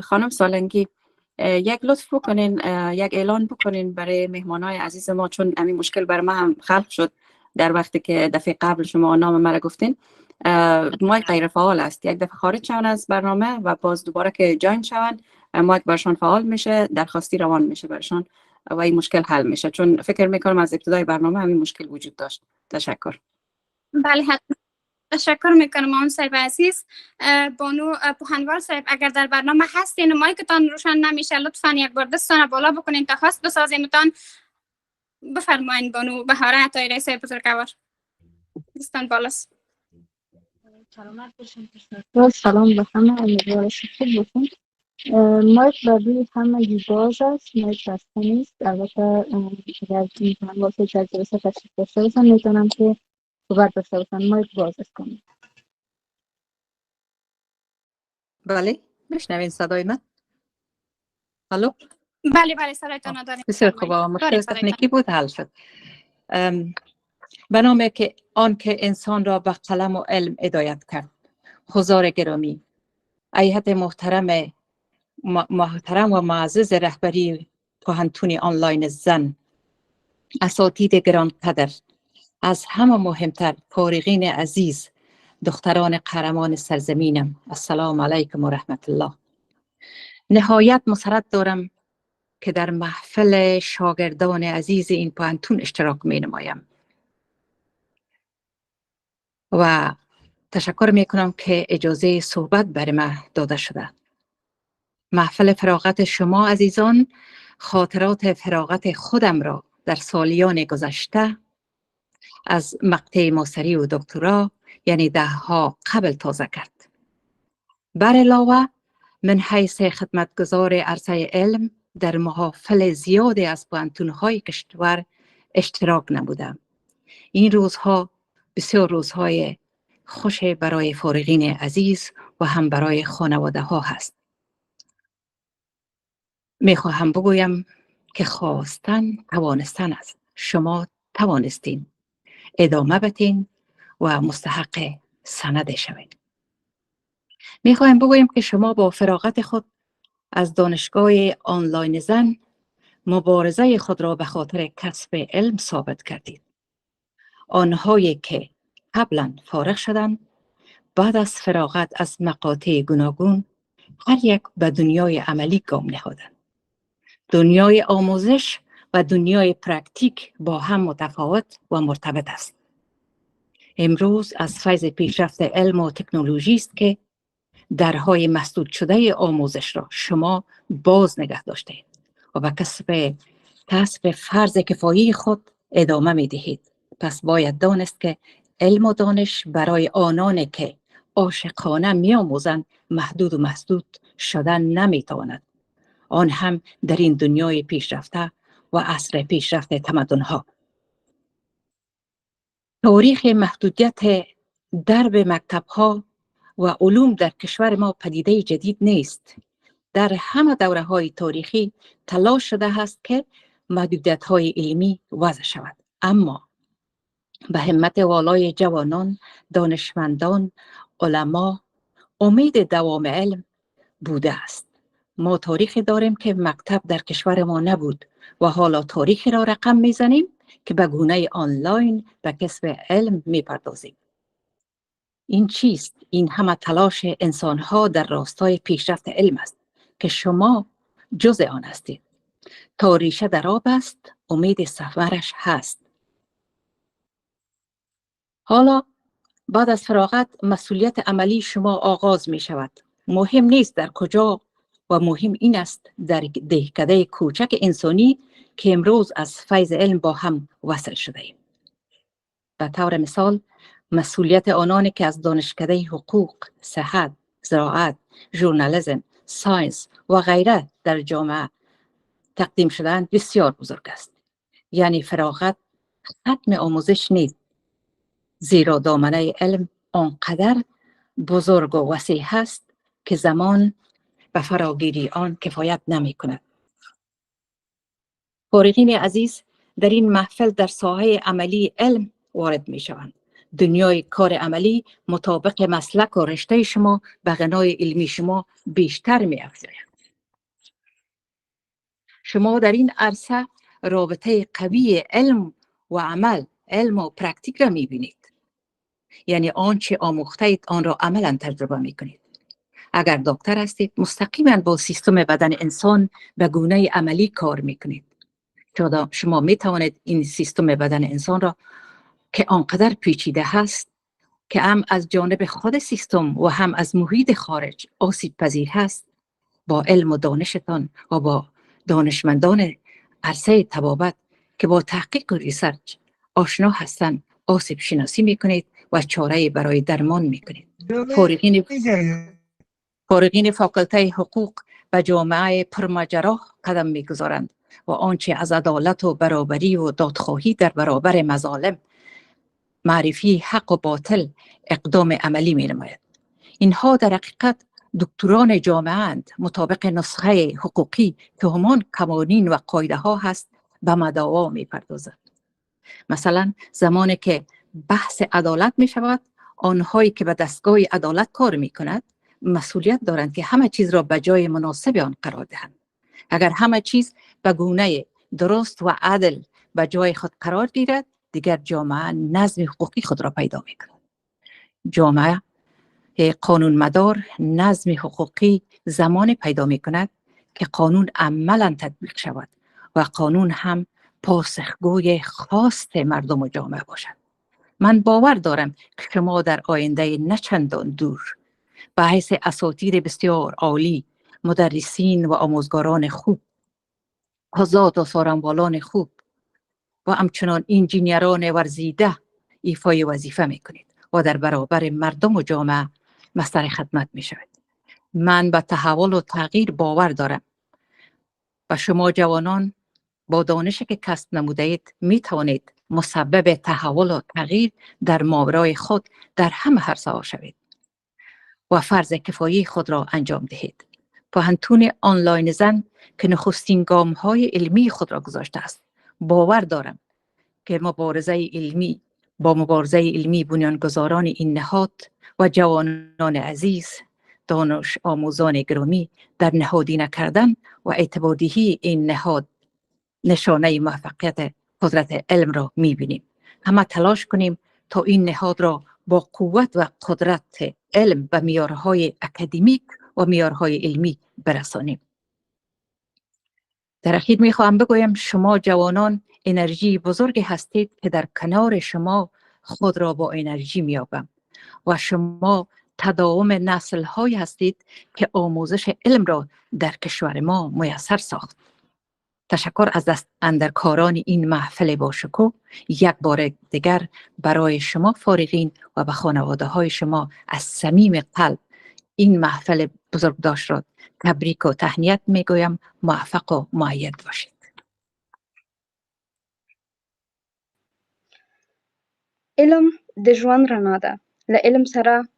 خانم سالنگی یک لطف بکنین، یک اعلان بکنین برای مهمانای عزیز ما، چون همین مشکل بر ما هم خلق شد در وقتی که دفعه قبل شما نام مرا گفتین. مایک غیر فعال است، یک دفعه خارج شون از برنامه و باز دوباره که جاین شون مایک برشان فعال میشه، درخواستی روان میشه برشان و این مشکل حل میشه، چون فکر میکنم از ابتدای برنامه همین مشکل وجود داشت. تشکر. بله حتما. تشکر میکنم آن صاحب عزیز. بانو پوهنوال صاحب اگر در برنامه هستین مایکتان روشن نمیشه لطفا یک بار دستان بالا بکنین تا خواست بسازیمتان. بفرمایین بانو بهاره عطایی صاحب بزرگوار. دستان بالاست. سلام به همه، امیدوارم خوب باشین. مایک برای همه باز است، مایک بسته نیست. البته اگر میتونم واسه جلسه تشریف داشته باشم میتونم که صحبت داشته باشم. مایک باز است کنید. بله میشنوین صدای من؟ الو؟ بله بله صدایتان داریم. بسیار خوب، مشکل تکنیکی بود حل شد. به نام که آن که انسان را به قلم و علم هدایت کرد. حضار گرامی، هیئت محترم و معزز رهبری پوهنتون آنلاین زن، اساتید گرانقدر، از همه مهمتر فارغین عزیز، دختران قهرمان سرزمینم، السلام علیکم و رحمت الله. نهایت مسرت دارم که در محفل شاگردان عزیز این پوهنتون اشتراک می نمایم و تشکر می کنم که اجازه صحبت برای من داده شده. محفل فراغت شما عزیزان خاطرات فراغت خودم را در سالیان گذشته از مقطع ماستری و دکترا یعنی 10 قبل تازه کرد. بر علاوه من حیث خدمتگزار عرصه علم در محافل زیادی از پوهنتون‌های کشور اشتراک نمودم. این روزها بسیار روزهای خوش برای فارغین عزیز و هم برای خانواده ها هست. میخواهم بگویم که خواستن توانستن است. شما توانستین، ادامه بدین و مستحق سند شوید. میخواهم بگویم که شما با فراغت خود از دانشگاه آنلاین زن مبارزه خود را به خاطر کسب علم ثابت کردید. آنهایی که قبلا فارغ شدند بعد از فراغت از مقاطع گوناگون هر یک به دنیای عملی گام نهادند. دنیای آموزش و دنیای پرکتیک با هم متفاوت و مرتبط است. امروز از فیض پیشرفت علم و تکنولوژی است که درهای مسدود شده آموزش را شما باز نگه داشتید و به کسب فرض کفایی خود ادامه می دهید. پس باید دانست که علم و دانش برای آنانی که عاشقانه می آموزند محدود و مسدود شدن نمی تواند. آن هم در این دنیای پیشرفته و عصر پیشرفت تمدن‌ها. تاریخ محدودیت درب مکتب‌ها و علوم در کشور ما پدیده جدید نیست. در همه دوره‌های تاریخی تلاش شده است که محدودیت‌های علمی وضع شود، اما به همت والای جوانان، دانشمندان، علما امید دوام علم بوده است ما تاریخی داریم که مکتب در کشور ما نبود و حالا تاریخی را رقم میزنیم که به گونه آنلاین به کسب علم میپردازیم. این چیست؟ این همه تلاش انسانها در راستای پیشرفت علم است که شما جزء آن هستید. تا ریشه در آب است، امید ثمرش هست. حالا بعد از فراغت مسئولیت عملی شما آغاز می شود. مهم نیست در کجا و مهم این است در دهکده کوچک انسانی که امروز از فیض علم با هم وصل شده ایم. به طور مثال مسئولیت آنانی که از دانشکده حقوق، صحت، زراعت، ژورنالیسم، ساینس و غیره در جامعه تقدیم شدند بسیار بزرگ است. یعنی فراغت ختم آموزش نیست، زیرا دامنه علم آنقدر بزرگ و وسیع است که زمان به فراگیری آن کفایت نمی کند. فارغین عزیز، در این محفل در ساحه عملی علم وارد می شوند. دنیای کار عملی مطابق مسلک و رشته شما به غنای علمی شما بیشتر می افزاید. شما در این عرصه رابطه قوی علم و عمل، علم و پرکتیک را می بینید. یعنی آنچه آموختید آن را عملا تجربه می کنید. اگر دکتر هستید مستقیما با سیستم بدن انسان به گونه عملی کار می کنید. شما می توانید این سیستم بدن انسان را که آنقدر پیچیده هست که هم از جانب خود سیستم و هم از محیط خارج آسیب پذیر هست، با علم و دانشتان و با دانشمندان عرصه طبابت که با تحقیق و ریسرچ آشنا هستند آسیب شناسی می کنید و چاره برای درمان می کنید. فارغین فاکولته حقوق به جامعه پرماجرا قدم می گذارند و آنچه از عدالت و برابری و دادخواهی در برابر مظالم، معرفی حق و باطل اقدام عملی می نماید. اینها در حقیقت دکتران جامعه اند، مطابق نسخه حقوقی که همان قوانین و قاعده ها هست به مدعا می پردازند. مثلا زمانی که بحث عدالت می شود، آنهایی که به دستگاه عدالت کار می کند مسئولیت دارند که همه چیز را به جای مناسب آن قرار دهند. اگر همه چیز به گونه درست و عدل به جای خود قرار گیرد، دیگر جامعه نظم حقوقی خود را پیدا می کند. جامعه قانون مدار نظم حقوقی زمان پیدا می کند که قانون عملا تطبیق شود و قانون هم پاسخگوی خواست مردم و جامعه باشد. من باور دارم که شما در آینده نچندان دور به حیث اساتید بسیار عالی، مدرسین و آموزگاران خوب، حضات و سارنوالان خوب و همچنان انجینیران ورزیده ایفای وظیفه می کنید و در برابر مردم و جامعه مستر خدمت می شود. من به تحول و تغییر باور دارم و شما جوانان با دانشی که کسب نموده اید می توانید مسبب تحول و تغییر در ماورای خود در همه عرصه‌ها شوید و فرض کفایی خود را انجام دهید. پوهنتون آنلاین زن که نخستین گام‌های علمی خود را گذاشته است، باور دارم که با مبارزه علمی بنیانگذاران این نهاد و جوانان عزیز، دانش آموزان گرامی در نهادینه کردن و اعتباردهی این نهاد نشانه موفقیت قدرت علم را می‌بینیم. همه تلاش کنیم تا این نهاد را با قوت و قدرت علم به معیارهای اکادمیک و معیارهای علمی برسانیم. در اخیر میخواهم بگویم شما جوانان انرژی بزرگی هستید که در کنار شما خود را با انرژی میابم و شما تداوم نسل های هستید که آموزش علم را در کشور ما میسر ساخت. تشکر از دست اندرکاران این محفل با شکوه. یک بار دیگر برای شما فارغین و به خانواده های شما از صمیم قلب این محفل بزرگداشت را تبریک و تهنیت میگویم. موفق و مؤید باشید. علم د ژوند رڼا ده. له علم سره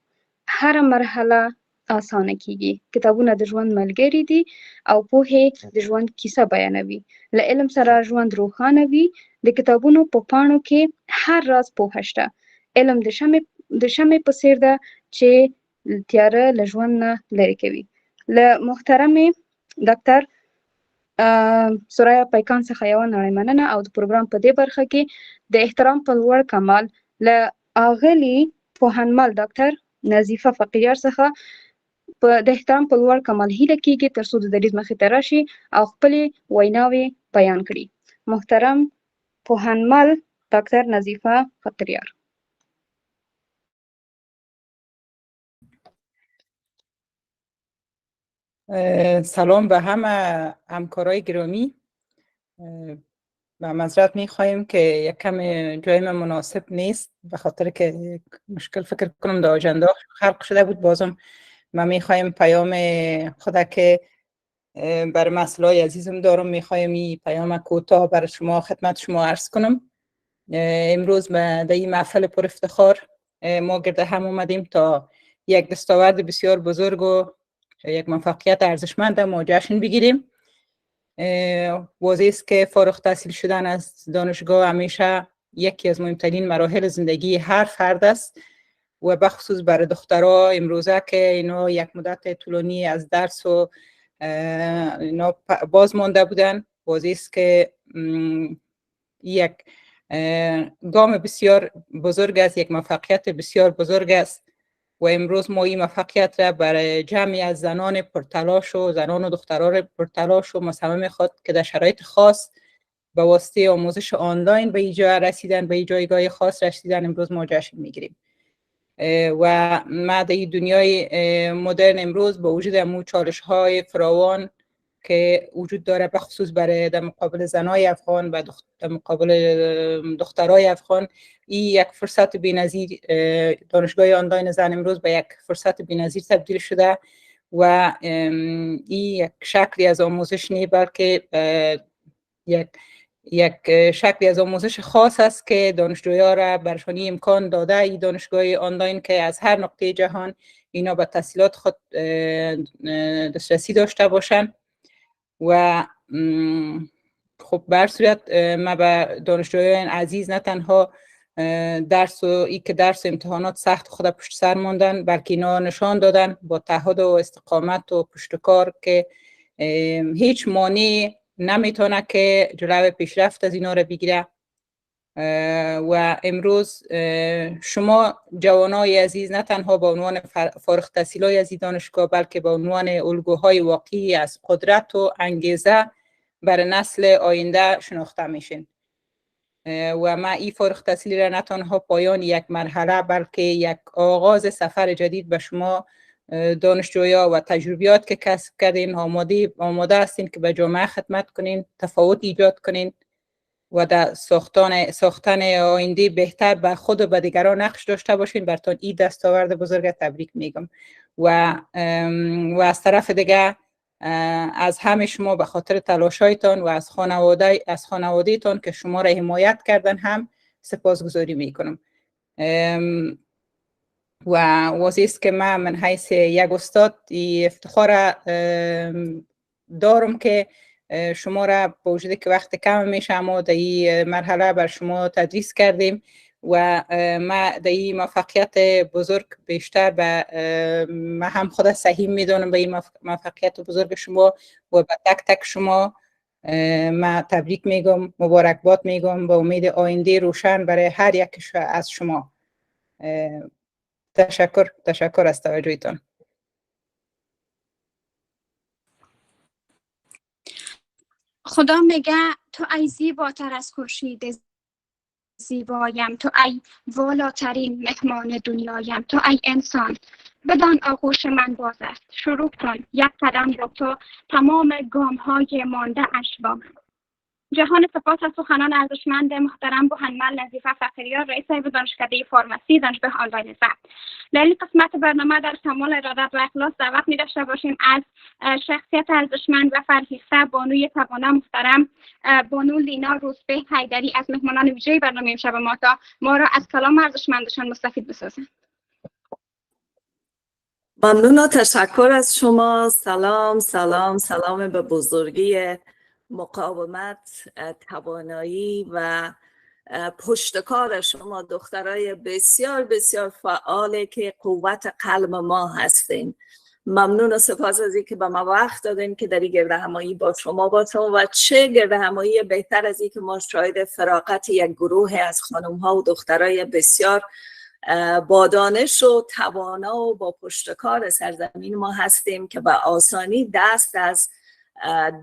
هر مرحله اسانه کیږي. کتابونه د ژوند ملګری دي او پوهه د ژوند کیسه بیانوي. له علم سره ژوند روښانه وي. د کتابونو په پاڼو کې هر راز پوهه شته. علم د شمع په څیر ده چې تیاره له ژوند نه لرې کوي. له محترم ډاکټر سوریا پیکان څخه یوه نړۍ مننه او د پروګرام په دې برخه کې د احترام په لوړ کمال له اغلي پوهنمل ډاکټر نظیفه فقیریار څخه د احترام په لوړ کمال هیله کیږي ترڅو د دریځ مخې ته راشي او خپلې ویناوې بیان کړي. محترم پوهنمل ډاکټر نظیفه فقیریار. سلام به همه همکارای گرامی. و معذرت میخواهیم که یک کم جای من مناسب نیست به خاطر که مشکل فکر کنم در آجنده خلق شده بود. بازم ما میخواهیم پیام خدا که بر مسئله عزیزم دارم میخواهیم این پیام کوتاه بر شما خدمت شما عرض کنم. امروز در این محفل پر افتخار ما گرد هم اومدیم تا یک دستاورد بسیار بزرگ و یک موفقیت ارزشمند ما جشن بگیریم. واضح است که فارغ التحصیل شدن از دانشگاه همیشه یکی از مهمترین مراحل زندگی هر فرد است و بخصوص برای دخترها امروزه که اینا یک مدت طولانی از درس و اینا باز مانده بودن. واضح است که یک گام بسیار بزرگ است، یک موفقیت بسیار بزرگ است و امروز ما این موفقیت را برای جمعی از زنان پرتلاش و زنان و دختران پرتلاش و مصمم خود که در شرایط خاص به واسطه آموزش آنلاین به اینجا رسیدن، به این جایگاه خاص رسیدن، امروز ما جشن میگیریم. و ما در این دنیای مدرن امروز با وجود امو چالش های فراوان که وجود داره به خصوص برای در مقابل زنای افغان و در مقابل دخترای افغان، این یک فرصت بی‌نظیر، دانشگاه آنلاین زن امروز به یک فرصت بی‌نظیر تبدیل شده و این یک شکلی از آموزش نیست بلکه یک شکلی از آموزش خاص است که دانشجویان را برشان امکان داده. این دانشگاه آنلاین که از هر نقطه جهان اینا به تحصیلات خود دسترسی داشته باشند و خب بر صورت ما به دانشجویان عزیز نه تنها درس و امتحانات سخت خود پشت سر ماندن بلکه اینا نشان دادن با تعهد و استقامت و پشتکار که هیچ مانع نمیتونه که جلوی پیشرفت از اینا رو بگیره. و امروز شما جوانای عزیز نه تنها به عنوان فارغ التحصیلای از این دانشگاه بلکه به عنوان الگوهای واقعی از قدرت و انگیزه برای نسل آینده شناخته میشین و ما این فارغ التحصیلی را نه تنها پایان یک مرحله بلکه یک آغاز سفر جدید به شما دانشجویا و تجربیات که کسب کردین آماده هستین که به جامعه خدمت کنین، تفاوت ایجاد کنین و در ساختن آینده بهتر به خود و به دیگران نقش داشته باشین. براتون این دستاورد بزرگ تبریک میگم و از طرف دیگه از همه شما به خاطر تلاشایتان و از خانوادهتان که شما را حمایت کردن هم سپاسگزاری میکنم. و واضح است که من حیث یک استاد افتخار دارم که شما را با وجودی که وقت کم میشه ما در این مرحله بر شما تدریس کردیم و ما در این موفقیت بزرگ بیشتر به ما هم خود سهیم میدونم به این موفقیت بزرگ شما و به تک تک شما ما تبریک میگم، مبارکباد میگم با امید آینده روشن برای هر یک از شما. تشکر از توجهتان. خدا میگه تو ای زیباتر از خورشید زیبایم، تو ای والاترین مهمان دنیایم، تو ای انسان بدان آغوش من باز است. شروع کن یک قدم با تو تمام گام های مانده اش با من. جهان سپاس از سخنان ارزشمند محترم بوهنمل نظیفه فقیریار رئیس دانشکده فارمسی دانشگاه آنلاین زن. در این قسمت برنامه در کمال ارادت و اخلاص دعوت می داشته باشیم از شخصیت ارزشمند و فرهیخته بانوی توانا محترم بانو لینا روزبه حیدری از مهمانان ویژه برنامه امشب ما تا ما را از کلام ارزشمندشان مستفید بسازند. ممنون و تشکر از شما. سلام به بزرگی مقاومت، توانایی و پشتکار شما دخترای بسیار بسیار فعاله که قوت قلب ما هستین. ممنون و سپاس از اینکه به ما وقت دادین که در این گرد همایی با شما باشم و چه گرد همایی بهتر از اینکه ما شاهد فراغت یک گروه از خانم ها و دخترای بسیار با دانش و توانا و با پشتکار سرزمین ما هستیم که به آسانی دست از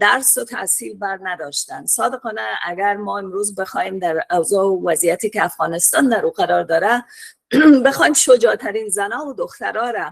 درس و تحصیل بر نداشتن. صادقانه اگر ما امروز بخوایم در اوضاع و وضعیتی که افغانستان در او قرار داره بخوایم شجاعترین زنها و دخترها را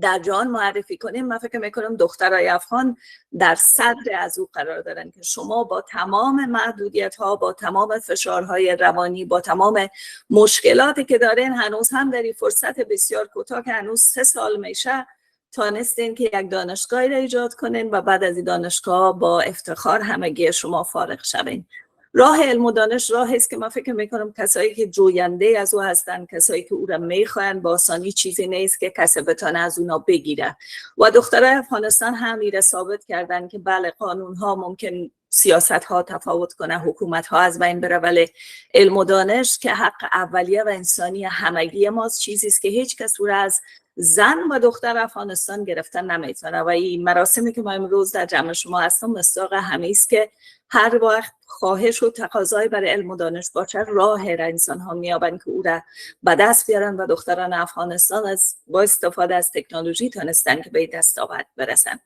در جهان معرفی کنیم، من فکر میکنم دخترای افغان در صدر از او قرار دارن که شما با تمام محدودیت ها، با تمام فشارهای روانی، با تمام مشکلاتی که دارین، هنوز هم در این فرصت بسیار کوتاه که هنوز 3 سال میشه تانستین که یک دانشگاهی را ایجاد کنین و بعد از این دانشگاه با افتخار همگی شما فارغ شوین. راه علم و دانش راه است که من فکر میکنم کسایی که جوینده از او هستن، کسایی که او را میخواین، با آسانی چیزی نیست که کسی بتونه از اونا بگیره. و دخترای افغانستان هم ایره ثابت کردن که بله قانون ها ممکن سیاست ها تفاوت کنه، حکومت ها از بین بره، ولی علم و دانش که حق اولیه و انسانی همگی ماست، چیزی است که هیچ کس او را از زن و دختر افغانستان گرفتن نمیتونه. و این مراسمی که ما امروز در جمع شما هستم مصداق همه است که هر وقت خواهش و تقاضای برای علم و دانش باشه، راه را انسان ها میابن که او را به دست بیارن و دختران افغانستان با استفاده از تکنولوژی تونستن که به دستاورد برسن.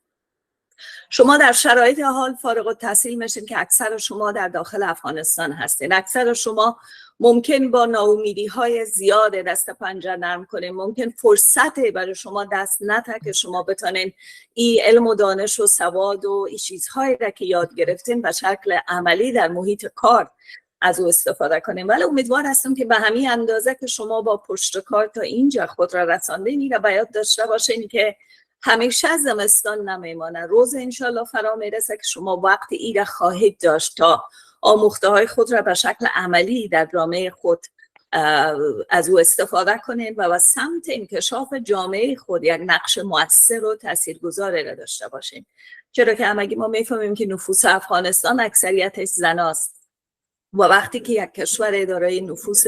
شما در شرایط حال فارغ التحصیل میشین که اکثر شما در داخل افغانستان هستین. اکثر شما ممکن با ناامیدی های زیاد دست پنجه نرم کنین، ممکن فرصت برای شما دست نده که شما بتونین این علم و دانش و سواد و این چیزهایی را که یاد گرفتین به شکل عملی در محیط کار از او استفاده کنین. ولی امیدوار هستم که به همین اندازه که شما با پشت کار تا اینجا خود را رساندین، این را به یاد داشته باشین که همیشه زمستان نمیمانه. روز انشالله فرا میرسه که شما وقتی ای را خواهید داشت تا آموخته های خود را به شکل عملی در جامعه خود از او استفاده کنید و سمت انکشاف جامعه خود یک نقش مؤثر و تاثیرگذاری را داشته باشید. چرا که همگی ما میفهمیم که نفوس افغانستان اکثریتش زناست و وقتی که یک کشور دارای نفوس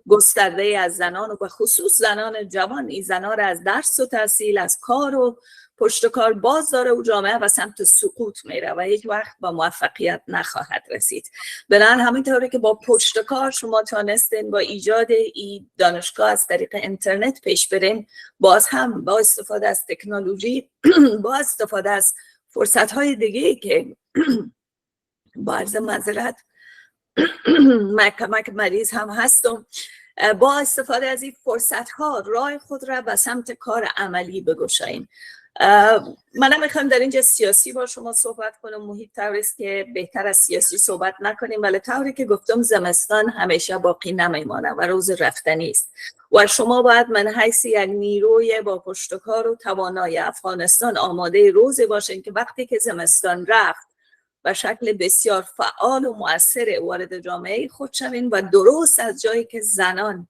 گسترده از زنان و به خصوص زنان جوان، این زنان را از درس و تحصیل، از کار و پشت کار باز داره و جامعه و سمت سقوط میره و هیچ وقت با موفقیت نخواهد رسید. بنابراین همینطوری که با پشت کار شما تانستین با ایجاد این دانشگاه از طریق اینترنت پیش برین، باز هم با استفاده از تکنولوژی، با استفاده از فرصت های دیگه که با عرض معذرت کمک مریض هم هستم، با استفاده از این فرصت ها راه خود را به سمت کار عملی بگشاییم. من نمیخوام در اینجا سیاسی با شما صحبت کنم، محیط طوری است که بهتر از سیاسی صحبت نکنیم، ولی طوری که گفتم زمستان همیشه باقی نمیمانه و روز رفتنی است و شما باید من حیث یک نیروی با پشتکار و توانای افغانستان آماده روزی باشین که وقتی که زمستان رفت و شکل بسیار فعال و مؤثر وارد جامعه خود شوین و درست از جایی که زنان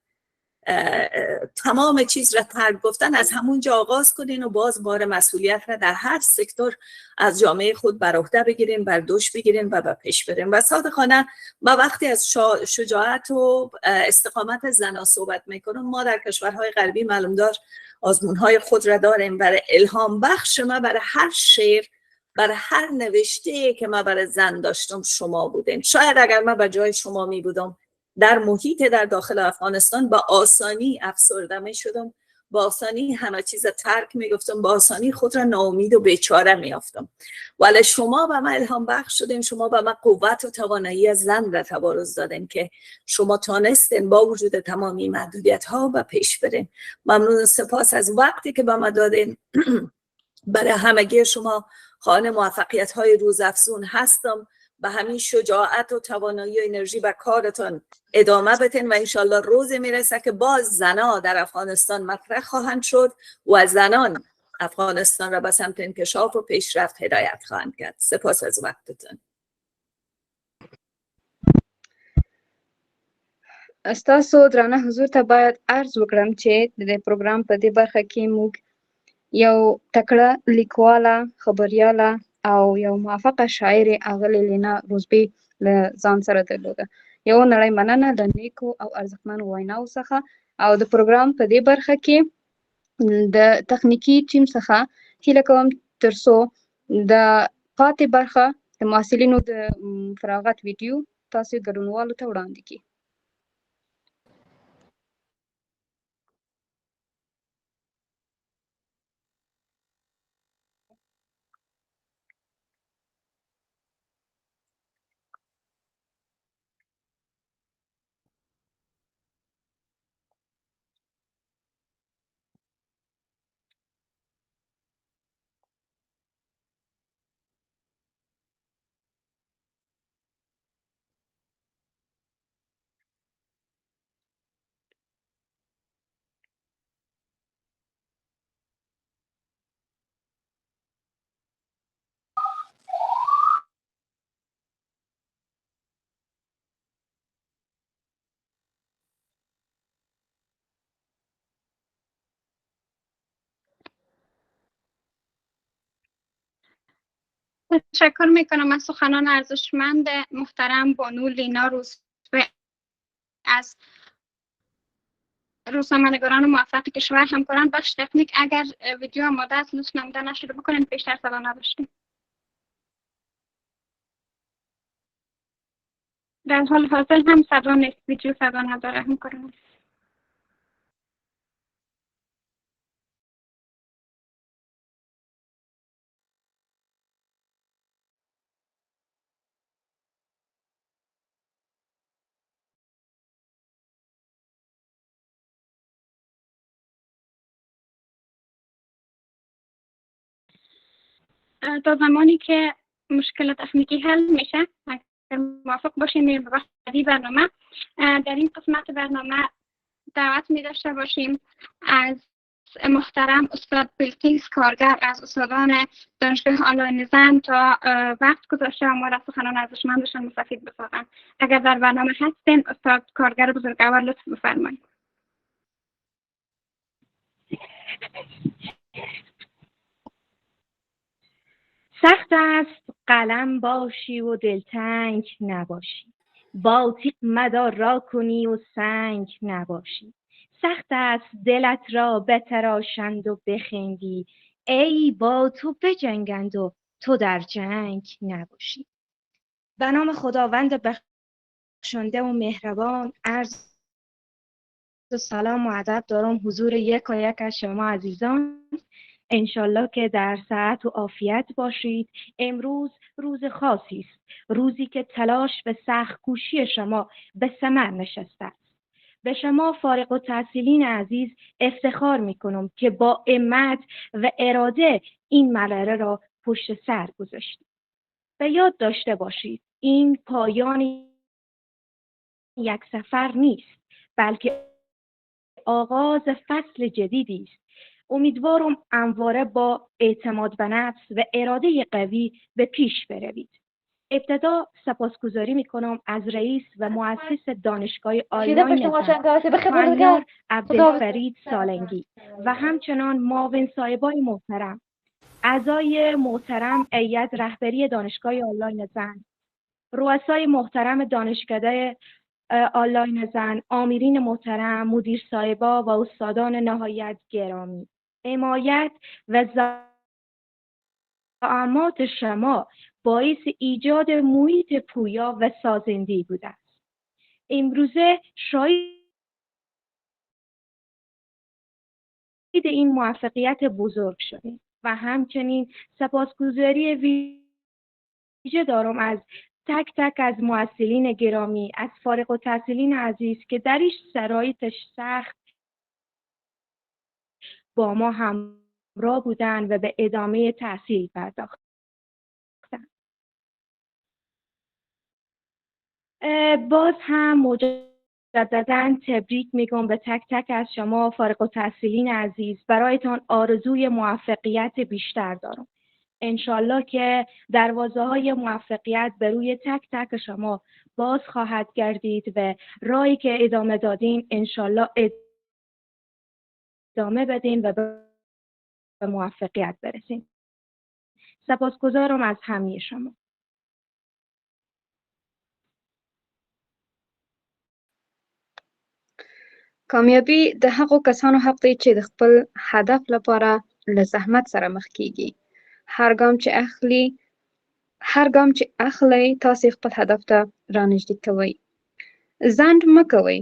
تمام چیز را ترک گفتن از همون جا آغاز کنین و باز بار مسئولیت را در هر سکتور از جامعه خود بر عهده بگیرین، بر دوش بگیرین و به پیش برین. و صادقانه ما وقتی از شجاعت و استقامت زنان صحبت میکنم، ما در کشورهای غربی معلومدار آزمونهای خود را داریم. برای الهام بخش ما برای هر شعر، برای هر نوشته که ما برای زن داشتم شما بودین. شاید اگر من به جای شما می بودم در محیط در داخل افغانستان با آسانی افسرده می شدم، با آسانی همه چیز ترک می گفتم، با آسانی خود را ناامید و بیچاره می افتم. ولی شما به من الهام بخش شدین، شما به من قوت و توانایی زن را تبارز دادین که شما تانستین با وجود تمامی محدودیت ها و پیش برین. ممنون و سپاس از وقتی که به من دادین. برای همگی شما خواهان موفقیت های روزافزون هستم. به همین شجاعت و توانایی و انرژی و کارتون ادامه بدین و انشالله روزی میرسه که باز زنان در افغانستان مطرح خواهند شد و زنان افغانستان را به سمت انکشاف و پیشرفت هدایت خواهند کرد. سپاس از وقتتون. ستاسو درانه حضور ته باید عرض وکړم چې د پروګرام په دې برخه کې موږ یو تکړه لیکواله، خبریاله او یو موفقه شاعر اغلې لینا روزبی له ځان سره درلوده. یو نړۍ مننه د نیکو او ارزښتمنو ویناو څخه. او د پروګرام په دې برخه کې د تخنیکی ټیم څخه هیله کوم ترڅو د پاتې برخه د محصلینو د فراغت ویډیو تاسو ګډونوالو ته وړاندې کړي. تشکر میکنم از سخنان ارزشمند محترم بانو لینا روزبه از روزنامه‌نگاران موفق کشور. همکاران بخش تکنیک اگر ویدیو آماده است لطفاً نمودن شروع بکنید، بیشتر صدا نداشتیم. در حال حاضر هم صدا نیست، ویدیو صدا نداره. همکاران تا زمانی که مشکل تکنیکی حل میشه اگر موافق باشیم میریم به بخش بعدی برنامه. در این قسمت برنامه دعوت می داشته باشیم از محترم استاد بلقیس کارگر از استادان دانشگاه آنلاین زن تا وقت گذاشته و ما را سخنان ارزشمندشان مستفید بسازن. اگر در برنامه هستین استاد کارگر بزرگوار لطف بفرمایید. سخت است قلم باشی و دلتنگ نباشی، با تیغ مدار را کنی و سنگ نباشی. سخت است دلت را بتراشند و بخندی، ای با تو بجنگند و تو در جنگ نباشی. به نام خداوند بخشنده و مهربان عرض سلام و ادب دارم حضور یک و یک از شما عزیزان. انشالله که در صحت و عافیت باشید. امروز روز خاصی است، روزی که تلاش به سخت کوشی شما به ثمر نشسته است. به شما فارغ التحصیلین عزیز افتخار میکنم که با همت و اراده این مرحله را پشت سر گذاشتید. به یاد داشته باشید این پایان یک سفر نیست، بلکه آغاز فصل جدیدی است. امیدوارم همواره با اعتماد به نفس و اراده قوی به پیش بروید. ابتدا سپاسگزاری میکنم از رئیس و مؤسس دانشگاه آنلاین زن عبدالفرید سالنگی و همچنان معاون صاحبای محترم، اعضای محترم هیئت رهبری دانشگاه آنلاین زن، رؤسای محترم دانشکده آنلاین زن، آمیرین محترم، مدیر صاحبا و استادان نهایت گرامی. حمایت و زحمات شما باعث ایجاد محیط پویا و سازنده بوده است. امروزه شاهد این موفقیت بزرگ شدیم و همچنین سپاسگزاری ویژه دارم از تک تک از محصلین گرامی، از فارغ التحصیلین عزیز که در این شرایط سخت با ما همراه بودن و به ادامه تحصیل پرداختن. باز هم مجددا تبریک میگم به تک تک از شما فارغ التحصیلین عزیز. برایتان آرزوی موفقیت بیشتر دارم. انشالله که دروازه های موفقیت به روی تک تک شما باز خواهد گردید و راهی که ادامه دادین انشالله ادامه بدین و به موفقیت برسین. سپاسگزارم از همه شما. کامیابی د هغو کسانو حق دی چې د خپل هدف لپاره له زحمت سره مخ کیږي. هر ګام چې اخلئ تاسې خپل هدف ته رانږدې کوئ. ځنډ مه کوئ،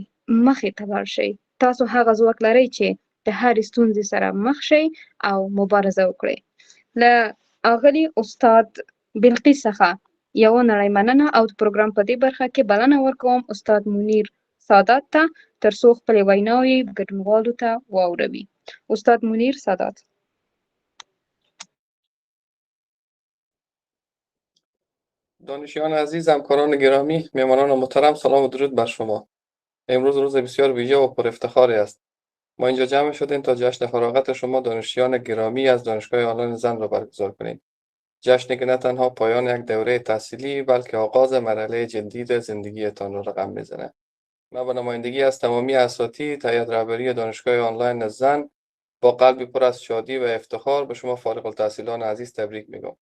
مخې ته لاړ شئ. تاسو هغه ځواک لرئ چې د هرې ستونزې سره مخ شئ او مبارزه وکړئ. له اغلي استاد بلقیس څخه یوه نړۍ مننه او د پروګرام په دې برخه کې بلنه ورکوم استاد منیر سادات ته ترڅو خپلې ویناوې ګډونوالو ته واوروي. استاد منیر سادات. دانشیان عزیز، همکاران گرامی، مهمانان محترم، سلام و درود بر شما. امروز روز بسیار ویژه و پر افتخاری است. ما اینجا جمع شدیم تا جشن فراغت شما دانشیان گرامی از دانشگاه آنلاین زن را برگزار کنیم. جشنی که نه تنها پایان یک دوره تحصیلی بلکه آغاز مرحله جدید زندگیتان را رقم میزنه. من به نمایندگی از تمامی اساتید هیئت رهبری دانشگاه آنلاین زن با قلبی پر از شادی و افتخار به شما فارغ التحصیلان عزیز تبریک میگم.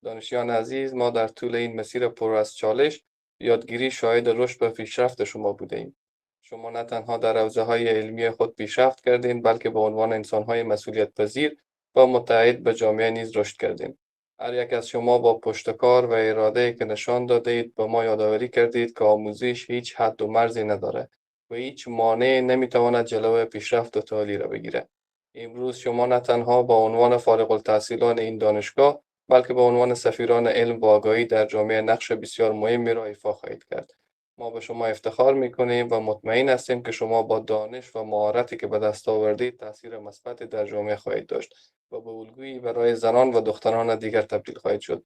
دانشیان عزیز، ما در طول این مسیر پر از چالش یادگیری شاهد رشد و پیشرفت شما بوده ایم. شما نه تنها در حوزه‌های علمی خود پیشرفت کردین بلکه به عنوان انسان‌های مسئولیت پذیر و متعهد به جامعه نیز رشد کردین. هر یک از شما با پشتکار و اراده که نشان دادید به ما یادآوری کردید که آموزش هیچ حد و مرزی نداره و هیچ مانع نمیتواند جلو پیشرفت و تعالی را بگیره. امروز شما نه تنها با عنوان فارغ التحصیلان این دانشگاه بلکه به عنوان سفیران علم و آگاهی در جامعه نقش بسیار مهمی را ایفا خواهید کرد. ما به شما افتخار میکنیم و مطمئن هستیم که شما با دانش و مهارتی که به دست آوردید تاثیر مثبتی در جامعه خواهید داشت و به الگویی برای زنان و دختران دیگر تبدیل خواهید شد.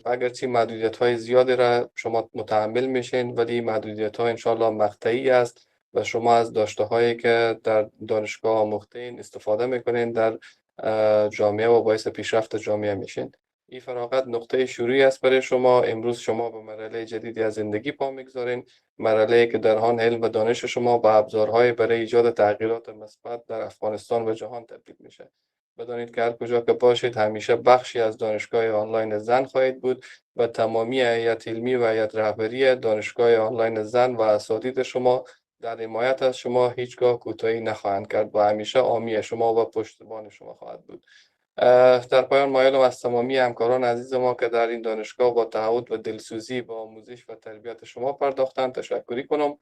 اگرچه محدودیت‌های زیادی را شما متحمل میشین ولی محدودیت‌ها انشالله مقطعی است و شما از داشته‌هایی که در دانشگاه آموختین استفاده میکنین در جامعه و باعث پیشرفت جامعه میشین. این فراغت نقطه شروعی است برای شما. امروز شما به مرحله جدیدی از زندگی پا میگذارین، مرحله که در آن علم و دانش شما به ابزارهای برای ایجاد تغییرات مثبت در افغانستان و جهان تبدیل میشه. بدانید که هر کجا که باشید همیشه بخشی از دانشگاه آنلاین زن خواهید بود و تمامی هیئت علمی و هیئت رهبری دانشگاه آنلاین زن و اساتید شما در حمایت از شما هیچگاه کوتاهی نخواهند کرد و همیشه حامی شما و پشتیبان شما خواهد بود. در پایان مایلم از تمامی همکاران عزیز ما که در این دانشگاه با تعهد و دلسوزی با آموزش و تربیت شما پرداختند تشکری کنم.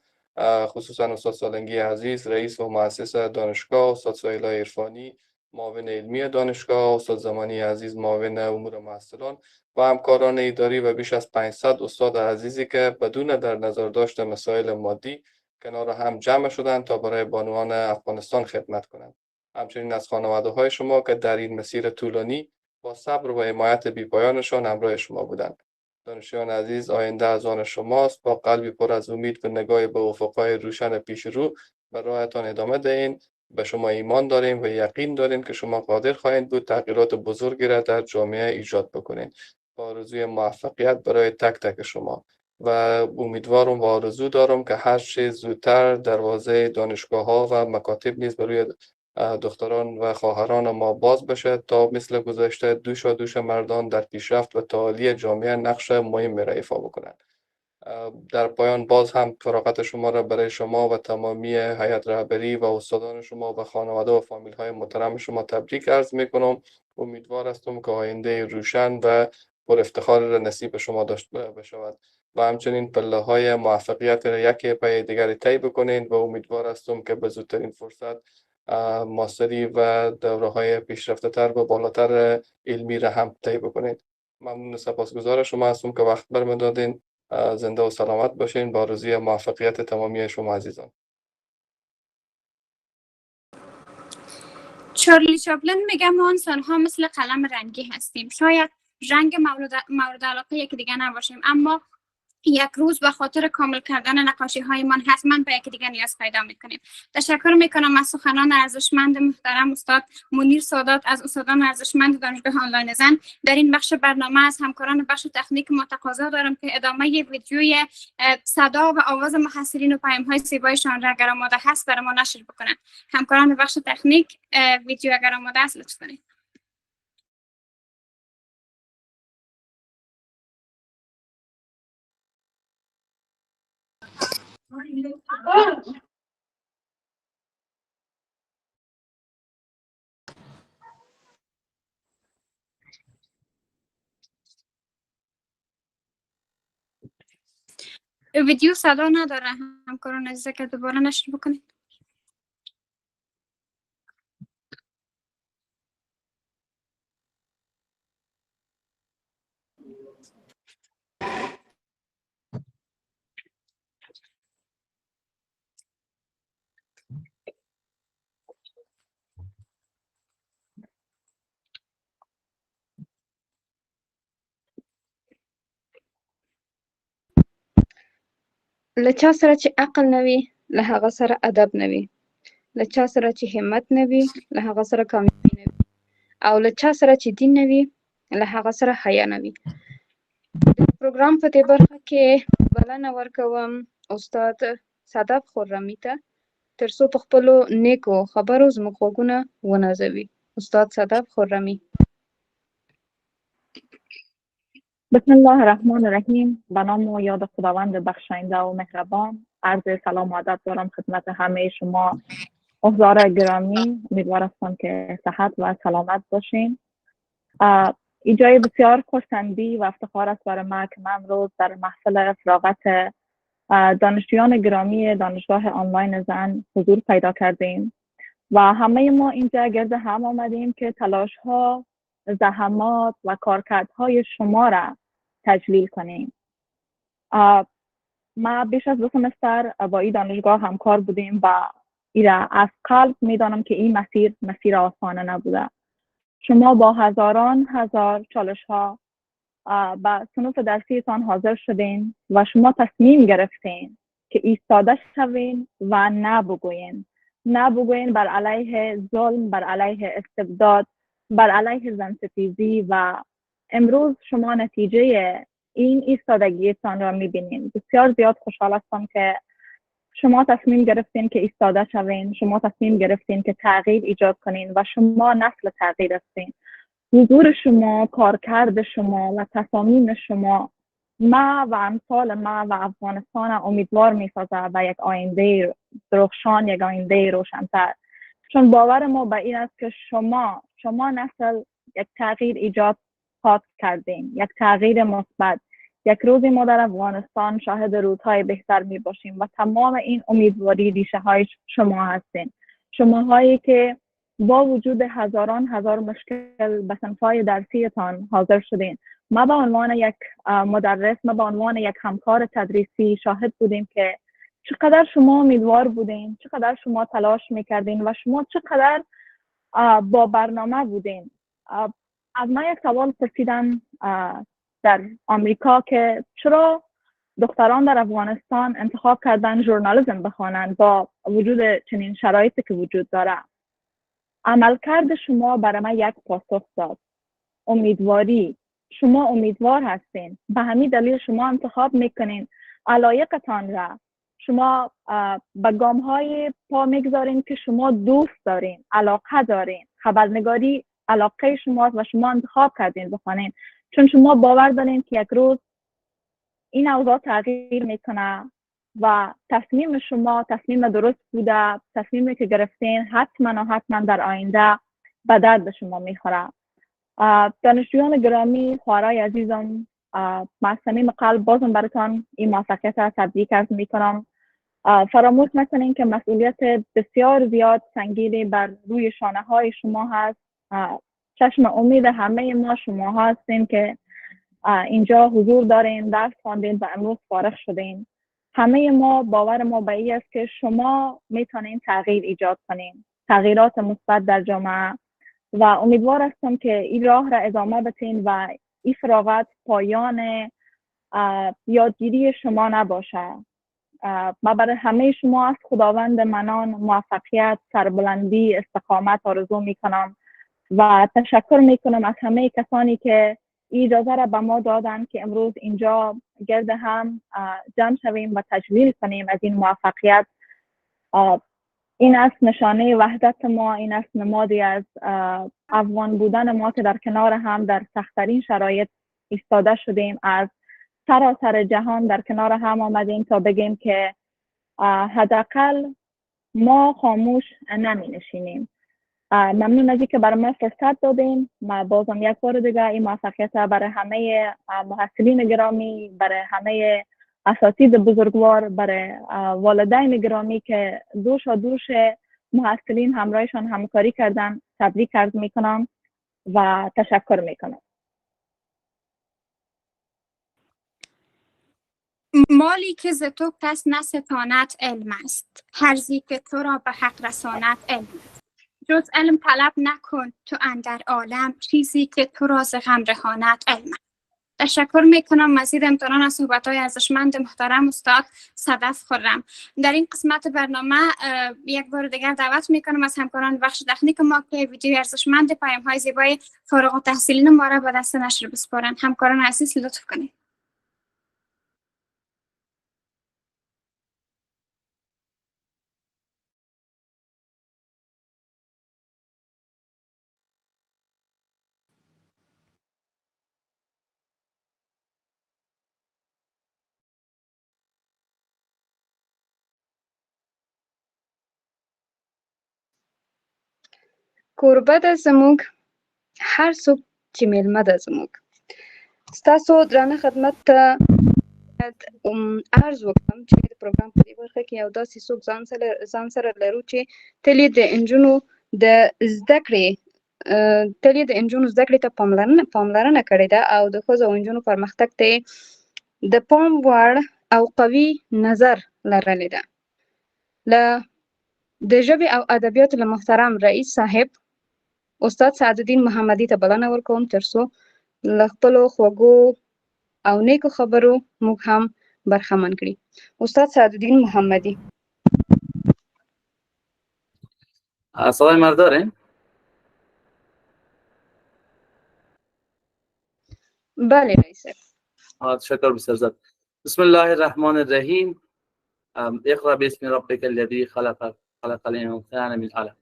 خصوصا استاد سالنگی عزیز رئیس و مؤسس دانشگاه، استاد سهیلا عرفانی معاون علمی دانشگاه، استاد زمانی عزیز معاون امور محصلان و همکاران اداری و بیش از 500 استاد عزیزی که بدون در نظر داشت مسائل مادی کنار هم جمع شدند تا برای بانوان افغانستان خدمت کنند. همچنین از خانواده‌های شما که در این مسیر طولانی با صبر و حمایت بی‌پایانشان همراه شما بودند. دانشجویان عزیز، آینده از آن شماست. با قلبی پر از امید و نگاهی به افق‌های روشن پیش رو به راهتان ادامه دهید. به شما ایمان داریم و یقین داریم که شما قادر خواهید بود تغییرات بزرگی را در جامعه ایجاد بکنید. با آرزوی موفقیت برای تک تک شما و امیدوارم و آرزو دارم که هر چه زودتر دروازه دانشگاه‌ها و مکاتب نیز برای دختران و خواهران ما باز بشه تا مثل گذشته دوش مردان در پیشرفت و تعالی جامعه نقش مهمی را ایفا بکنند. در پایان باز هم فراغت شما را برای شما و تمامی هیئت رهبری و استادان شما و خانواده و فامیل های محترم شما تبریک عرض میکنم. امیدوار هستم که آینده روشن و پر افتخار را نصیب شما داشته بشود و همچنین پله های موفقیت را یکی پای دیگری طی بکنید و امیدوار هستم که به زودترین فرصت ماستری و دوره های پیشرفته تر و بالاتر علمی را هم طی بکنید. ممنون و سپاسگزار شما هستم که وقت برم دادین. زنده و سلامت باشین. با آرزوی موفقیت تمامی شما عزیزان. چارلی چاپلین میگه ما انسان ها مثل قلم رنگی هستیم. شاید رنگ مورد علاقه یکی دیگه نباشیم اما یک روز به خاطر کامل کردن نقاشی های من حتما به یکی دیگه نیاز پیدا میکنیم. تشکر میکنم از سخنان ارزشمند محترم استاد منیر سادات از استادان ارزشمند دانشگاه آنلاین زن. در این بخش برنامه از همکاران بخش تکنیک ما تقاضا دارم که ادامه ویدیوی صدا و آواز محصلین و پیام های زیبایشان را اگر آماده هست برای ما نشر بکنند. همکاران بخش تکنیک ویدیو اگر آماده است لطف کنید. ویدیو صدا نداره همکاران عزیزه که دوباره نشر بکنید. له چا سره چې عقل نه وي له هغه سره ادب نه وي، له چا سره چې همت نه وي له هغه سره کامیابي نه وي، او له چا سره چې دین نه وي له هغه سره حیا نه وي. د پروګرام په دې برخه کې بلنه ورکوم استاد صدف خرمی ته تر څو په خپلو نیکو خبرو زموږ غوږونه ونازوي. استاد صدف خرمی. بسم الله الرحمن الرحیم. به نام و یاد خداوند بخشاینده و مهربان. عرض سلام و ادب دارم خدمت همه شما حضار گرامی. امیدوار هستم که صحت و سلامت باشین. این جای بسیار خرسندی و افتخار است برای من که من امروز در محفل فراغت دانشجویان گرامی دانشگاه آنلاین زن حضور پیدا کردیم و همه ما اینجا گرد هم آمدیم که تلاش ها، زحمات و کارکردهای شما را تجلیل کنیم. ما بیش از 2 سمستر با این دانشگاه همکار بودیم و ایرا از قلب میدانم که این مسیر آسانه نبوده. شما با هزار چالش ها به صنوف درسیتان حاضر شدین و شما تصمیم گرفتین که ایستاده شوین و نبگوین بر علیه ظلم، بر علیه استبداد، بر علیه زنستیزی و امروز شما نتیجه این ایستادگیتان را میبینین. بسیار زیاد خوشحال هستم که شما تصمیم گرفتین که ایستاده شوین، شما تصمیم گرفتین که تغییر ایجاد کنین و شما نسل تغییر هستین. حضور شما، کارکرد شما و تصامیم شما ما و امثال ما و افغانستان امیدوار میسازه و یک آینده درخشان، یک آینده روشن‌تر. چون باور ما به این است که شما نسل یک تغییر ایجاد کردین، یک تغییر مثبت. یک روزی ما در افغانستان شاهد روزهای بهتر می باشیم و تمام این امیدواری ریشه های شما هستین. شماهایی که با وجود هزار مشکل به صنف‌های درسیتان حاضر شدین. ما به عنوان یک مدرس، ما به عنوان یک همکار تدریسی شاهد بودیم که چقدر شما امیدوار بودین، چقدر شما تلاش میکردین و شما چقدر با برنامه بودین. از من یک سوال پرسیدن در آمریکا که چرا دختران در افغانستان انتخاب کردن ژورنالیسم بخوانند با وجود چنین شرایطی که وجود داره. عملکرد شما برای من یک پاسخ داد. امیدواری. شما امیدوار هستین، به همین دلیل شما انتخاب میکنین علایقتان را. شما به گام‌های پا میگذارین که شما دوست دارین، علاقه دارین. خبرنگاری علاقه شماست و شما انتخاب کردین بخوانین، چون شما باور دارین که یک روز این اوضاع تغییر میکنه و تصمیم شما تصمیم درست بوده. تصمیمی که گرفتین حتما در آینده به درد شما میخوره. دانشجویان گرامی، خوارای عزیزم، من صمیم قلب بازم براتان این موفقیت تبریک عرض میکنم. فراموش نکنین که مسئولیت بسیار زیاد سنگینی بر روی شانه های شما هست. چشم امید همه ما شما هستین که اینجا حضور دارین، درس خواندین و امروز فارغ شدین. همه ما باور ما به این است که شما میتونین تغییر ایجاد کنین، تغییرات مثبت در جامعه و امیدوار هستم که این راه را ادامه بدین و این فراغت پایان یادگیری شما نباشه. ما برای همه شما از خداوند منان موفقیت، سربلندی، استقامت آرزو میکنم و تشکر میکنم از همه کسانی که اجازه را به ما دادن که امروز اینجا گرد هم جمع شویم و تجلیل کنیم از این موفقیت. این است نشانه وحدت ما، این است نمادی از افغان بودن ما که در کنار هم در سخت‌ترین شرایط ایستاده شدیم. از سراسر جهان در کنار هم آمدیم تا بگیم که حداقل ما خاموش نمی نشینیم. ممنون از اینکه برای ما فرصت دادین. ما بازم یک بار دیگه این موفقیت برای همه محصلین گرامی، برای همه اساتید بزرگوار، برای والدین گرامی که دوش محصلین همراهشان همکاری کردن تبریک عرض میکنم و تشکر میکنم. مالی که ز تو کس نستاند علم است، هرزی که تو را به حق رساند علم است. جز علم طلب نکن تو اندر عالم، چیزی که تو را ز غم رهاند علم است. تشکر میکنم مزید امتنان از صحبت‌های ارزشمند محترم استاد صدف خرم. در این قسمت برنامه یک بار دیگر دعوت میکنم از همکاران بخش تکنیک ما که ویدیو ارزشمند پیام‌های زیبای فارغ التحصیلین ما را به دست نشر بسپارند. همکاران عزیز لطف کنید. کوربه ده زموږ هر څوک چې میلمه ده زموږ. ستاسو درانه خدمت ته عرض وکړم چې د پروګرام په دې برخه کې یو داسې څوک ځان سره لرو چې تل یې د نجونو د زده کړې ته پاملرنه کړې ده او د ښځو او نجونو پرمختګ ته د پام وړ او قوي نظر لرلی ده. له د ژبې او ادبیاتو له محترم رئیس صاحب استاد سعدالدین محمدي ته بلنه ورکوم ترڅو له خپلو خوږو او نیکو خبرو موږ هم برخمن کړي. استاد سعدالدین محمدي. صدای مرد دارین؟ بله رئیس صاحب. تشکر بسیار زیاد. بسم الله الرحمن الرحیم. اقرأ باسم ربک الذی خلق الانسان من علق.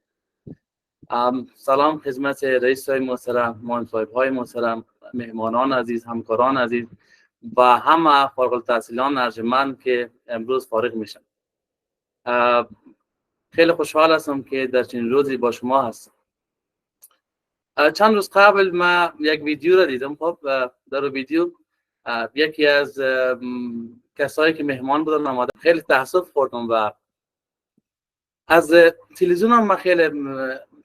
سلام خدمت رئیس صاحب محترم، معاون صاحب‌های محترم، مهمانان عزیز، همکاران عزیز و همه فارغ التحصیلان ارجمند که امروز فارغ میشن. خیلی خوشحال هستم که در چنین روزی با شما هستم. چند روز قبل من یک ویدیو را دیدم. خب در ویدیو یکی از کسایی که مهمان بودن آمده، خیلی تأسف خوردم و از تلویزیون هم من خیلی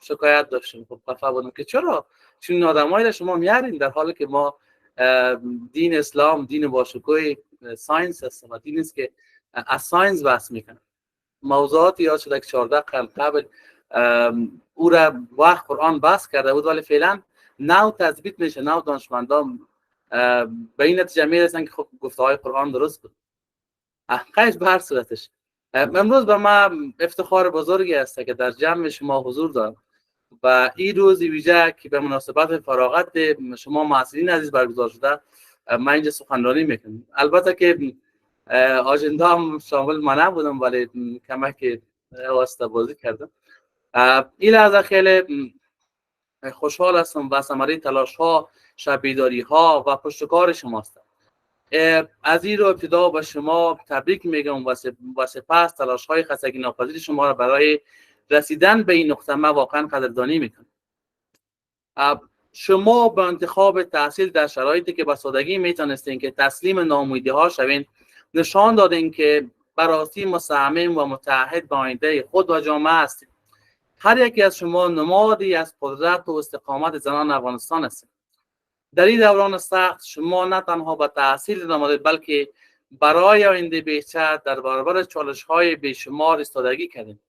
شکایت داشتم. خب خفه بودم که چرا چون آدمایی را شما میارین در حالی که ما دین اسلام دین باشکوه ساینس هست و دین است که از ساینس بحث میکنه. موضوعات یاد شده که 14 قرن قبل او را وقت قرآن بحث کرده بود ولی فعلا نو تثبیت میشه، نو دانشمندان به این نتیجه میرسن که خب گفته های قرآن درست بود. خیش به هر صورتش امروز به من افتخار بزرگی است که در جمع شما حضور دارم و این روز ویژه که به مناسبت فراغت شما محصلین عزیز برگزار شده من اینجا سخنرانی میکنم. البته که آجنده هم شامل من نبودم ولی کمک واسطه بازی کردم. این لحظه خیلی خوشحال هستم و ثمره تلاش ها، شب بیداری ها و پشتکار شماست. از این رو ابتدا به شما تبریک میگم و سپس تلاش های خستگی ناپذیر شما را برای رسیدن به این نقطه من واقعا قدردانی میکنم. شما به انتخاب تحصیل در شرایطی که به سادگی میتونستین که تسلیم ناامیدی ها شوین نشان دادین که براستی مصمم و متعهد به آینده خود و جامعه هستید. هر یکی از شما نمادی از قدرت و استقامت زنان افغانستان هستید. در این دوران سخت شما نه تنها به تحصیل نمودید بلکه برای آینده بهتر در برابر چالش‌های بیشمار ایستادگی کردید.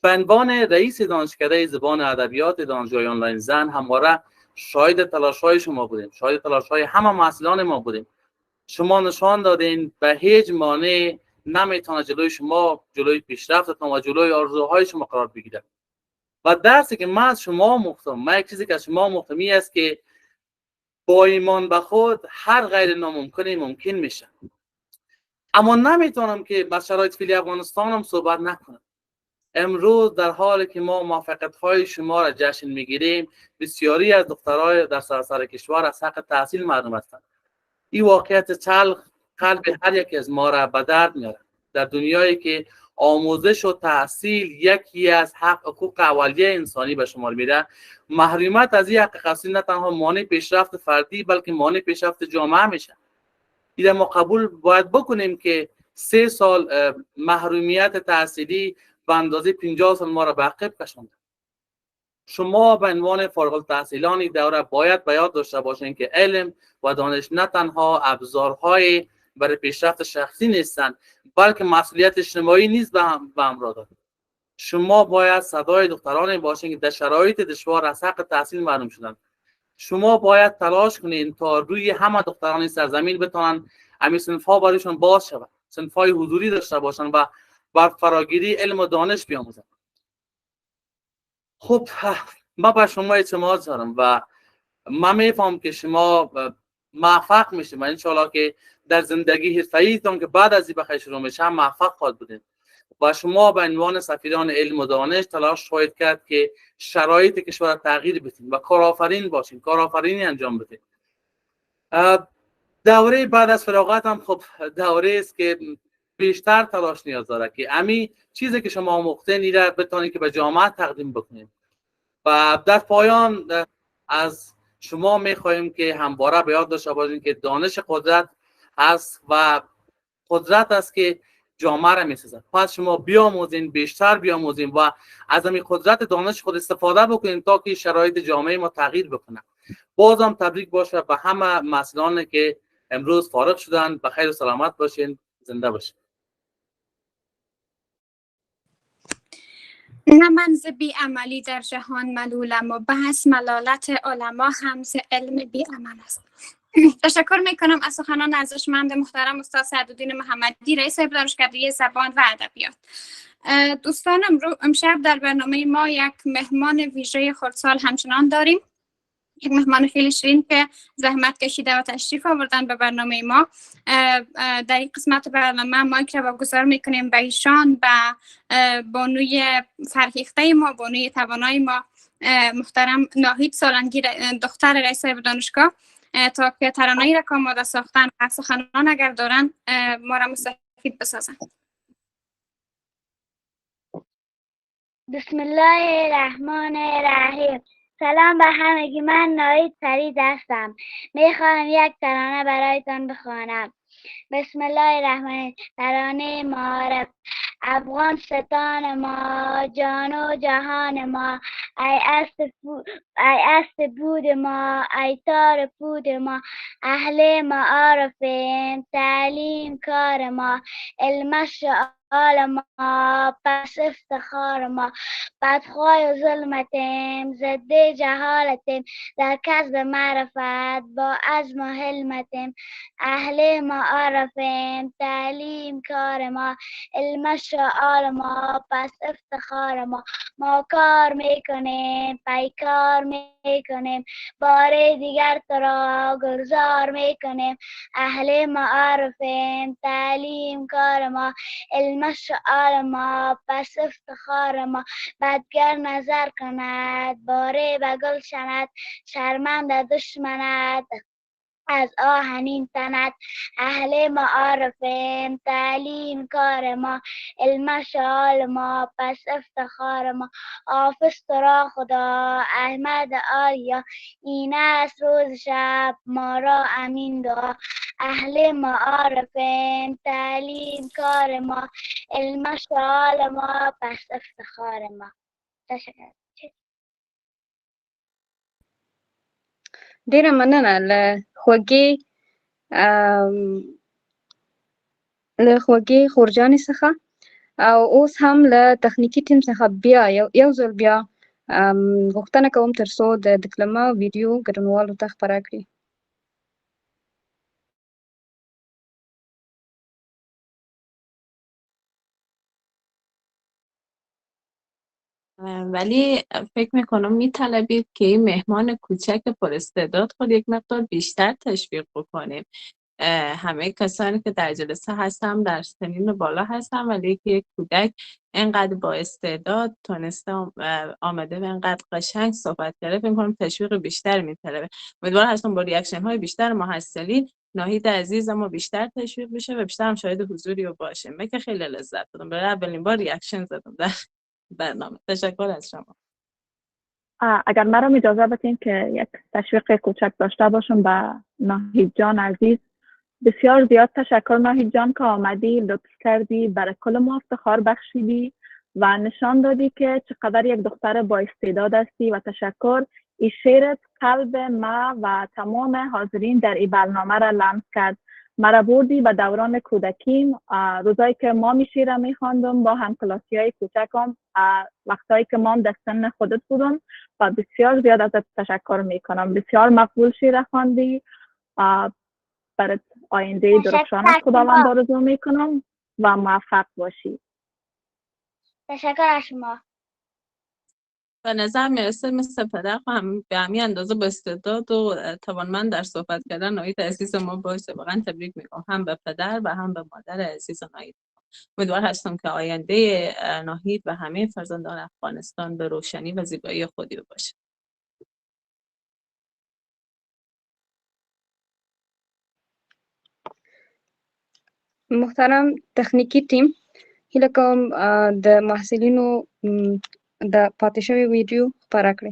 به عنوان رئیس دانشکده زبان ادبیات دانشگاه آنلاین زن همواره شاهد تلاش‌های شما بودیم، شاهد تلاش‌های همه محصلان ما بودیم. شما نشان دادین به هیچ مانع نمیتونه جلوی شما، جلوی پیشرفتتان و جلوی آرزوهای شما قرار بگیره. و درسی که من از شما مختم، من یک چیزی که از شما مختمی است که با ایمان به خود هر غیر ناممکنی ممکن میشه. اما نمیتونم که با شرایط فعلی افغانستان هم صحبت نکنم. امروز در حالی که ما موفقیت‌های شما را جشن میگیریم، بسیاری از دخترای در سراسر کشور از حق تحصیل محروم هستند. این واقعیت تلخ قلب هر یک از ما را به درد میاره. در دنیایی که آموزش و تحصیل یکی از حقوق اولیه انسانی به شمار میره، محرومیت از این حق تحصیل نه تنها مانع پیشرفت فردی بلکه مانع پیشرفت جامعه میشه. این ما قبول باید بکنیم که 3 سال محرومیت تحصیلی به اندازه 50 سال ما را به عقب کشانده. شما به عنوان فارغ التحصیلان این دوره باید به یاد داشته باشین که علم و دانش نه تنها ابزارهای برای پیشرفت شخصی نیستند، بلکه مسئولیت اجتماعی نیز به همراه دارد. شما باید صدای دخترانی باشین که در شرایط دشوار از حق تحصیل محروم شدند. شما باید تلاش کنین تا روی همه دختران سرزمین بتونن همین صنف‌ها برایشون باز شود، صنف‌های حضوری داشته باشن و بر فراگیری علم و دانش بیاموزن. خب من به شما اعتماد دارم و من میفهم که شما موفق میشید و انشالله که در زندگی حرفه‌ایتون که بعد از این بخیر شروع میشه هم موفق خواهد بودین و شما به عنوان سفیران علم و دانش تلاش خواهید کرد که شرایط کشور تغییر بدین و کارآفرین باشین، کارآفرینی انجام بدین. دوره بعد از فراغت هم خب دوره است که بیشتر تلاش نیاز داره که امی چیزی که شما آموختین این را بتونید که به جامعه تقدیم بکنید. و در پایان از شما میخواهیم که همواره به یاد داشته باشین که دانش قدرت هست و قدرت است که جامعه را میسازد. پس شما بیاموزین، بیشتر بیاموزین و از این قدرت دانش خود استفاده بکنین تا که شرایط جامعه ما تغییر بکنه. بازم تبریک باشه به همه مسئولانی که امروز فارغ شدن. بخیر و سلامت باشین، زنده باشین. نه من ز بی عملی در جهان ملولم و بحث ملالت علما هم ز علم بی عمل است. تشکر میکنم از سخنان ارزشمند محترم استاد سعدالدین محمدی، رئیس هیئت دانشکده زبان و ادبیات. دوستان امشب در برنامه ما یک مهمان ویژه خردسال همچنان داریم، یک مهمان خیلی شیرین که زحمت کشیده و تشریف آوردن به برنامه ما. در این قسمت برنامه مایک را واگذار میکنیم به ایشان، به بانوی فرهیخته ما، بانوی توانای ما محترم ناهید سالنگی، دختر رئیس دانشگاه، تا که ترانه‌ای را که آماده ساختن و سخنان اگر دارن ما را مستفید بسازن. بسم الله الرحمن الرحیم. سلام به همگی، من ناهید فرید هستم. میخواهم یک ترانه برایتان بخوانم. بسم الله الرحمن الرحیم. ترانه معارف. افغان ستان ما، جان و جهان ما، ای است بود ما، ای تار پود ما، اهل معارفیم، تعلیم کار ما، علم شعال ما، پس افتخار ما، بدخواه و ظلمتیم، ضد جهالتیم، در کسب معرفت با عزم و حلمتیم، اهل معارفیم، تعلیم کار ما، علم شعال ما، پس افتخار ما کار میکنیم، پیکار میکنیم، بار دیگر تو را گرزار میکنیم، اهل معارفیم، تعلیم کار ما، علم شعال ما، پس افتخار ما، بدگر نظر کند، باره به گل شند، شرمنده دشمنت از آهنین تنت، اهل معارفیم، تعلیم کار ما، علم شعال ما، پس افتخار ما، حافظ تو را خدا، احمد آریا، این است روز شب ما را امین دعا، اهل معارفیم، تعلیم کار ما، علم شعال ما، پس افتخار ما. تشکر. ډیره مننه له خوږې خورجانې څخه. او اوس هم له تخنیکي ټیم څخه بیا یو ځل بیا غوښتنه کوم تر څو د ډیپلوما ویډیو ګډونوالو ته خپره کړي. ولی فکر میکنم میطلبید که این مهمان کوچک پر استعداد خود یک مقدار بیشتر تشویق بکنیم. همه کسانی که در جلسه هستم در سنین بالا هستم، ولی که یک کودک اینقدر با استعداد تونسته آمده و اینقدر قشنگ صحبت کرده، فکر میکنم تشویق بیشتر میطلبه. امیدوار هستم با ریاکشن های بیشتر محصلین ناهید عزیز ما بیشتر تشویق بشه و بیشتر هم شاهد حضوری رو باشیم. من که خیلی لذت بردم، برای اولین بار ریاکشن زدم در برنامه. تشکر از شما. اگر مرا اجازه بدین که یک تشویق کوچک داشته باشم به ناهید جان عزیز بسیار زیاد تشکر ناهید جان که آمدی، لطف کردی، برای کل ما افتخار بخشیدی و نشان دادی که چقدر یک دختر با استعداد هستی و تشکر. این شعرت قلب ما و تمام حاضرین در این برنامه را لمس کرد. مرا بردی به دوران کودکیم، روزایی که ما می شیره می خواندم با همکلاسی های کوچکم، وقتایی که ما در سن خودت بودم و بسیار زیاد ازت تشکر می کنم. بسیار مقبول شیره خواندی. برای آینده درخشان از خداوند آرزو می کنم و موفق باشی. تشکر از شما. به نظر میرسه مثل پدر هم به همین اندازه با استعداد و توانمند در صحبت کردن ناهید عزیز ما باشه. واقعا تبریک میگم هم به پدر و هم به مادر عزیز ناهید. امیدوار هستم که آینده ناهید و همه فرزندان افغانستان به روشنی و زیبایی خودی باشه. محترم تخنیکی ټیم، هیله کوم د محصلینو د پاتې شوی ویډیو خپاره کړئ.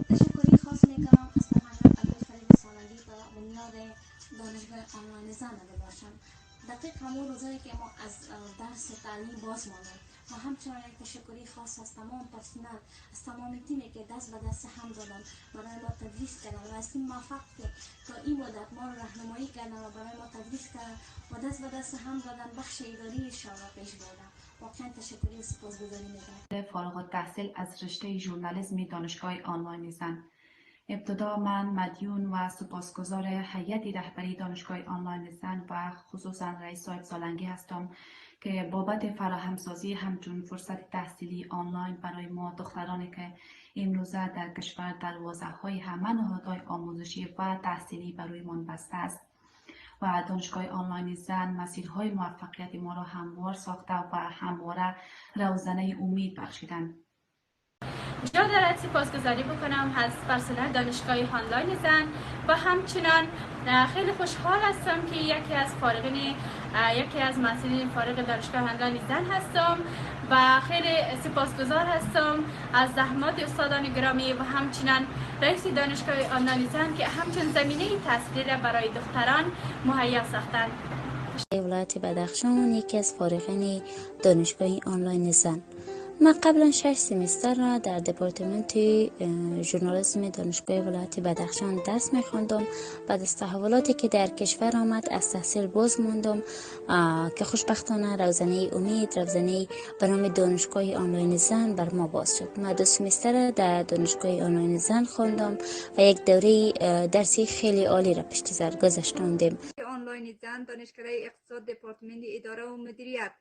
تشکری خاص میکنم از فرهنگ عبدالفرید سالنگی به بنیاد دانشگاه آنلاین زن نده باشم. دقیق همون روزایی که ما از درس تعلیم باز ماندیم و همچنان یک تشکری خاص از تمام پرسنل، از تمام تیمی که دست به دست هم دادن برای ما تدریس کردن و از تیم موفق که تا این مدت ما رو راهنمایی کردن و برای ما تدریس کردن و دست به دست هم دادن، بخش اداری شورا پیش بردن. واقعا تشکری و سپاسگزاری میکنم. فارغ التحصیل از رشته ژورنالیسم دانشگاه آنلاین زن. ابتدا من مدیون و سپاسگزار هیئت رهبری دانشگاه آنلاین زن و خصوصا رئیس صاحب سالنگی هستم که بابت فراهمسازی همچون فرصت تحصیلی آنلاین برای ما دخترانی که امروزه در کشور دروازه‌های همه نهادهای آموزشی و تحصیلی برای من بسته است و دانشگاه آنلاین زن مسیرهای موفقیت ما را هموار ساخته و همواره روزنه امید بخشیدند. جا دارد سپاسگزاری بکنم از پرسنل دانشگاه آنلاین زن و همچنان خیلی خوشحال هستم که یکی از محصلین فارغ دانشگاه آنلاین زن هستم و خیلی سپاسگزار هستم از زحمات استادان گرامی و همچنان رئیس دانشگاه آنلاین زن که همچنین زمینه تحصیلی را برای دختران مهیا ساختند. ولایت بدخشان یکی از فارغین دانشگاه آنلاین زن. من قبلا 6 سمستر را در دپارتمنت ژورنالیسم دانشگاه ولایت بدخشان درس می‌خواندم. بعد از تحولاتی که در کشور آمد از تحصیل باز ماندم که خوشبختانه روزنه امید، روزنه به نام دانشگاه آنلاین زن بر ما باز شد. من 2 سمستر در دانشگاه آنلاین زن خواندم و یک دوره درسی خیلی عالی را پشت سر گذاشتیم. آنلاین زن دانشکده اقتصاد دپارتمنت اداره و مدیریت.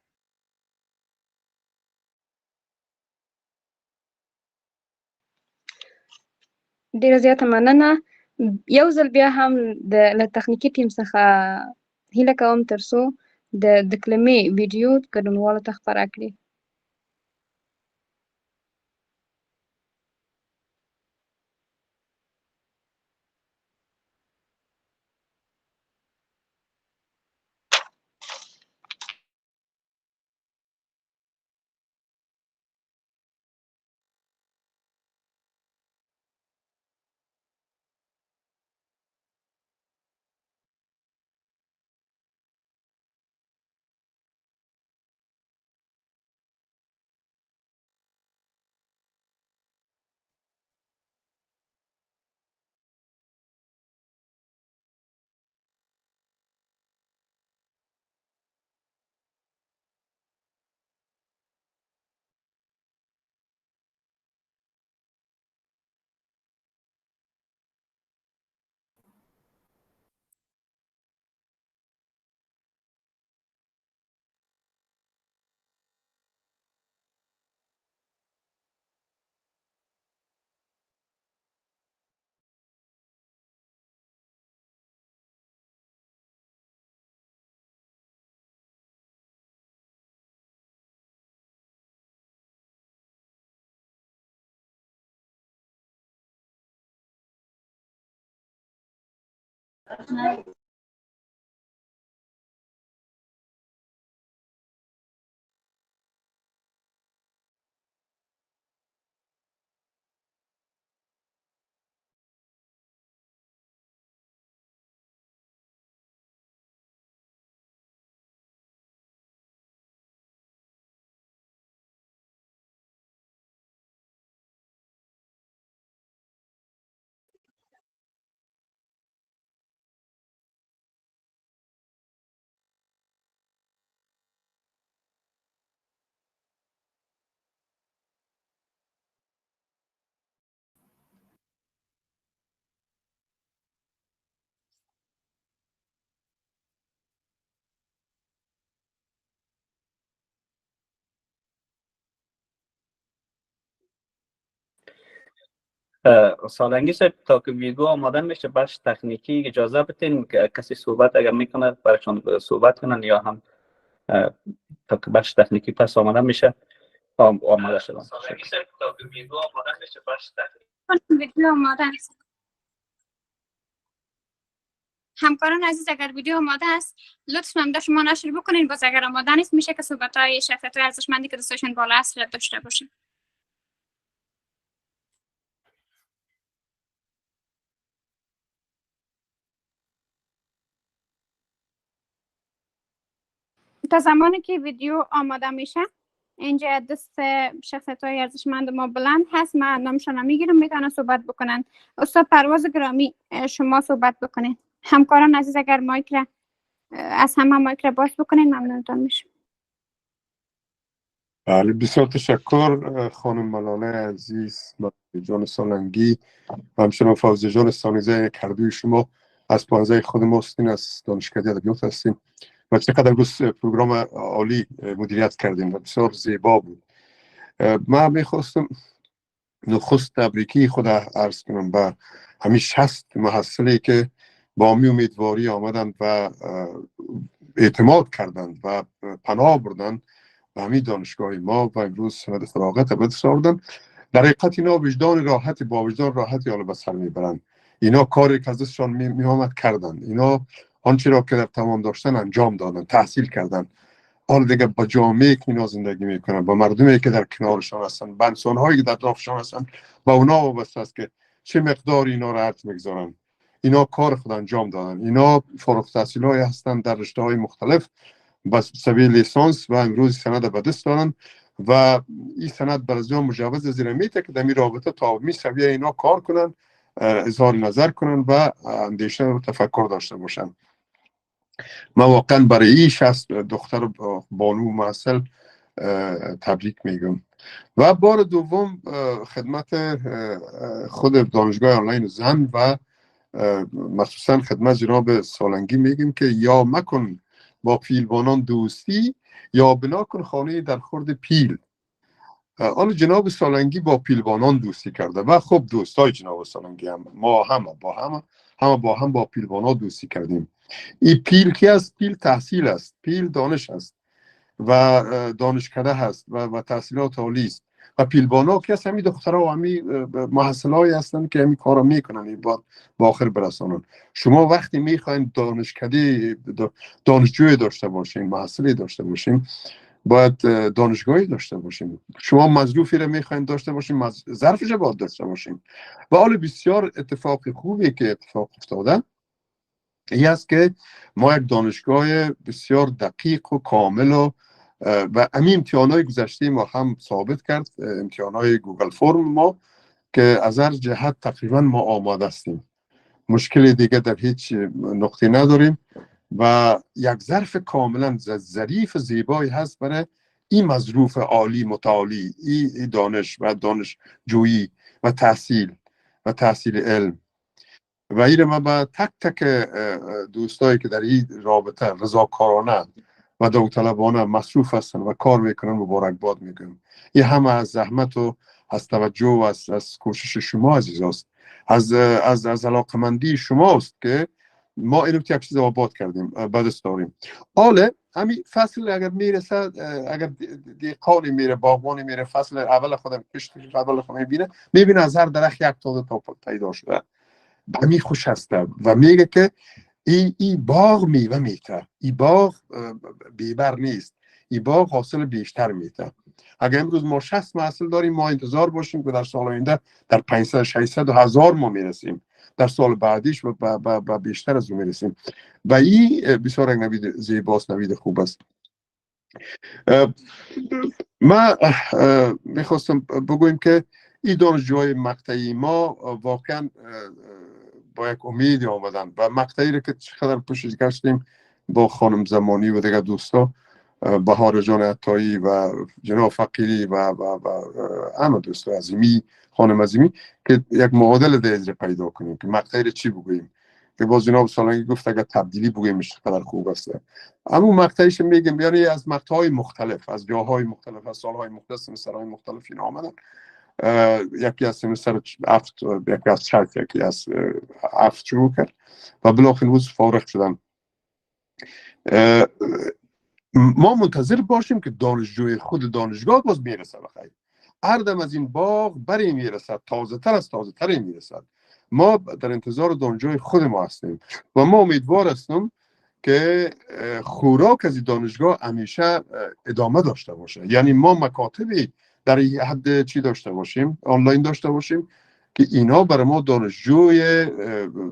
ډیره زیاته مننه. یو ځل بیا هم له تخنیکي ټیم څخه هیله کوم ترڅو د کلمې ویډیو ګډونوالو ته خپاره کړي. سالنگی صاحب تا که ویدیو آماده میشه بخش تکنیکی اجازه بدین که کسی صحبت اگر میکنه برایشان صحبت کنن یا هم تا که بخش تکنیکی پس آماده میشه آماده شدن. سالنگی صاحب تا که ویدیو آماده میشه بخش تکنیکی ویدیو آماده است. همکاران عزیز اگر ویدیو آماده است لطفاً نام شما نشر بکنین. باز اگر آماده نیست میشه که صحبت‌های شخصیت‌های ارزشمندی که دوستشون بالا است داشته باشیم. تا زمانی که ویدیو آماده میشه اینجا دست شخصیت‌های ارزشمند ما بلند هست، من نامشون میگیرم میتونن صحبت بکنن. استاد پرواز گرامی شما صحبت بکنین. همکاران عزیز اگر مایک را از همه مایک را باز بکنین ممنونتان میشم. بله بسیار تشکر خانم ملانه عزیز، جان سالنگی و همچنان فوزی جان سانیزه کردوی شما از پانزه خود ما هستین، از دانشکده ادبیات هستیم و چقدر روز پروگرام عالی مدیریت کردیم و بسیار زیبا بود. من میخواستم نخست تبریکی خود عرض کنم به همین 60 محصلی که با می امیدواری آمدند و اعتماد کردند و پناه بردند و همین دانشگاه ما و امروز سند فراغت به دست آوردن. در حقیقت اینا وجدان راحتی با وجدان راحتی حالا به سر میبرن. اینا کاری که از دستشان می آمد کردن، اینا آنچه را که در تمام داشتن انجام دادن، تحصیل کردن. حالا دیگه با جامعه که اینا زندگی میکنن، با مردمی که در کنارشان هستن، با انسان‌هایی که در اطرافشان هستن، با اونا وابسته است که چه مقدار اینا را ارث میگذارن. اینا کار خود انجام دادن. اینا فارغ التحصیلای هستن در رشته‌های مختلف با سبیل لیسانس و امروز سند به دست دارن و این سند بر از جان مجوز زیر میته که در این رابطه تا می سویه اینا کار کنن، اظهار نظر کنن و اندیشه و تفکر داشته باشن. من واقعا برای این 60 دختر بانو محصل تبریک میگم. و بار دوم خدمت خود دانشگاه آنلاین زن و مخصوصا خدمت جناب سالنگی میگیم که یا مکن با پیلبانان دوستی یا بنا کن خانه در خورد پیل. آن جناب سالنگی با پیلبانان دوستی کرده و خب دوستای جناب سالنگی هم ما همه با هم با پیلبانان دوستی کردیم. این پیل کی است؟ پیل تحصیل است، پیل دانش است و دانشکده هست و تحصیلات عالی است و پیلبانا که هست همین دخترها و همین محصلایی هستن که همین کارا میکنن با آخر برسانن. شما وقتی میخواین دانشکده دانشجوی داشته باشین، محصلی داشته باشین، باید دانشگاهی داشته باشین. شما مظروفی رو میخواین داشته باشین، ظرفش باید داشته باشین. و حال بسیار اتفاق خوبی که اتفاق افتاده این است که ما یک دانشگاه بسیار دقیق و کامل و همین امتحانات گذشته ما هم ثابت کرد، امتحانات گوگل فرم ما، که از هر جهت تقریبا ما آماده هستیم. مشکل دیگه در هیچ نقطه نداریم و یک ظرف کاملا ظریف زیبایی هست برای این مظروف عالی متعالی، این دانش و دانشجویی و تحصیل علم. و این ما با تک تک دوستایی که در این رابطه رضاکارانه و داوطلبانه مصروف هستن و کار میکنن مبارکباد میگم. این همه از زحمت و از توجه و از کوشش شما عزیز است، از علاقمندی شماست که ما اینو یک چیز آباد کردیم، بدست داریم. حالا همین فصل اگر میرسه، اگر دیقانی میره، باغبانی میره، فصل اول خودم کشت اول خودم میبینه از هر درخت یک تا پیدا شده به خوش هسته و میگه که ای باغ میوه میته، ای باغ بیبر نیست، ای باغ حاصل بیشتر میته. اگر امروز ما 60 محصول داریم، ما انتظار باشیم که در سال آینده در 500 600 و 1000 ما میرسیم، در سال بعدیش و بیشتر از اون میرسیم و این بسیار یک نوید زیباست، نوید خوب است. ما میخواستم بگویم که این دانشجوهای مقطعی ما واقعا با یک امیدی آمدن و مقطعی رو که چقدر پشتش گشتیم با خانم زمانی و دیگر دوستا، بهار جان عطایی و جناب فقیری و همه دوستا عظیمی، خانم عظیمی، که یک معادل دیگر پیدا کنیم که مقطعی رو چی بگوییم، که باز جناب سالنگی گفت اگر تبدیلی بگویمش چقدر خوب است. اما مقطعیش میگم یعنی از مقطعهای مختلف، از جاهای مختلف، از سالهای مختلف، سمسترهای مختلف اینا آمدن. یکی از سمستر افت، یکی از چرت، یکی از افت شروع کرد و بالاخره روز فارغ شدن. ما منتظر باشیم که دانشجوی خود دانشگاه باز میرسه بخیر. هر دم از این باغ بری میرسد، تازه تر از تازه تری میرسد. ما در انتظار دانشجوی خود ما هستیم و ما امیدوار هستم که خوراک از این دانشگاه همیشه ادامه داشته باشه. یعنی ما مکاتبی در این حد چی داشته باشیم، آنلاین داشته باشیم که اینا برای ما دانشجوی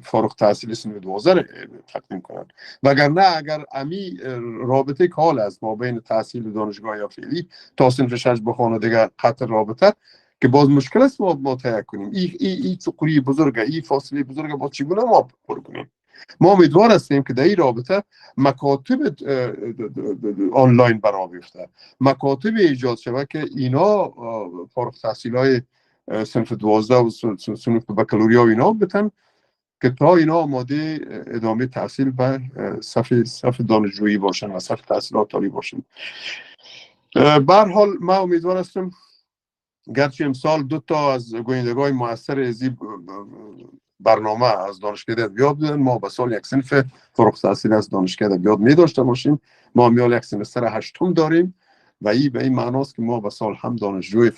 فارغ التحصیل سن 12 تقدیم کنند. وگرنه اگر امی رابطه کال است ما بین تحصیل دانشگاه یا فعلی تا صنف 6 بخونه دیگه قطع رابطه، که باز مشکل است ما طی کنیم. این سقوری بزرگه، این فاصله بزرگه، با چگونه ما پر کنیم. ما امیدوار هستیم که در این رابطه مکاتب آنلاین برآ بیفته، مکاتب ایجاد شود که اینا فارغ التحصیلای صنف 12 و صنف بکالوریا و اینا بتن که تا اینا آماده ادامه تحصیل به صف دانشجویی باشن و صف تحصیلات عالی باشن. به هر حال ما امیدوار هستم گرچه امسال 2 تا از گویندگان مؤثر از برنامه از دانشکده ادبیات بودن، ما به سال یک صنف فارغ التحصیل از دانشکده ادبیات می داشته باشیم. ما میال یک سمستر 8 داریم و این به این معناست که ما به سال هم دانشجوی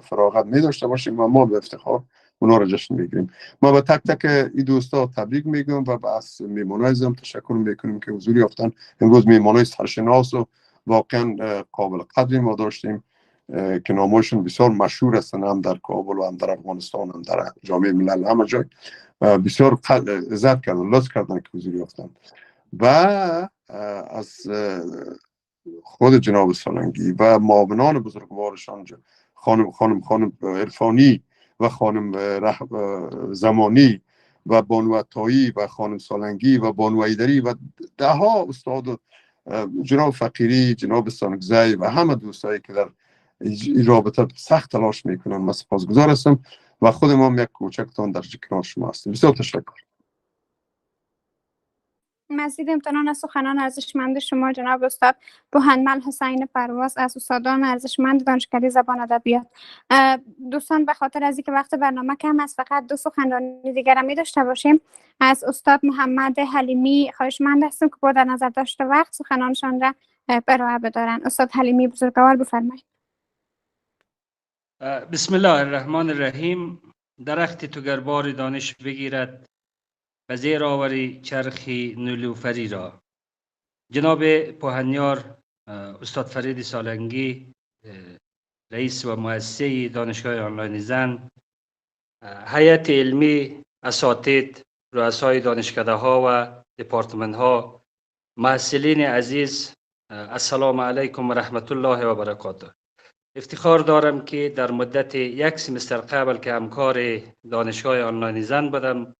فراغت می داشته باشیم و ما به افتخار اونا رو جشن میگیریم. ما به تک تک این دوستا تبریک میگم و از میمونای هم تشکر میکنیم که حضور یافتن. امروز میمونای سرشناس و واقعا قابل قدری ما داشتیم که نامشون بسیار مشهور هستن، هم در کابل و هم در افغانستان، هم در جامعه ملل، همه جای بسیار عزت کردن، لطف کردن که حضور یافتن. و از خود جناب سالنگی و معاونان بزرگوارشان، خانم عرفانی و خانم زمانی و بانو عطایی و خانم سالنگی و بانو ایدری و ده ها استاد، جناب فقیری، جناب سانگزی و همه دوستایی که در این رابطه سخت تلاش میکنن، من سپاسگزار هستم و خود ما یک کوچکتان در کنار شما هستیم. بسیار تشکر. مزید امتنان از سخنان ارزشمند شما جناب استاد بوهنمل حسین پرواز از استادان ارزشمند دانشکده زبان ادبیات. دوستان به خاطر از اینکه وقت برنامه کم است فقط 2 سخنرانی دیگر می داشته باشیم. از استاد محمد حلیمی خواهشمند هستیم که با در نظر داشته وقت سخنانشان را ارائه بدارن. استاد حلیمی بزرگوار بفرمایید. بسم الله الرحمن الرحیم. درخت تو گر بار دانش بگیرد و زیر آوری چرخی نیلوفری را. جناب پوهنیار استاد فرید سالنگی، رئیس و مؤسسه دانشگاه آنلاین زن، هیئت علمی، اساتید، رؤسای دانشکده ها و دپارتمان ها، محصلین عزیز، السلام علیکم و رحمت الله و برکاته. افتخار دارم که در مدت 1 سمستر قبل که همکار دانشگاه آنلاین زن بودم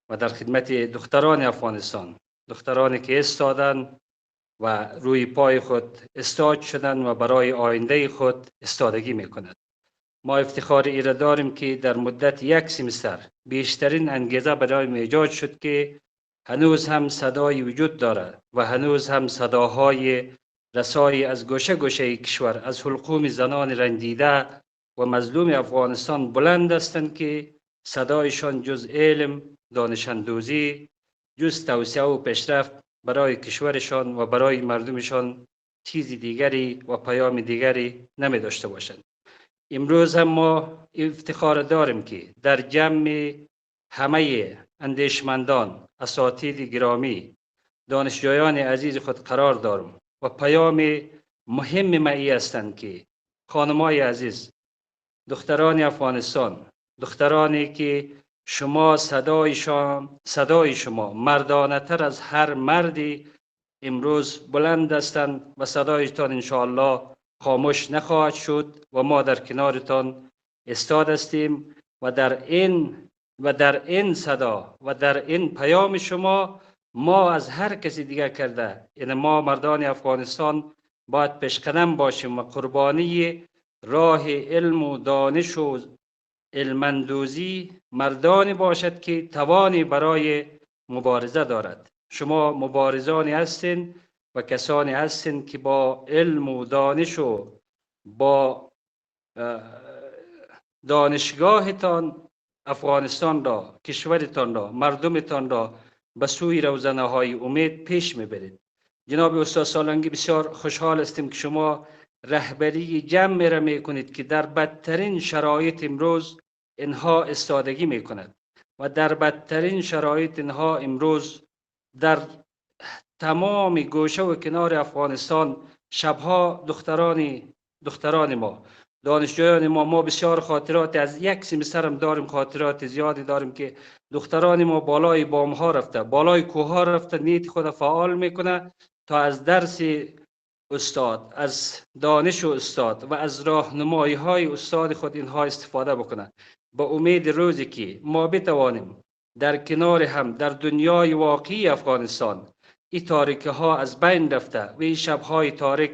و در خدمت دختران افغانستان، دخترانی که استادن و روی پای خود استاد شدن و برای آینده خود استادگی میکنند. ما افتخار ایره داریم که در مدت 1 سمستر بیشترین انگیزه برای ایجاد شد که هنوز هم صدای وجود دارد و هنوز هم صداهای رسایی از گوشه گوشه کشور، از حلقوم زنان رنجیده و مظلوم افغانستان بلند هستند که صدایشان جز علم، دانش اندوزی، جز توسعه و پیشرفت برای کشورشان و برای مردمشان چیز دیگری و پیام دیگری نمی داشته باشند. امروز هم ما افتخار داریم که در جمع همه اندیشمندان، اساتید گرامی، دانشجویان عزیز خود قرار دارم و پیام مهم معی هستند که خانمای عزیز، دختران افغانستان، دخترانی که شما صدای شما مردانه تر از هر مردی امروز بلند هستند و صدایتان انشاءالله خاموش نخواهد شد و ما در کنارتان استاد هستیم و در این صدا و در این پیام شما ما از هر کسی دیگر کرده، یعنی ما مردان افغانستان باید پیشقدم باشیم و قربانی راه علم و دانش و علمندوزی مردانی باشد که توانی برای مبارزه دارد. شما مبارزانی هستین و کسانی هستین که با علم و دانش و با دانشگاهتان افغانستان را، کشورتان را، مردمتان را به سوی روزنه های امید پیش میبرید. جناب استاد سالنگی، بسیار خوشحال هستیم که شما رهبری جمع را میکنید که در بدترین شرایط امروز اینها استادگی میکند و در بدترین شرایط اینها امروز در تمام گوشه و کنار افغانستان شبها دختران ما، دانشجویان ما بسیار خاطرات از یک سمستر هم داریم، خاطرات زیادی داریم که دختران ما بالای بام ها رفته، بالای کوه ها رفته، نیت خود فعال میکنه تا از درس استاد، از دانش استاد و از راهنمایی های استاد خود اینها استفاده بکنه. با امید روزی که ما بتوانیم در کنار هم در دنیای واقعی افغانستان این تاریکی ها از بین رفته و این شبهای تاریک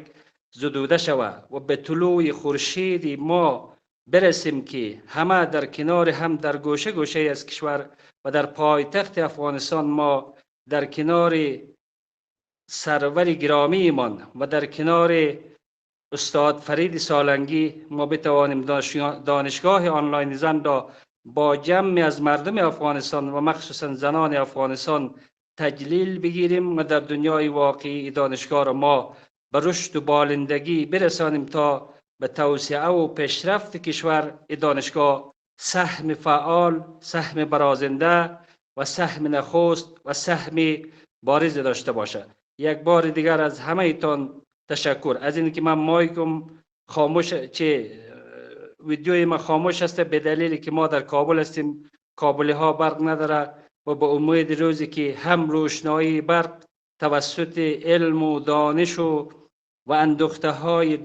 زدوده شود و به طلوع خورشید ما برسیم که همه در کنار هم در گوشه گوشه از کشور و در پایتخت افغانستان ما در کنار سرور گرامی من و در کنار استاد فرید سالنگی ما بتوانیم دانشگاه آنلاین زن را با جمع از مردم افغانستان و مخصوصا زنان افغانستان تجلیل بگیریم و در دنیای واقعی دانشگاه را ما به رشد و بالندگی برسانیم تا به توسعه و پیشرفت کشور دانشگاه سهم فعال، سهم برازنده و سهم نخست و سهم بارز داشته باشد. یک بار دیگر از همه ایتان تشکر از اینکه من مایکم خاموش، ویدیوی ما خاموش است به دلیلی که ما در کابل هستیم، کابلی ها برق نداره و با امید روزی که هم روشنایی برق توسط علم و دانش و اندوخته های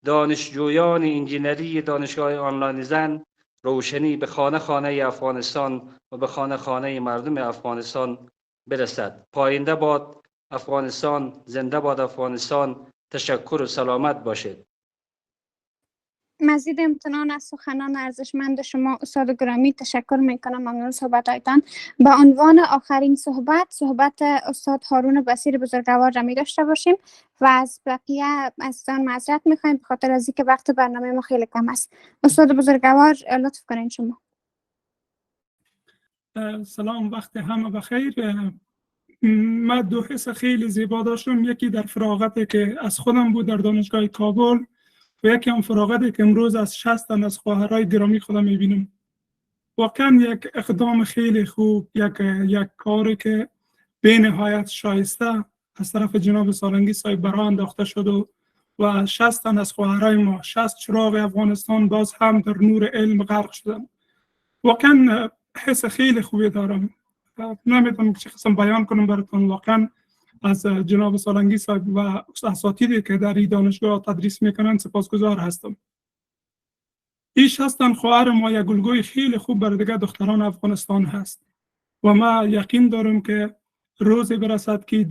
دانشجویان انجینری دانشگاه آنلاین زن روشنی به خانه خانه افغانستان و به خانه خانه مردم افغانستان برسد. پاینده باد افغانستان، زنده باد افغانستان. تشکر و سلامت باشید. مزید امتنان از سخنان ارزشمند شما استاد گرامی تشکر میکنم. ممنون صحبتایتان. به عنوان آخرین صحبت استاد هارون بصیر بزرگوار را می داشته باشیم و از بقیه عزیزان معذرت میخوایم به خاطر از اینکه وقت برنامه ما خیلی کم است. استاد بزرگوار لطف کنین شما. سلام، وقت همه بخیر. من دو حس خیلی زیبا داشتم، یکی در فراغتی که از خودم بود در دانشگاه کابل و یکی هم فراغتی که امروز از 60 تن از خواهرای گرامی خودم میبینم. واقعا یک اقدام خیلی خوب، یک کاری که به نهایت شایسته از طرف جناب سالنگی صاحب برا انداخته شد و 60 تن از خواهرای ما، 60 چراغ افغانستان باز هم در نور علم غرق شدن. واقعا حس خیلی خوبی دارم، نمیتونم چه قسم بیان کنم براتون. واقعا از جناب سالنگی صاحب و اساتیدی که در این دانشگاه تدریس میکنن سپاسگزار هستم. این 60 تن خواهر ما یک الگوی خیلی خوب برای دیگر دختران افغانستان هست و ما یقین دارم که روزی برسد که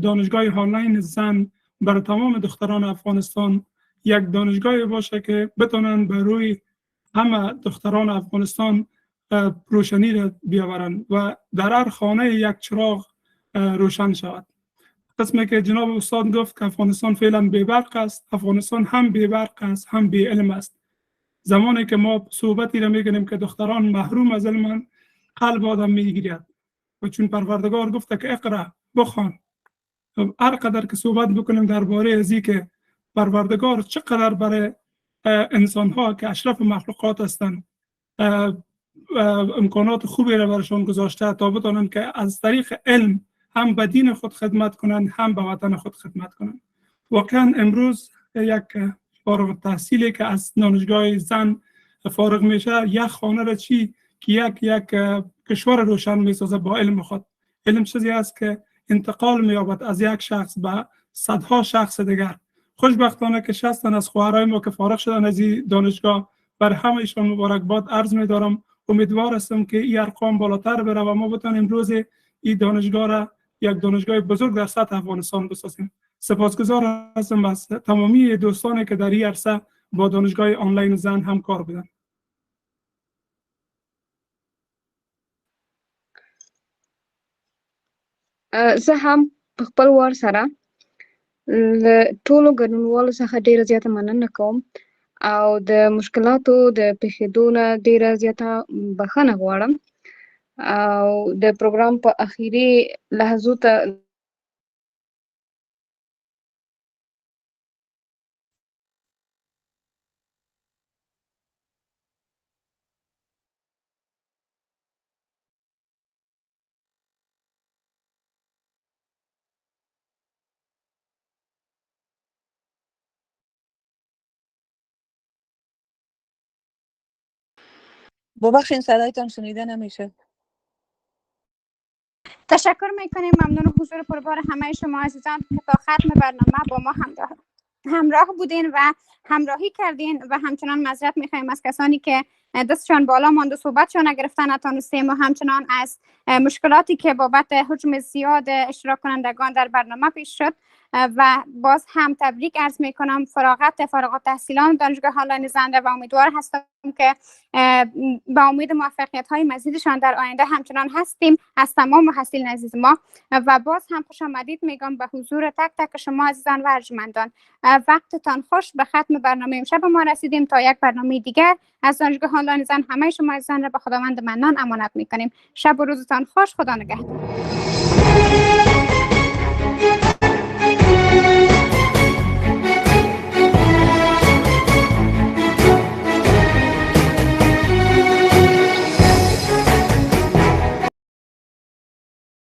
دانشگاه آنلاین زن برای تمام دختران افغانستان یک دانشگاهی باشه که بتونن بر روی همه دختران افغانستان روشنی را بیاورند و در هر خانه یک چراغ روشن شود. قسمی که جناب استاد گفت که افغانستان فعلا بی برق است، افغانستان هم بی برق است هم بی علم است. زمانی که ما صحبتی را میکنیم که دختران محروم از علم، قلب آدم میگیرد و چون پروردگار گفته که اقرا، بخوان. هر قدر که صحبت بکنیم درباره ازی که پروردگار چقدر برای انسان ها که اشرف مخلوقات هستند امکانات خوبی را برشان گذاشته تا بتانند که از طریق علم هم به دین خود خدمت کنند هم به وطن خود خدمت کنند. واقعا امروز یک فارغ التحصیلی که از دانشگاه زن فارغ میشه یک خانه را چی که یک کشور روشن میسازه با علم خود. علم چیزی است که انتقال مییابد از یک شخص به صدها شخص دیگر. خوشبختانه که 60 تن از خواهرای ما که فارغ شدن از این دانشگاه، بر همه ایشان مبارکباد عرض می‌دارم. امیدوار هستم که این ارقام بالاتر بره و ما بتونیم امروز این دانشگاه را یک دانشگاه بزرگ در سطح افغانستان بسازیم. سپاسگزار هستم از تمامی دوستانی که در این عرصه با دانشگاه آنلاین زن همکار بودن. زه هم په خپل وار سره له ټولو ګډونوالو څخه ډیره زیاته مننه کوم او د مشکلاتو د پیښېدو نه ډیره زیاته بخښنه غواړم او د پروګرام په اخیری لحظو ته ببخشین صدایتان شنیده نمیشه. تشکر میکنیم. ممنون حضور پربار همه شما عزیزان که تا ختم برنامه با ما همراه بودین و همراهی کردین و همچنان معذرت میخوایم از کسانی که دستشان بالا ماند و صحبتشان نگرفتن نتونستیم و همچنان از مشکلاتی که بابت حجم زیاد اشتراک کنندگان در برنامه پیش شد و باز هم تبریک عرض میکنم فارغ التحصیلان دانشگاه آنلاین زنده و امیدوار هستم که با امید موفقیت های مزیدشان در آینده همچنان هستیم از تمام محصلین عزیز ما و باز هم خوش آمدید میگم به حضور تک تک شما عزیزان و ارجمندان. وقتتان خوش. به ختم برنامه امشب ما رسیدیم. تا یک برنامه دیگر از دانشگاه آنلاین زن همه شما عزیزان را به خداوند منان امانت میکنیم. شب و روزتان خوش. خدا نگهدار.